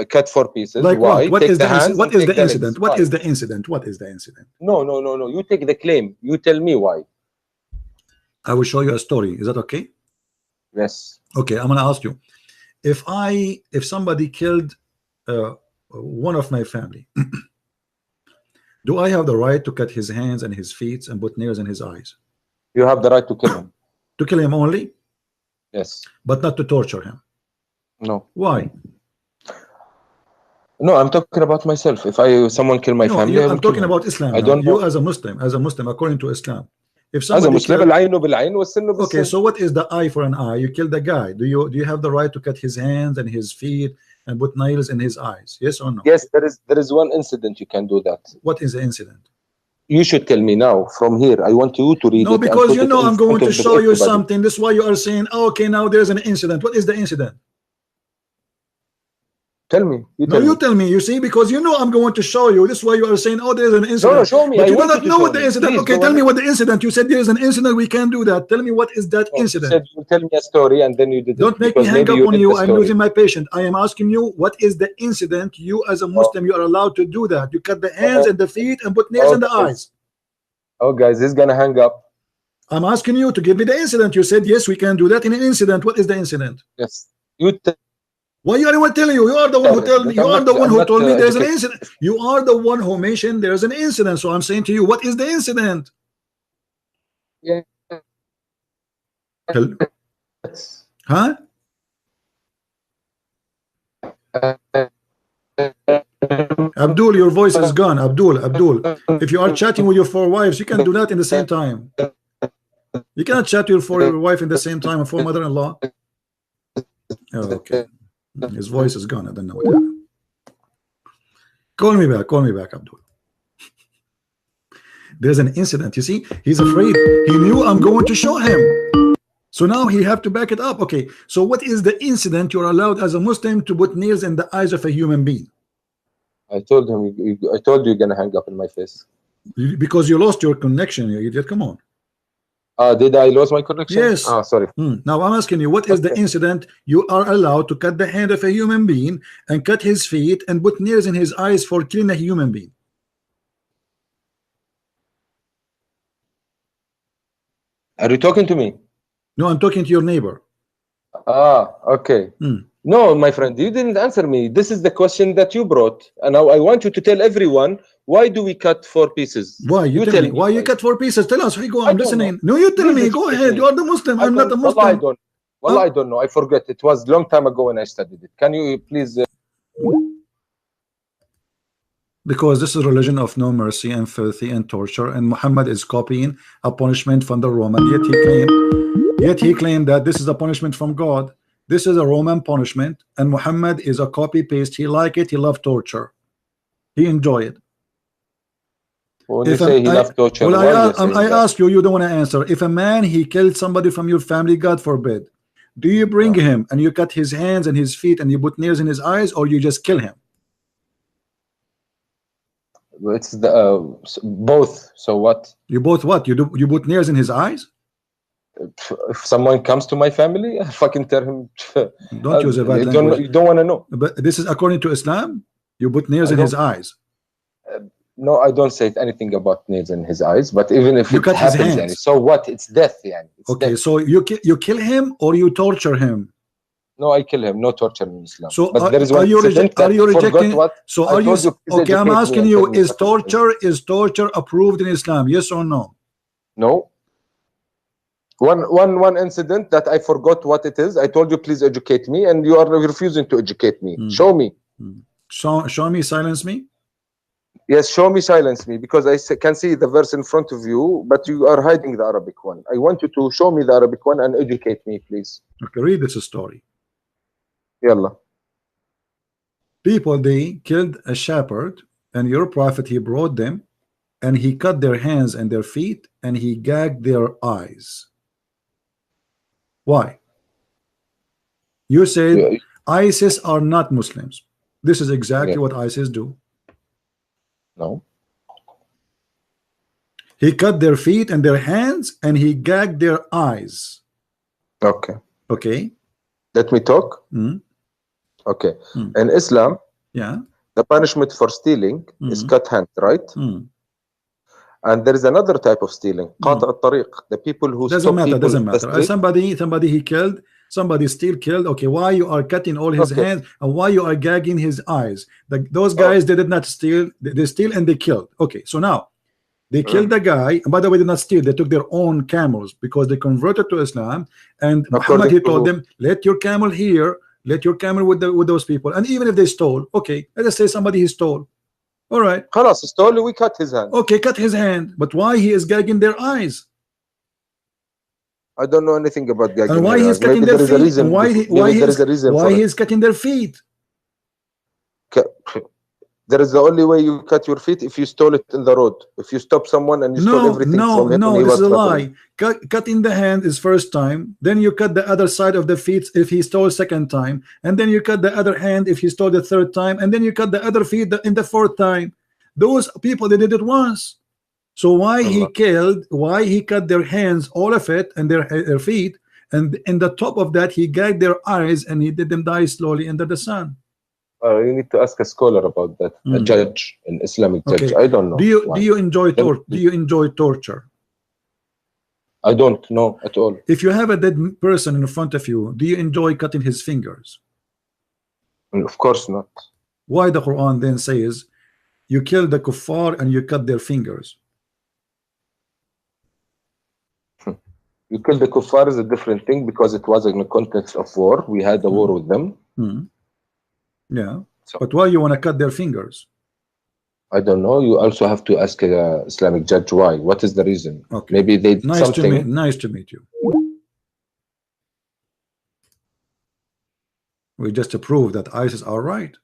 cut 4 pieces. Like why? what Take is the the hands what and is take the the legs. incident? What Why? is the incident? What is the incident? No. You take the claim. You tell me why. I will show you a story. Is that okay? Yes. Okay, I'm gonna ask you. If somebody killed one of my family, do I have the right to cut his hands and his feet and put nails in his eyes? You have the right to kill him. To kill him only, Yes. but not to torture him. No. Why? No, I'm talking about myself. If someone kill my family, I will I'm kill talking him. about Islam. I now. don't You know. as a Muslim, according to Islam. If As a somebody Muslim, killed, العين بالعين والسن بالسن. okay, so what is the eye for an eye? You killed the guy. Do you have the right to cut his hands and his feet and put nails in his eyes? Yes or no? Yes, there is one incident you can do that. What is the incident? You should tell me now from here. I want you to read it. No, because you know I'm going to show you something. something. This is why you are saying, oh, okay, now there's an incident. What is the incident? Tell me. You tell me. You see, because you know I'm going to show you. This is why you are saying, oh, there's an incident. No, show me. But I you do want not you to know show what the me. incident. Please, okay, tell me what the incident. You said there's an incident. We can't do that. Tell me what is that incident. You said you tell me a story and then you did Don't it. make me Because hang maybe up on did you. the I'm story. losing my patience. I am asking you, what is the incident? You as a Muslim, you are allowed to do that. You cut the hands and the feet and put nails in the eyes. Oh, guys, he's gonna hang up. I'm asking you to give me the incident. You said yes, we can do that in an incident. What is the incident? Yes. You tell. Why you anyone telling you? You are the one who told me. You are the one who told me there's an incident. You are the one who mentioned there's an incident. So I'm saying to you, what is the incident? Yeah. Huh? Abdul, your voice is gone. Abdul, if you are chatting with your 4 wives, you can do that in the same time. You cannot chat to your 4 wife in the same time and 4 mother-in-law. Oh, okay. His voice is gone. I don't know what happened. Call me back, Abdul. There's an incident. You see, he's afraid. He knew I'm going to show him. So now he have to back it up. Okay, so what is the incident you're allowed as a Muslim to put nails in the eyes of a human being? I told him. I told you you're gonna hang up in my face. Because you lost your connection, you idiot. Come on. Did I lose my connection? Yes. Sorry. Now I'm asking you, what is the incident you are allowed to cut the hand of a human being and cut his feet and put nails in his eyes for killing a human being? Are you talking to me? No, I'm talking to your neighbor. Okay. No, my friend, you didn't answer me. This is the question that you brought, and now I want you to tell everyone, why do we cut 4 pieces? Why? You tell me. Why you cut 4 pieces? Tell us. Go. I'm listening. No, you tell me. Go ahead. You are the Muslim. I'm not a Muslim. I don't. Well, I don't know. I forget. It was a long time ago when I studied it. Can you please? Because this is a religion of no mercy and filthy and torture, and Muhammad is copying a punishment from the Roman. Yet he claimed that this is a punishment from God. This is a Roman punishment, and Muhammad is a copy paste. He like it. He loved torture. He enjoy it. When you say he loved torture, well, I ask you. You don't want to answer. If a man he killed somebody from your family, God forbid, do you bring him and you cut his hands and his feet and you put nails in his eyes, or you just kill him? It's the both. So what? You both what? You put nails in his eyes? If someone comes to my family, I fucking tell him. Don't use a bad language. You don't want to know. But this is according to Islam. You put nails in his eyes. No, I don't say anything about nails in his eyes. But even if you it cut happens, his hands. so what? It's death, yani. Okay, death. so you kill him or you torture him? No, I kill him. No torture in Islam. So but there is one are you rejecting? So are you? Okay, I'm asking you: is torture approved in Islam? Yes or no? No. One incident that I forgot what it is. I told you please educate me, and you are refusing to educate me. Show me. Show me. Silence me. Yes, show me. Silence me, because I can see the verse in front of you, but you are hiding the Arabic one. I want you to show me the Arabic one and educate me, please. Okay, read this story. Yalla. People, they killed a shepherd, and your prophet, he brought them, and he cut their hands and their feet, and he gagged their eyes. Why? You said ISIS are not Muslims. This is exactly what ISIS do. No. He cut their feet and their hands, and he gagged their eyes. Okay. Okay. Let me talk. Mm. Okay. Mm. In Islam, Yeah. the punishment for stealing is cut hand, right? Mm. And there is another type of stealing, قاطع الطريق, the people who Doesn't stop matter. people Doesn't in the matter. street. Somebody he killed. Somebody still killed. Okay. Why you are cutting all his Okay. hands, and why you are gagging his eyes? Those guys they did not steal. They steal and they killed. Okay. So now they killed the guy, and by the way, they did not steal. They took their own camels because they converted to Islam. And Muhammad, he told them, let your camel here, let your camel with those people. And even if they stole, okay, let us say somebody he stole. All right. خلاص stole, we cut his hand. Okay, cut his hand. But why he is gagging their eyes? I don't know anything about gagging. And why he's cutting their feet? And why he is cutting their feet? There is the only way you cut your feet if you stole it in the road. If you stop someone and you stole everything from him. No, this is a lie. Cutting the hand is first time. Then you cut the other side of the feet if he stole second time. And then you cut the other hand if he stole the third time. And then you cut the other feet in the fourth time. Those people, they did it once. So why he killed, why he cut their hands, all of it, and their feet, and in the top of that he gagged their eyes and he did them die slowly under the sun. You need to ask a scholar about that, a judge, an Islamic judge. I don't know. Do you enjoy torture? I don't know at all. If you have a dead person in front of you, do you enjoy cutting his fingers? Of course not. Why the Quran then says you kill the kuffar and you cut their fingers? You kill the kuffar is a different thing because it was in the context of war. We had a war with them. Yeah, so, but why you want to cut their fingers? I don't know. You also have to ask a Islamic judge why. What is the reason? Okay. Maybe they did something. Nice to meet you. We just proved that ISIS are right.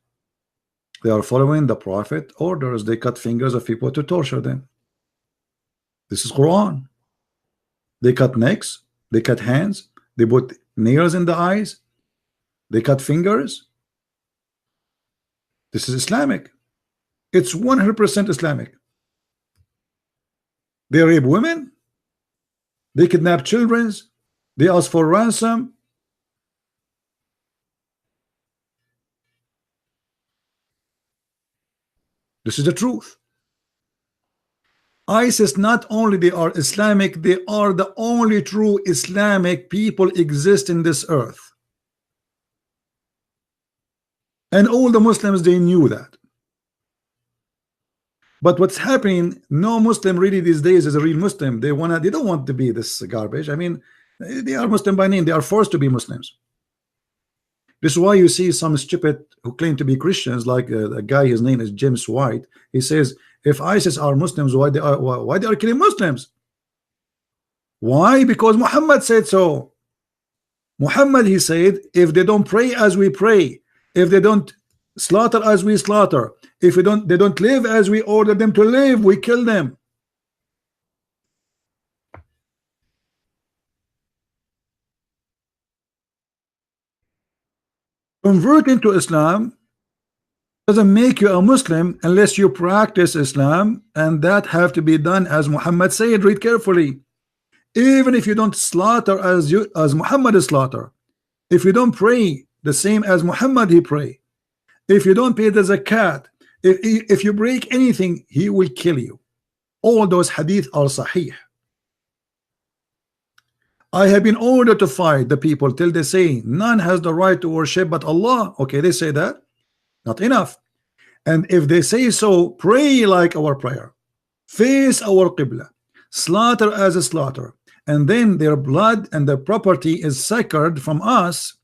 They are following the Prophet orders. They cut fingers of people to torture them. This is Quran. They cut necks. They cut hands. They put nails in the eyes. They cut fingers. This is Islamic. It's 100% Islamic. They rape women. They kidnap children. They ask for ransom. This is the truth. ISIS, not only they are Islamic, they are the only true Islamic people exist in this earth. And all the Muslims, they knew that. But what's happening, no Muslim really these days is a real Muslim. They don't want to be this garbage. I mean, they are Muslim by name. They are forced to be Muslims. This is why you see some stupid who claim to be Christians, like a guy, his name is James White. He says, if ISIS are Muslims, why they are killing Muslims? Why? Because Muhammad said so. Muhammad, he said, if they don't pray as we pray, if they don't slaughter as we slaughter, if they don't live as we order them to live, we kill them. Converting to Islam doesn't make you a Muslim unless you practice Islam, and that have to be done as Muhammad said. Read carefully. Even if you don't slaughter as Muhammad is slaughter, if you don't pray the same as Muhammad he pray, if you don't pay the zakat, if you break anything, he will kill you. All those hadith are sahih. I have been ordered to fight the people till they say none has the right to worship but Allah. Okay, they say that. Not enough. And if they say so, pray like our prayer, face our qibla, slaughter as a slaughter, and then their blood and their property is sacred from us.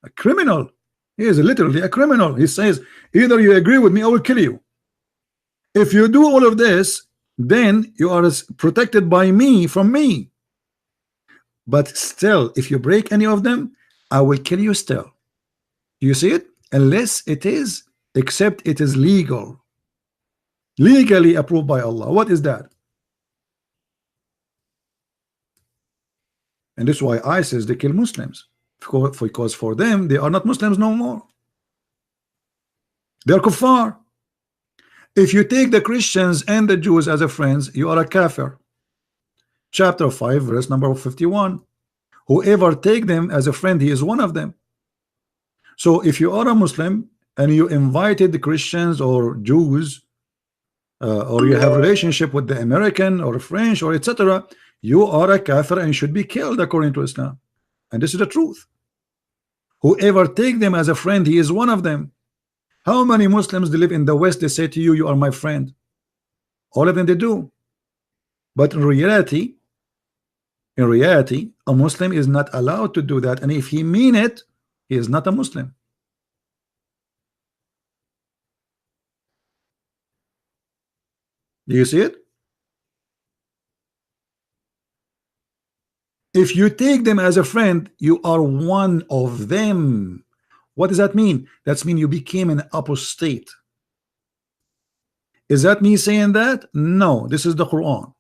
A criminal. He is literally a criminal. He says, either you agree with me, I will kill you. If you do all of this, then you are protected by me from me. But still, if you break any of them, I will kill you still. You see it? Unless it is, except it is legal, legally approved by Allah. What is that? And this is why ISIS, they kill Muslims, because for them they are not Muslims no more. They are kuffar. If you take the Christians and the Jews as a friends, you are a kafir. Chapter 5, verse number 51. Whoever take them as a friend, he is one of them. So if you are a Muslim and you invited the Christians or Jews, or you have relationship with the American or French or etc., you are a kafir and should be killed according to Islam. And this is the truth. Whoever take them as a friend, he is one of them. How many Muslims they live in the West, they say to you, you are my friend? All of them they do. But in reality, a Muslim is not allowed to do that. And if he mean it, he is not a Muslim. Do you see it? If you take them as a friend, you are one of them. What does that mean? That means you became an apostate. Is that me saying that? No, this is the Quran.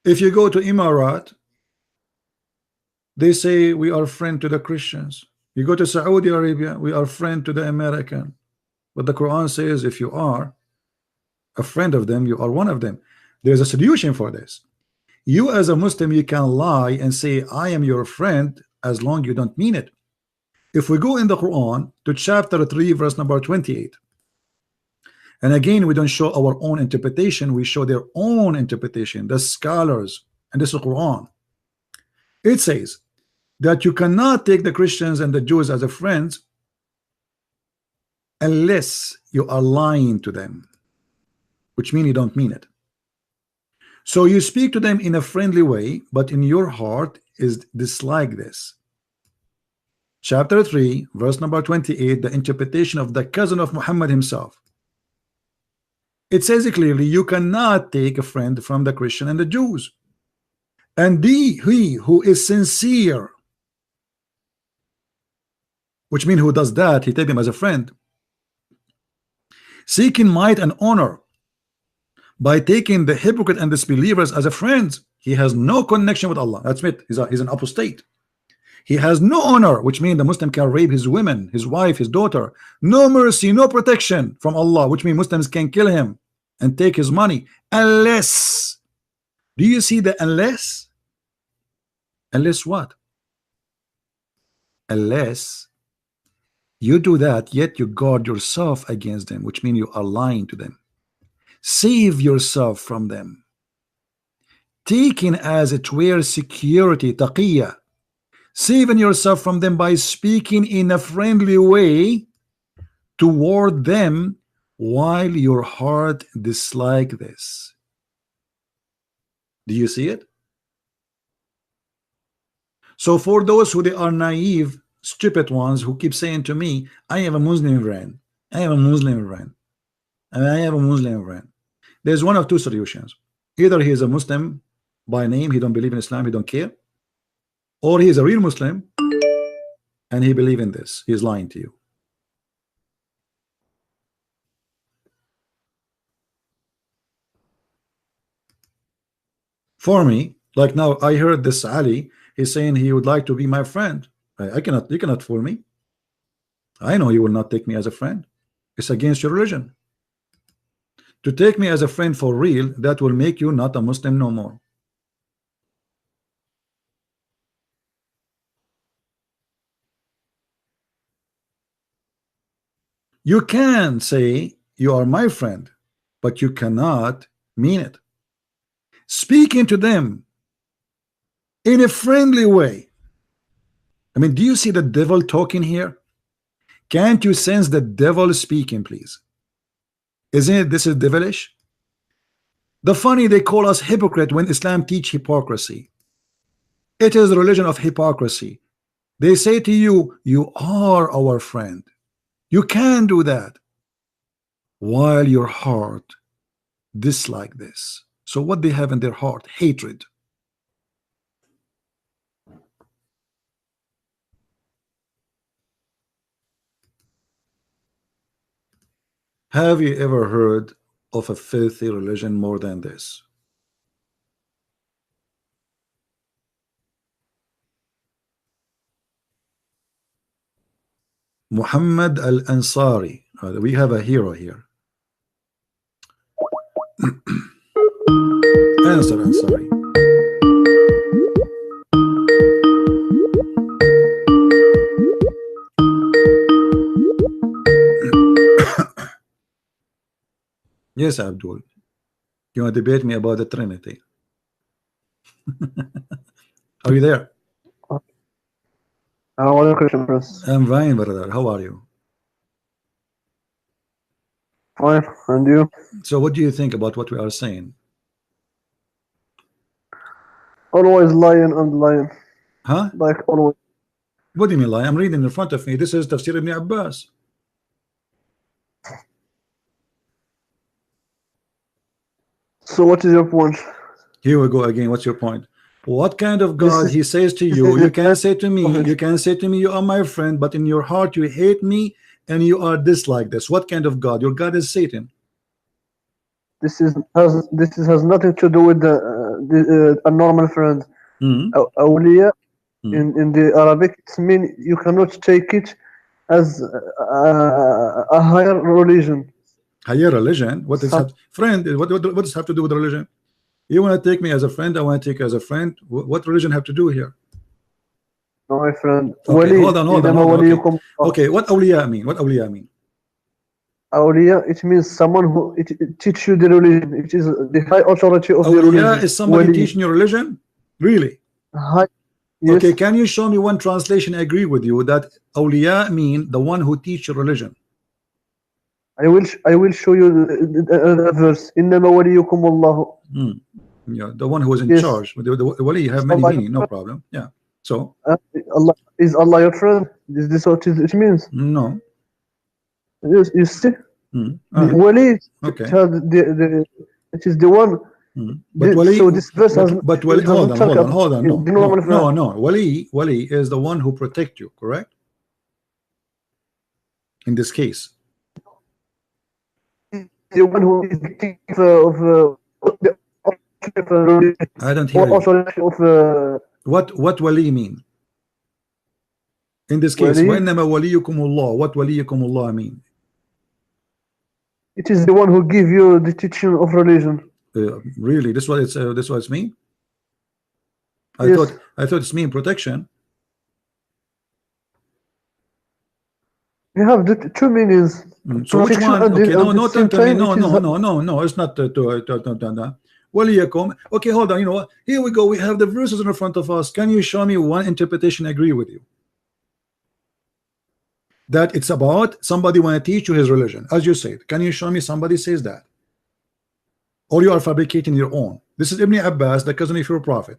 If you go to Emirat, they say we are friend to the Christians. You go to Saudi Arabia, we are friend to the American. But the Quran says if you are a friend of them, you are one of them. There's a solution for this. You as a Muslim, you can lie and say I am your friend as long you don't mean it. If we go in the Quran to chapter 3 verse number 28, and again we don't show our own interpretation, we show their own interpretation, the scholars, and this is Quran. It says that you cannot take the Christians and the Jews as a friends unless you are lying to them, which means you don't mean it. So you speak to them in a friendly way, but in your heart is dislike this. Chapter 3 verse number 28, the interpretation of the cousin of Muhammad himself. It says it clearly, you cannot take a friend from the Christian and the Jews. And he who is sincere, which means who does that, he take them as a friend, seeking might and honor by taking the hypocrite and disbelievers as a friend, he has no connection with Allah. That's it. He's an apostate. He has no honor, which means the Muslim can rape his women, his wife, his daughter. No mercy, no protection from Allah, which means Muslims can kill him and take his money unless, do you see the unless? Unless what? Unless you do that, yet you guard yourself against them, which means you are lying to them. Save yourself from them, taking as it were security, taqiyya, saving yourself from them by speaking in a friendly way toward them while your heart dislike this. Do you see it? So for those who they are naive, stupid ones who keep saying to me, I have a Muslim friend, I have a Muslim friend, and I have a Muslim friend. There's one of two solutions. Either he is a Muslim by name, he don't believe in Islam, he don't care, or he is a real Muslim and he believe in this. He is lying to you. For me, like now I heard this Ali, he's saying he would like to be my friend. You cannot fool me. I know you will not take me as a friend. It's against your religion. To take me as a friend for real, that will make you not a Muslim no more. You can say you are my friend, but you cannot mean it. Speaking to them in a friendly way. I mean, do you see the devil talking here? Can't you sense the devil speaking, please? Isn't it this is devilish? The funny, they call us hypocrite when Islam teach hypocrisy. It is a religion of hypocrisy. They say to you, you are our friend. You can do that while your heart dislike this. So what they have in their heart? Hatred. Have you ever heard of a filthy religion more than this? Muhammad al-Ansari. We have a hero here. Answer Ansari. Yes, Abdul. You want to debate me about the Trinity? Are you there? One question, please. I'm fine, brother. How are you? Fine, and you? So what do you think about what we are saying? Always lying and lying, Huh? like always. What do you mean lie? I'm reading in front of me. This is Tafsir ibn Abbas. So what is your point? Here we go again. What's your point? What kind of God is- he says to you? You can say to me, you can say to me, you are my friend, but in your heart you hate me and you are dislike this. What kind of God? Your God is Satan. This has nothing to do with a normal friend. Mhm. Awliya Hmm. in the Arabic, it means you cannot take it as a higher religion. Higher religion? What is Some- have, friend? What does it have to do with religion? You want to take me as a friend? I want to take you as a friend. What religion have to do here? No, my friend. Okay, Wali, hold on. إنما وليكم Okay, what awliya mean? What awliya mean? Awliya, it means someone who teach you the religion. It is the high authority of the Awliya religion. is somebody Wali. teaching your religion? Really? High, yes. Okay, can you show me one translation agree with you that awliya mean the one who teach your religion? I will show you the verse. إنما وليكم الله. Yeah, the one who is in Yes. charge. The wali have many Somebody- meaning, no problem. Yeah. So Allah is Allah your friend? Is this what it means? no. You see, Mm. the wali. Okay. It has it is the one. But wali, so this verse has. but wali, it doesn't hold on, talk hold on, about hold on. No, the normal no, friend. no. Wali is the one who protect you, correct? In this case. The one who is the king of the I don't hear you. authority of What wali mean? In this case, Wali? وَإِنَّمَا وَلِيُّكُمُ اللَّهُ. What وَلِيُّكُمُ اللَّهُ mean? it is the one who give you the teaching of religion. Really, this what it's mean? I Yes. thought it's mean protection. You have the two meanings. So which Protection one? and Okay, the- no, at no, the same tell me, time, no, it is no, it's not to Waliyakum. Okay, hold on. You know what? Here we go. We have the verses in front of us. Can you show me one interpretation agree with you? That it's about somebody want to teach you his religion, as you said. Can you show me somebody says that? Or you are fabricating your own? This is Ibn Abbas, the cousin of your prophet.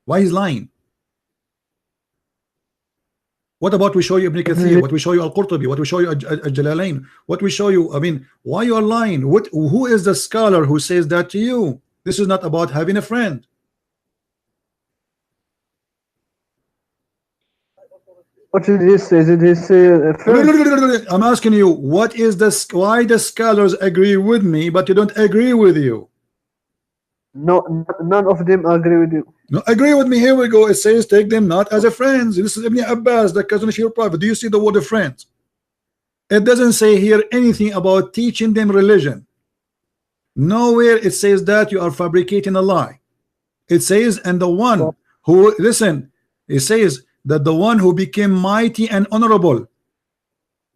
Why he's lying? What about we show you Ibn Kathir? What we show you Al-Qurtubi? What we show you Al-Jalalain? What we show you? I mean, why you are lying? Who is the scholar who says that to you? This is not about having a friend. What did he say? Did he say friend? I'm asking you, what is why the scholars agree with me, but you don't agree with you? No, none of them agree with you. No, agree with me. Here we go. It says take them not as a friends. This is Ibn Abbas, the cousin of your prophet. Do you see the word of friends? It doesn't say here anything about teaching them religion. Nowhere it says that. You are fabricating a lie. It says, and the one who, listen, it says that the one who became mighty and honorable,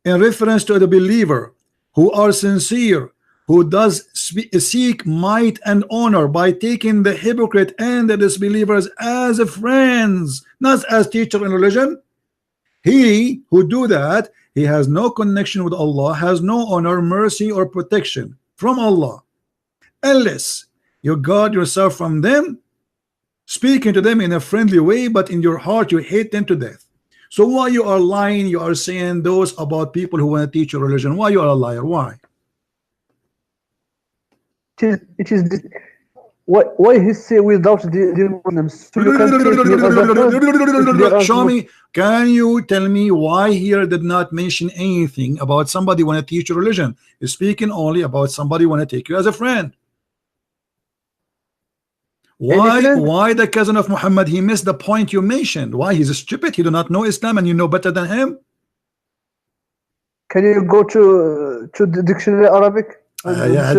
in reference to the believer who are sincere, who does seek might and honor by taking the hypocrite and the disbelievers as friends, not as teacher in religion. He who do that, he has no connection with Allah, has no honor, mercy, or protection from Allah, unless you guard yourself from them, speaking to them in a friendly way, but in your heart you hate them to death. So why you are lying? You are saying those about people who want to teach your religion. Why you are a liar? Why? It is why he say without the Muslims? So you can take me as a friend. Show me. Can you tell me why here did not mention anything about somebody want to teach your religion? It's speaking only about somebody want to take you as a friend. Why the cousin of Muhammad, he missed the point you mentioned? Why he's stupid? He do not know Islam and you know better than him? Can you go to the dictionary Arabic? Yeah,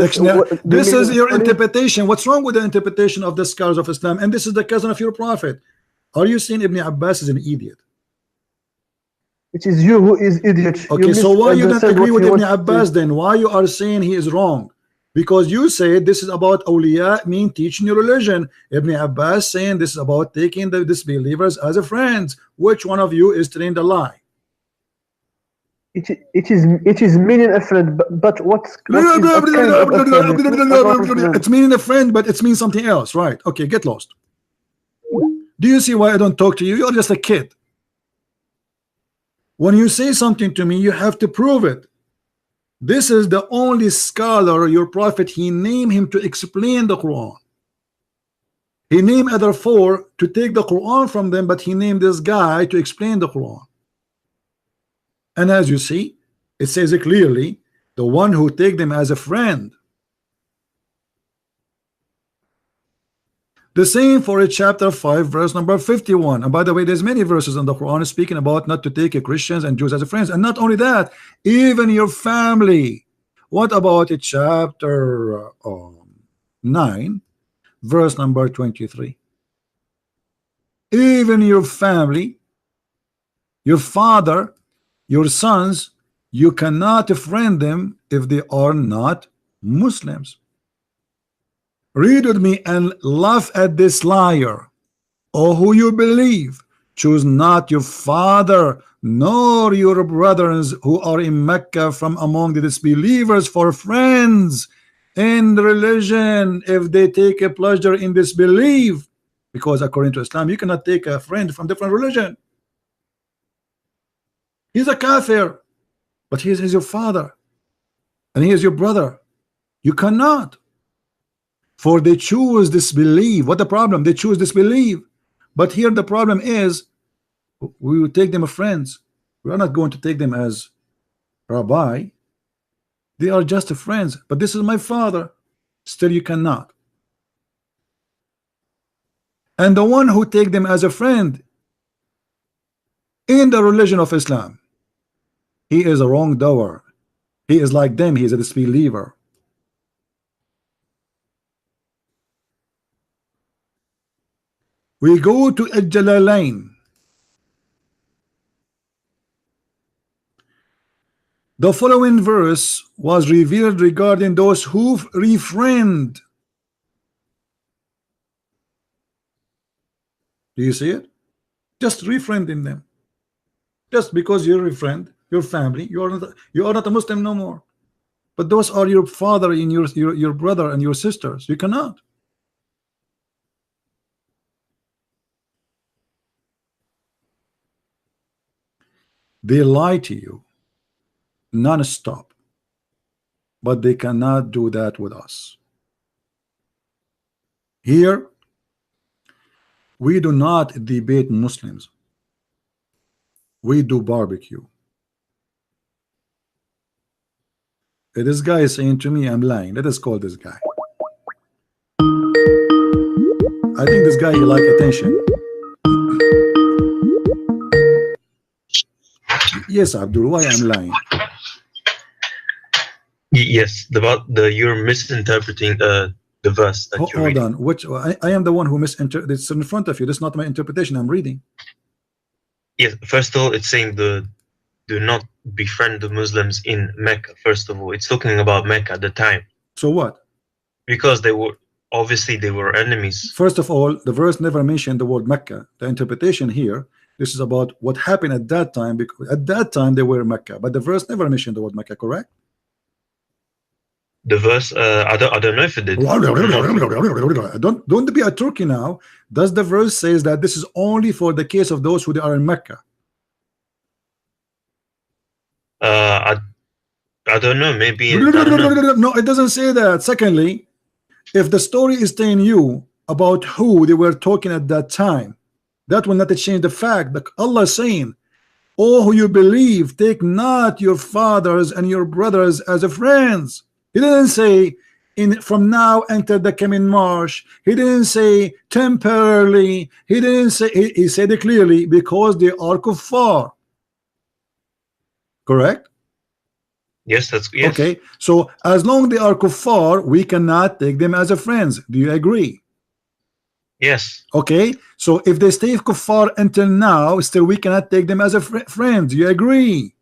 this is your interpretation. What's wrong with the interpretation of the scholars of Islam? And this is the cousin of your prophet. Are you saying Ibn Abbas is an idiot? It is you who is idiot. Okay, so why you don't agree with Ibn Abbas then? Why you are saying he is wrong? Because you say this is about awliya, mean teaching your religion. Ibn Abbas saying this is about taking the disbelievers as a friends. Which one of you is telling the lie? It is meaning a friend, but what's it's meaning a friend, but it's means something else, right? Okay, get lost. Do you see why I don't talk to you? You're just a kid. When you say something to me, you have to prove it. This is the only scholar, your prophet, he named him to explain the Quran. He named other four to take the Quran from them, but he named this guy to explain the Quran. And as you see, it says it clearly, the one who take them as a friend. The same for chapter 5, verse number 51. And by the way, there's many verses in the Quran speaking about not to take Christians and Jews as friends. And not only that, even your family. What about chapter 9, verse number 23? Even your family, your father, your sons, you cannot friend them if they are not Muslims. Read with me and laugh at this liar. O who you believe, choose not your father nor your brothers who are in Mecca from among the disbelievers for friends in religion if they take a pleasure in disbelief, because according to Islam you cannot take a friend from different religion. He's a kafir, but he is your father and he is your brother. You cannot. For they choose disbelief. What the problem? They choose disbelief. But here the problem is, we will take them as friends. We are not going to take them as rabbi. They are just friends. But this is my father. Still you cannot. And the one who take them as a friend in the religion of Islam, he is a wrongdoer. He is like them. He is a disbeliever. We go to Al-Jalalain. The following verse was revealed regarding those who refriend. Do you see it? Just refriending them. Just because you're a friend, your family, you are not a Muslim no more. But those are your father and your brother and your sisters. You cannot. They lie to you non-stop, but they cannot do that with us. Here we do not debate Muslims. We do barbecue. This guy is saying to me I'm lying. Let us call this guy. I think this guy, he like attention. Yes, Abdul, why I'm lying? Yes, you're misinterpreting the verse that you're reading. Hold on, I am the one who misinterpreted. It's in front of you. That's not my interpretation. I'm reading. Yes, first of all, it's saying do not befriend the Muslims in Mecca. First of all, it's talking about Mecca at the time. So what? Because they were enemies. First of all, the verse never mentioned the word Mecca. The interpretation here, this is about what happened at that time, because at that time they were Mecca, but the verse never mentioned the word Mecca, correct? The verse, I don't know if it did. Don't be a turkey now. Does the verse says that this is only for the case of those who are in Mecca? I don't know. Maybe no, it doesn't say that. Secondly, if the story is telling you about who they were talking at that time, that will not change the fact that Allah is saying, "Oh, who you believe, take not your fathers and your brothers as a friends." He didn't say from now until the coming March. He didn't say temporarily. He didn't say. He said it clearly, because they are kuffar. Correct? Yes, that's yes. Okay, so as long they are kuffar, we cannot take them as a friends. Do you agree? Yes. Okay, so if they stay kuffar until now, still we cannot take them as a friend. Do you agree?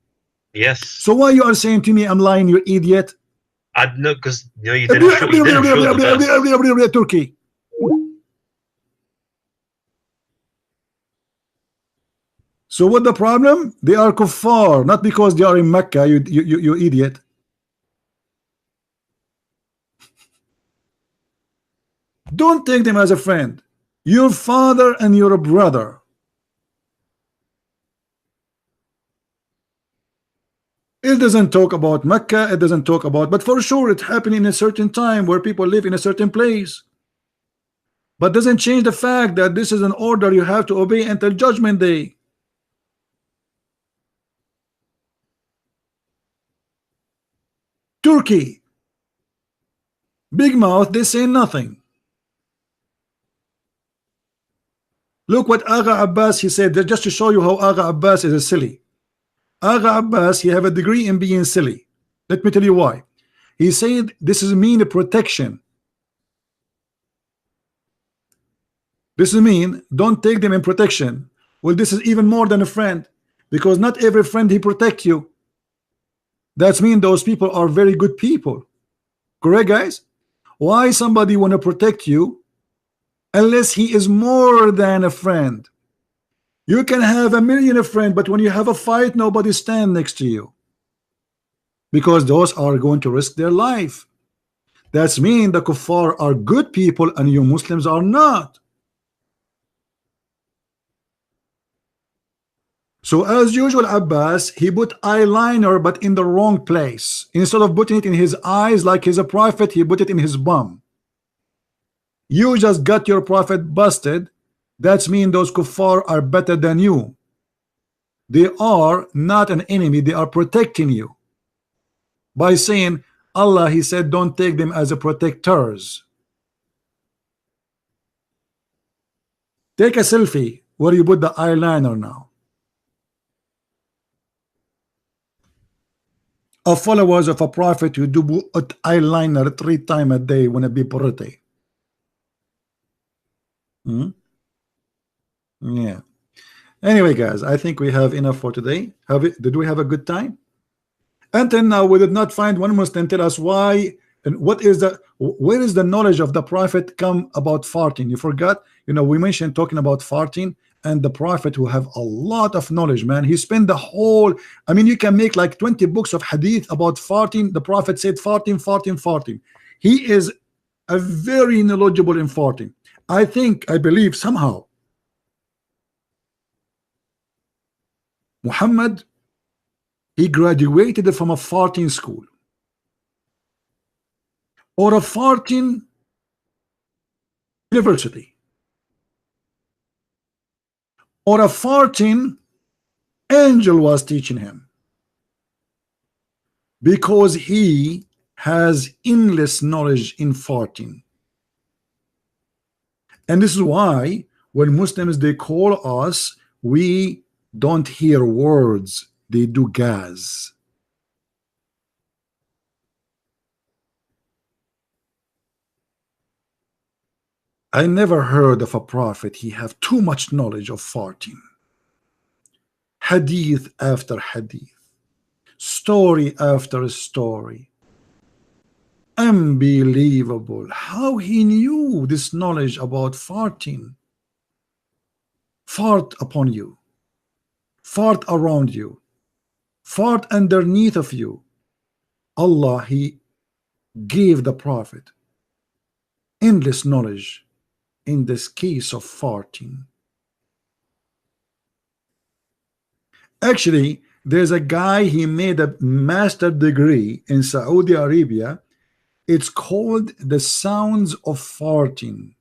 Yes. So why you are saying to me I'm lying, you idiot? I know, because you didn't show the verse. Turkey. So what the problem? They are kuffar, not because they are in Mecca, you idiot. Don't take them as a friend. Your father and your brother. It doesn't talk about Mecca, it doesn't talk about, but for sure it happened in a certain time where people live in a certain place. But doesn't change the fact that this is an order you have to obey until Judgment Day. Turkey, big mouth, they say nothing. Look what Agha Abbas he said, just to show you how Agha Abbas is a silly. Agha Abbas, he have a degree in being silly. Let me tell you why. He said this is mean protection. This is mean don't take them in protection. Well, this is even more than a friend, because not every friend he protect you. That's mean those people are very good people. Correct, guys? Why somebody want to protect you unless he is more than a friend? You can have a million of friends, but when you have a fight, nobody stand next to you, because those are going to risk their life. That's mean the kuffar are good people and you Muslims are not. So as usual, Abbas, he put eyeliner but in the wrong place. Instead of putting it in his eyes like he's a prophet, he put it in his bum. You just got your prophet busted. That's mean those kuffar are better than you. They are not an enemy, they are protecting you. By saying Allah, he said don't take them as a protectors. Take a selfie where you put the eyeliner now. A followers of a prophet who do put eyeliner 3 times a day when a be pretty. Yeah. Anyway, guys, I think we have enough for today. Did we have a good time? Until now, we did not find one Muslim tell us why and where is the knowledge of the prophet come about farting. You forgot, we mentioned talking about farting, and the prophet who have a lot of knowledge, man. He spent the whole, you can make like 20 books of hadith about farting. The prophet said farting, farting, farting. He is a very knowledgeable in farting. I believe somehow Muhammad, he graduated from a farting school or a farting university or a farting angel was teaching him, because he has endless knowledge in farting. And this is why when Muslims they call us, we don't hear words, they do gas. I never heard of a prophet he have too much knowledge of farting. Hadith after hadith, story after story. Unbelievable how he knew this knowledge about farting. Fart upon you, fart around you, fart underneath of you. Allah, he gave the prophet endless knowledge in this case of farting. Actually, there's a guy, he made a master degree in Saudi Arabia. It's called the sounds of farting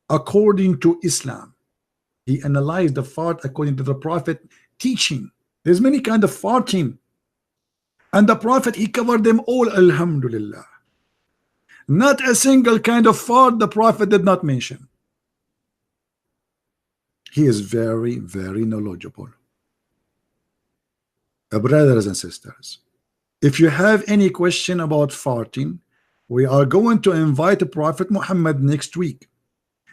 according to Islam. He analyzed the fart according to the prophet teaching. There's many kind of farting, and the prophet he covered them all, alhamdulillah. Not a single kind of fart the prophet did not mention. He is very, very knowledgeable. Brothers and sisters, If you have any question about farting, we are going to invite the Prophet Muhammad next week.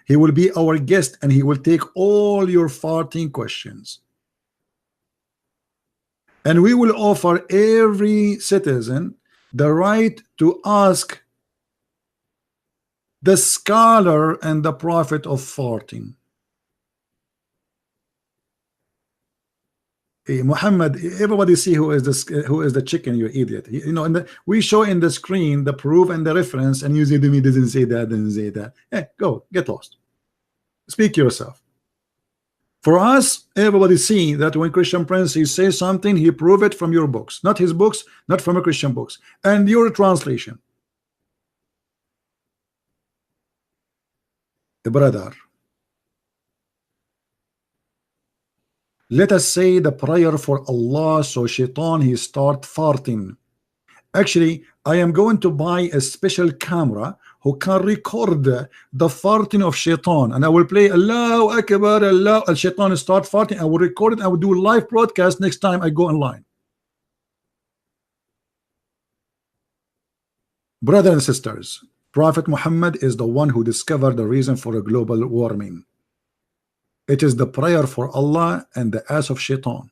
He will be our guest and he will take all your farting questions. And we will offer every citizen the right to ask the scholar and the prophet of farting. Hey, Muhammad, everybody see who is the chicken, you idiot. You know, and we show in the screen the proof and the reference, and you say to me, doesn't say that, doesn't say that. Hey, go, get lost. Speak yourself. For us, everybody see that when Christian Prince he says something, he prove it from your books, not his books, not from a Christian books, and your translation. Brother, let us say the prayer for Allah so shaitan he start farting. Actually, I am going to buy a special camera who can record the farting of shaitan, and I will play Allahu Akbar, Allah, and shaitan start farting. I will record it. I will do a live broadcast next time I go online. Brothers and sisters, Prophet Muhammad is the one who discovered the reason for a global warming. It is the prayer for Allah and the ass of shaitan.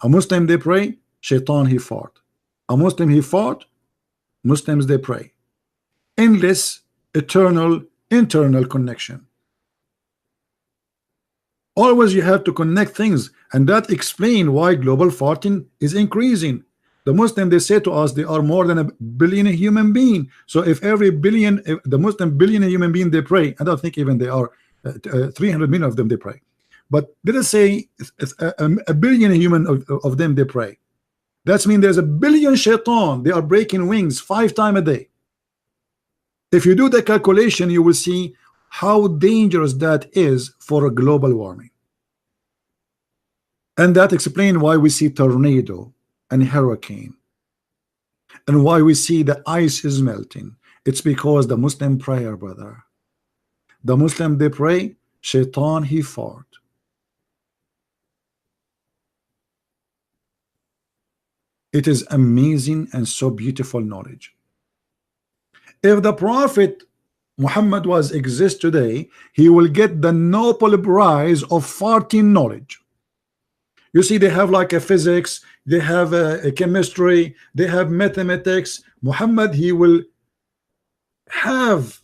A Muslim they pray, shaitan he fought. A Muslim he fought, Muslims they pray. Endless, eternal, internal connection. Always you have to connect things, and that explains why global farting is increasing. The Muslim they say to us they are more than 1 billion human being. So if every billion, if the Muslim billion human being they pray, I don't think even they are 300 million of them they pray, but let us say 1 billion human of them they pray. That means there's 1 billion shaitan. They are breaking wings 5 times a day. If you do the calculation, you will see how dangerous that is for a global warming, and that explains why we see tornado and hurricane, and why we see the ice is melting. It's because the Muslim prayer, brother. The Muslim they pray, shaitan he fought. It is amazing and so beautiful knowledge. If the Prophet Muhammad was exist today, he will get the Nobel Prize of farting knowledge. You see, they have like a physics, they have a chemistry, they have mathematics. Muhammad he will have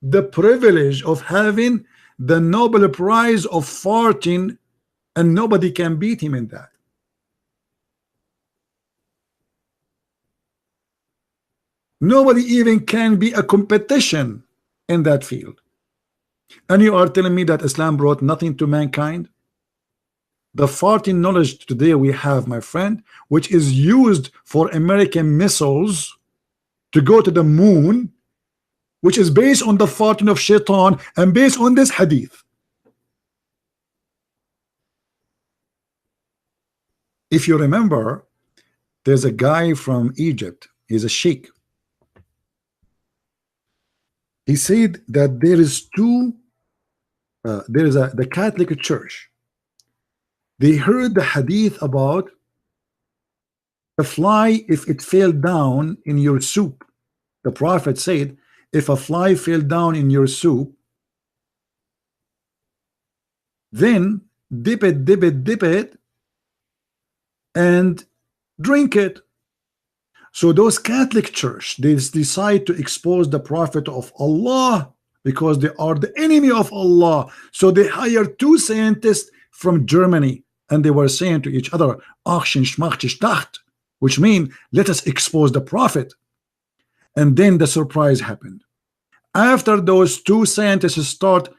the privilege of having the Nobel Prize of farting, and nobody can beat him in that. Nobody even can be a competition in that field. And you are telling me that Islam brought nothing to mankind? The farting knowledge today we have, my friend, which is used for American missiles to go to the moon, which is based on the farting of shaitan and based on this hadith. If you remember, there's a guy from Egypt, he's a sheikh. He said that there is the Catholic Church. They heard the hadith about a fly if it fell down in your soup. The Prophet said, if a fly fell down in your soup, then dip it, and drink it. So those Catholic Church, they decide to expose the Prophet of Allah because they are the enemy of Allah. So they hired 2 scientists from Germany, and they were saying to each other, which means let us expose the Prophet. And then the surprise happened. After those 2 scientists start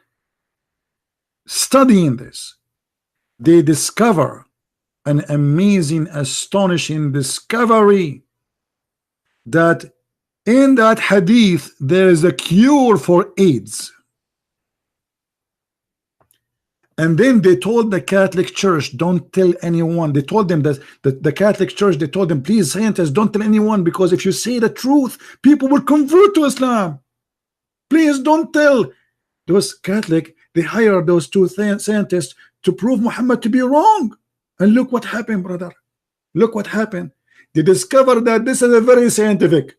studying this, they discover an amazing, astonishing discovery that in that hadith there is a cure for AIDS. And then they told the Catholic Church, don't tell anyone. They told them that the Catholic Church, they told them, please, scientists, don't tell anyone, because if you say the truth, people will convert to Islam. Please don't tell. Those Catholic, they hired those 2 scientists to prove Muhammad to be wrong. And look what happened, brother. Look what happened. they discovered that this is a very scientific.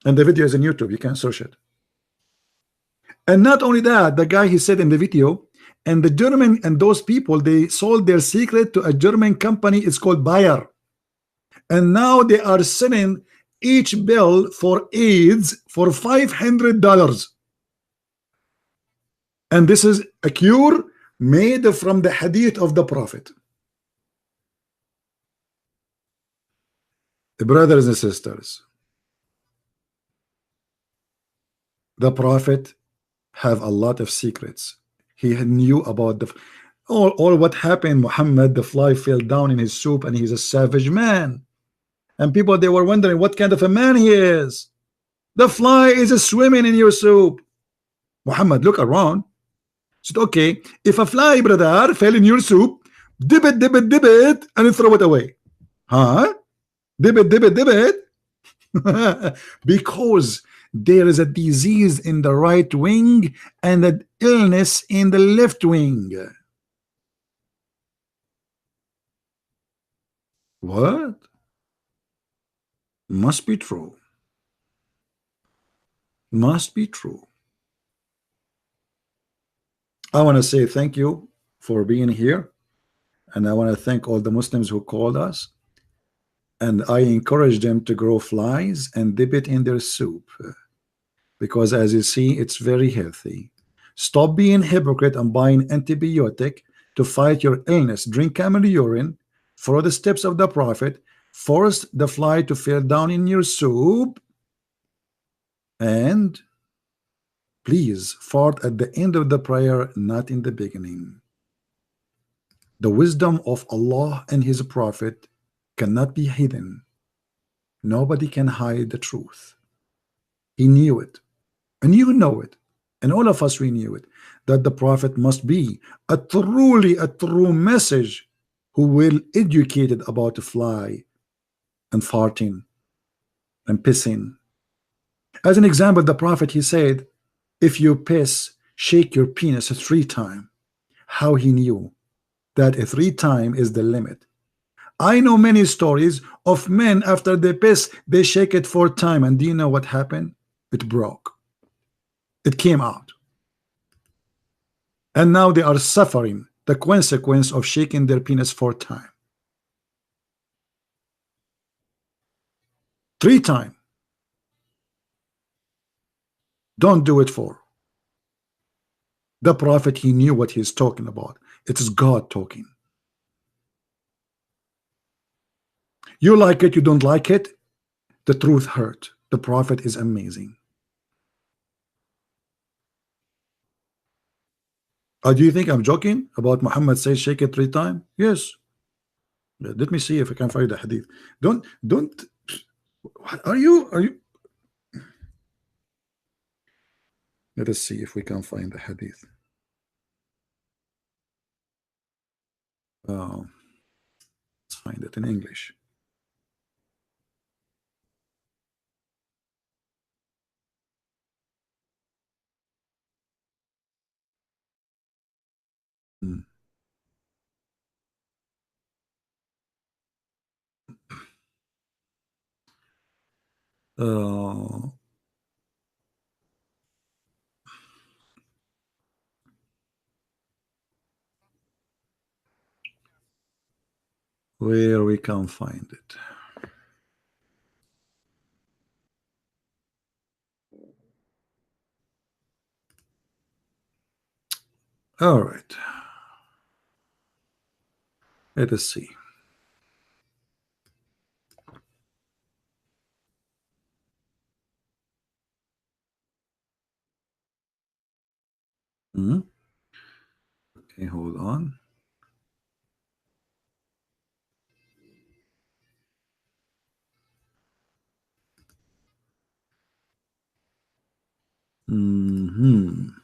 And the video is on YouTube, you can search it. And not only that, the guy, he said in the video, and the German and those people, they sold their secret to a German company, it's called Bayer, and now they are selling each bill for AIDS for $500, and this is a cure made from the hadith of the Prophet. Brothers and sisters, the Prophet have a lot of secrets. He knew about the all what happened. Muhammad, the fly fell down in his soup, and he's a savage man. And people, they were wondering what kind of a man he is. The fly is swimming in your soup. Muhammad, look around. Said, okay, if a fly, brother, fell in your soup, dip it, and throw it away. Huh? Dip it. Because there is a disease in the right wing and an illness in the left wing. What? Must be true. Must be true. I want to say thank you for being here, and I want to thank all the Muslims who called us, and I encourage them to grow flies and dip it in their soup, because as you see, it's very healthy. Stop being hypocrite and buying antibiotic to fight your illness. Drink camel urine, follow the steps of the Prophet, force the fly to fall down in your soup, and please fart at the end of the prayer, not in the beginning. The wisdom of Allah and his Prophet cannot be hidden. Nobody can hide the truth. He knew it, and you know it, and all of us, we knew it, that the Prophet must be a true message who will educate it about the fly and farting and pissing. As an example, the Prophet, he said, if you piss, shake your penis 3 times. How he knew that 3 times is the limit. I know many stories of men, after they piss, they shake it 4 times, and do you know what happened? It broke. It came out. And now they are suffering the consequence of shaking their penis 4 times. 3 times. Don't do it 4. The Prophet, he knew what he's talking about. It is God talking. You like it, you don't like it, the truth hurt. The Prophet is amazing. Do you think I'm joking about Muhammad says shake it 3 times? Yes. Let me see if I can find the hadith. Don't what are you let us see if we can find the hadith. Let's find it in English. Where we can find it. All right. Let us see. Okay, hold on. And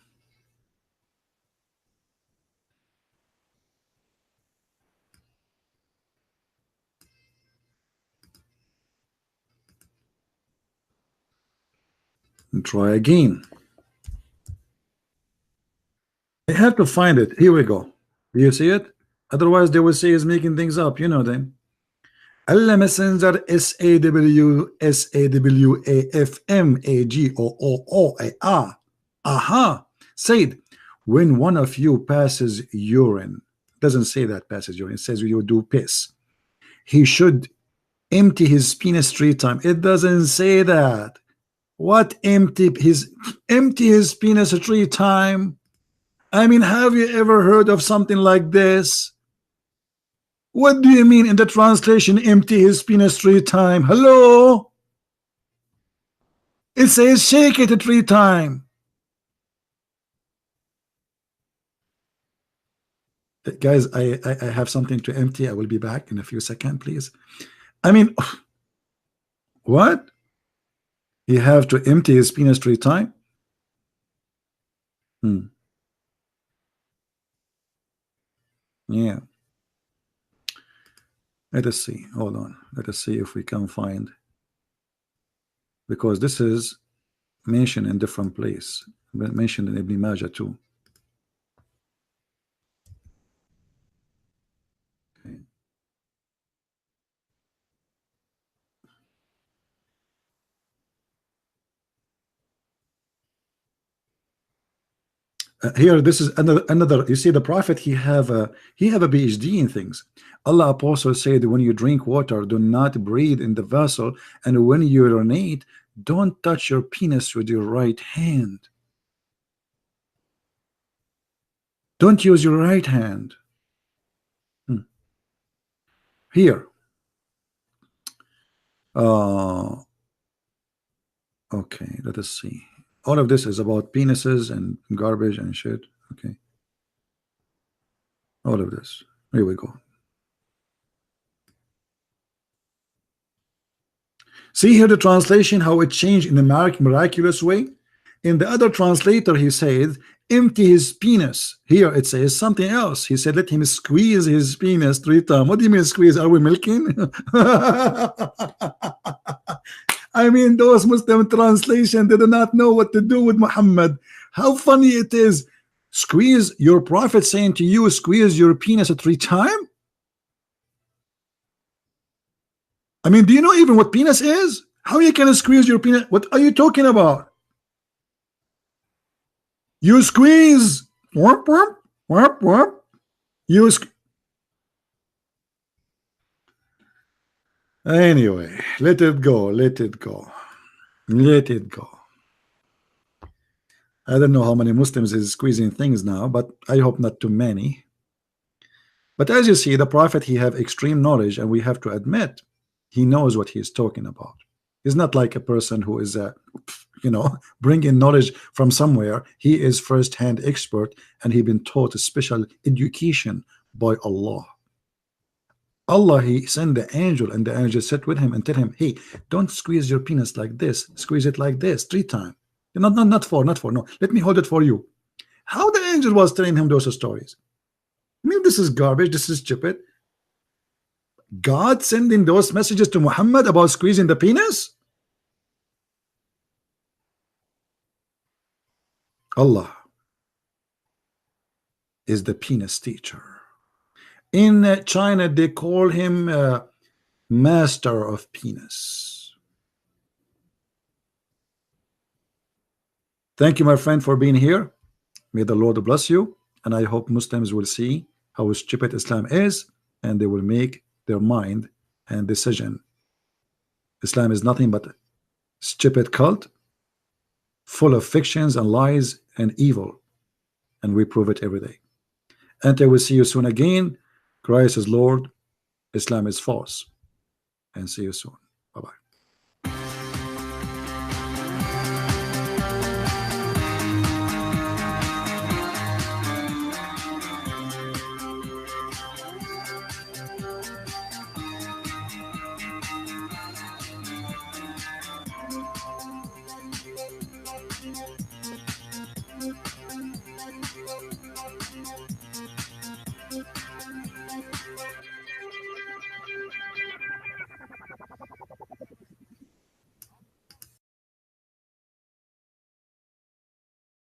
try again. I have to find it. Here we go. Do you see it? Otherwise, they will say he's making things up. You know them. Allah Messenger SAWAFMAGOOOA aha said, when one of you passes urine, doesn't say that passes urine, it says you do piss, he should empty his penis 3 times. It doesn't say that. What empty his penis 3 times? I mean, have you ever heard of something like this? What do you mean in the translation, empty his penis 3 times? Hello? It says shake it 3 times. Guys, I have something to empty. I will be back in a few seconds, please. I mean, what? You have to empty his penis 3 times? Yeah. Let us see. Hold on. Let us see if we can find, because this is mentioned in different place, mentioned in Ibn Majah too. Okay. Here, this is another. You see, the Prophet, he have a PhD in things. Allah Apostle said, when you drink water, do not breathe in the vessel, and when you urinate, don't touch your penis with your right hand. Don't use your right hand. Here. Okay, let us see. All of this is about penises and garbage and shit. Okay. All of this. Here we go. See here the translation, how it changed in the miraculous way. In the other translator, he said, empty his penis. Here it says something else. He said, let him squeeze his penis 3 times. What do you mean squeeze? Are we milking? I mean, those Muslim translation, they do not know what to do with Muhammad. How funny it is. Squeeze, your prophet saying to you, squeeze your penis 3 times? I mean, do you know even what penis is? How you can squeeze your penis? What are you talking about? You squeeze. Whoop, whoop, whoop, whoop. Anyway, let it go. Let it go. Let it go. I don't know how many Muslims is squeezing things now, but I hope not too many. But as you see, the Prophet, he have extreme knowledge, and we have to admit he knows what he is talking about. He's not like a person who is bringing knowledge from somewhere. He is first-hand expert, and he been taught a special education by Allah. Allah, he sent the angel, and the angel sat with him and tell him, hey, don't squeeze your penis like this, squeeze it like this 3 times. Not four, no, let me hold it for you. How the angel was telling him those stories? I mean, this is garbage, this is stupid. God sending those messages to Muhammad about squeezing the penis? Allah is the penis teacher. In China, they call him master of penis. Thank you, my friend, for being here. May the Lord bless you, and I hope Muslims will see how stupid Islam is, and they will make their mind and decision. Islam is nothing but a stupid cult full of fictions and lies and evil, and we prove it every day. And I will see you soon again. Christ is Lord, Islam is false, and see you soon. Bye-bye.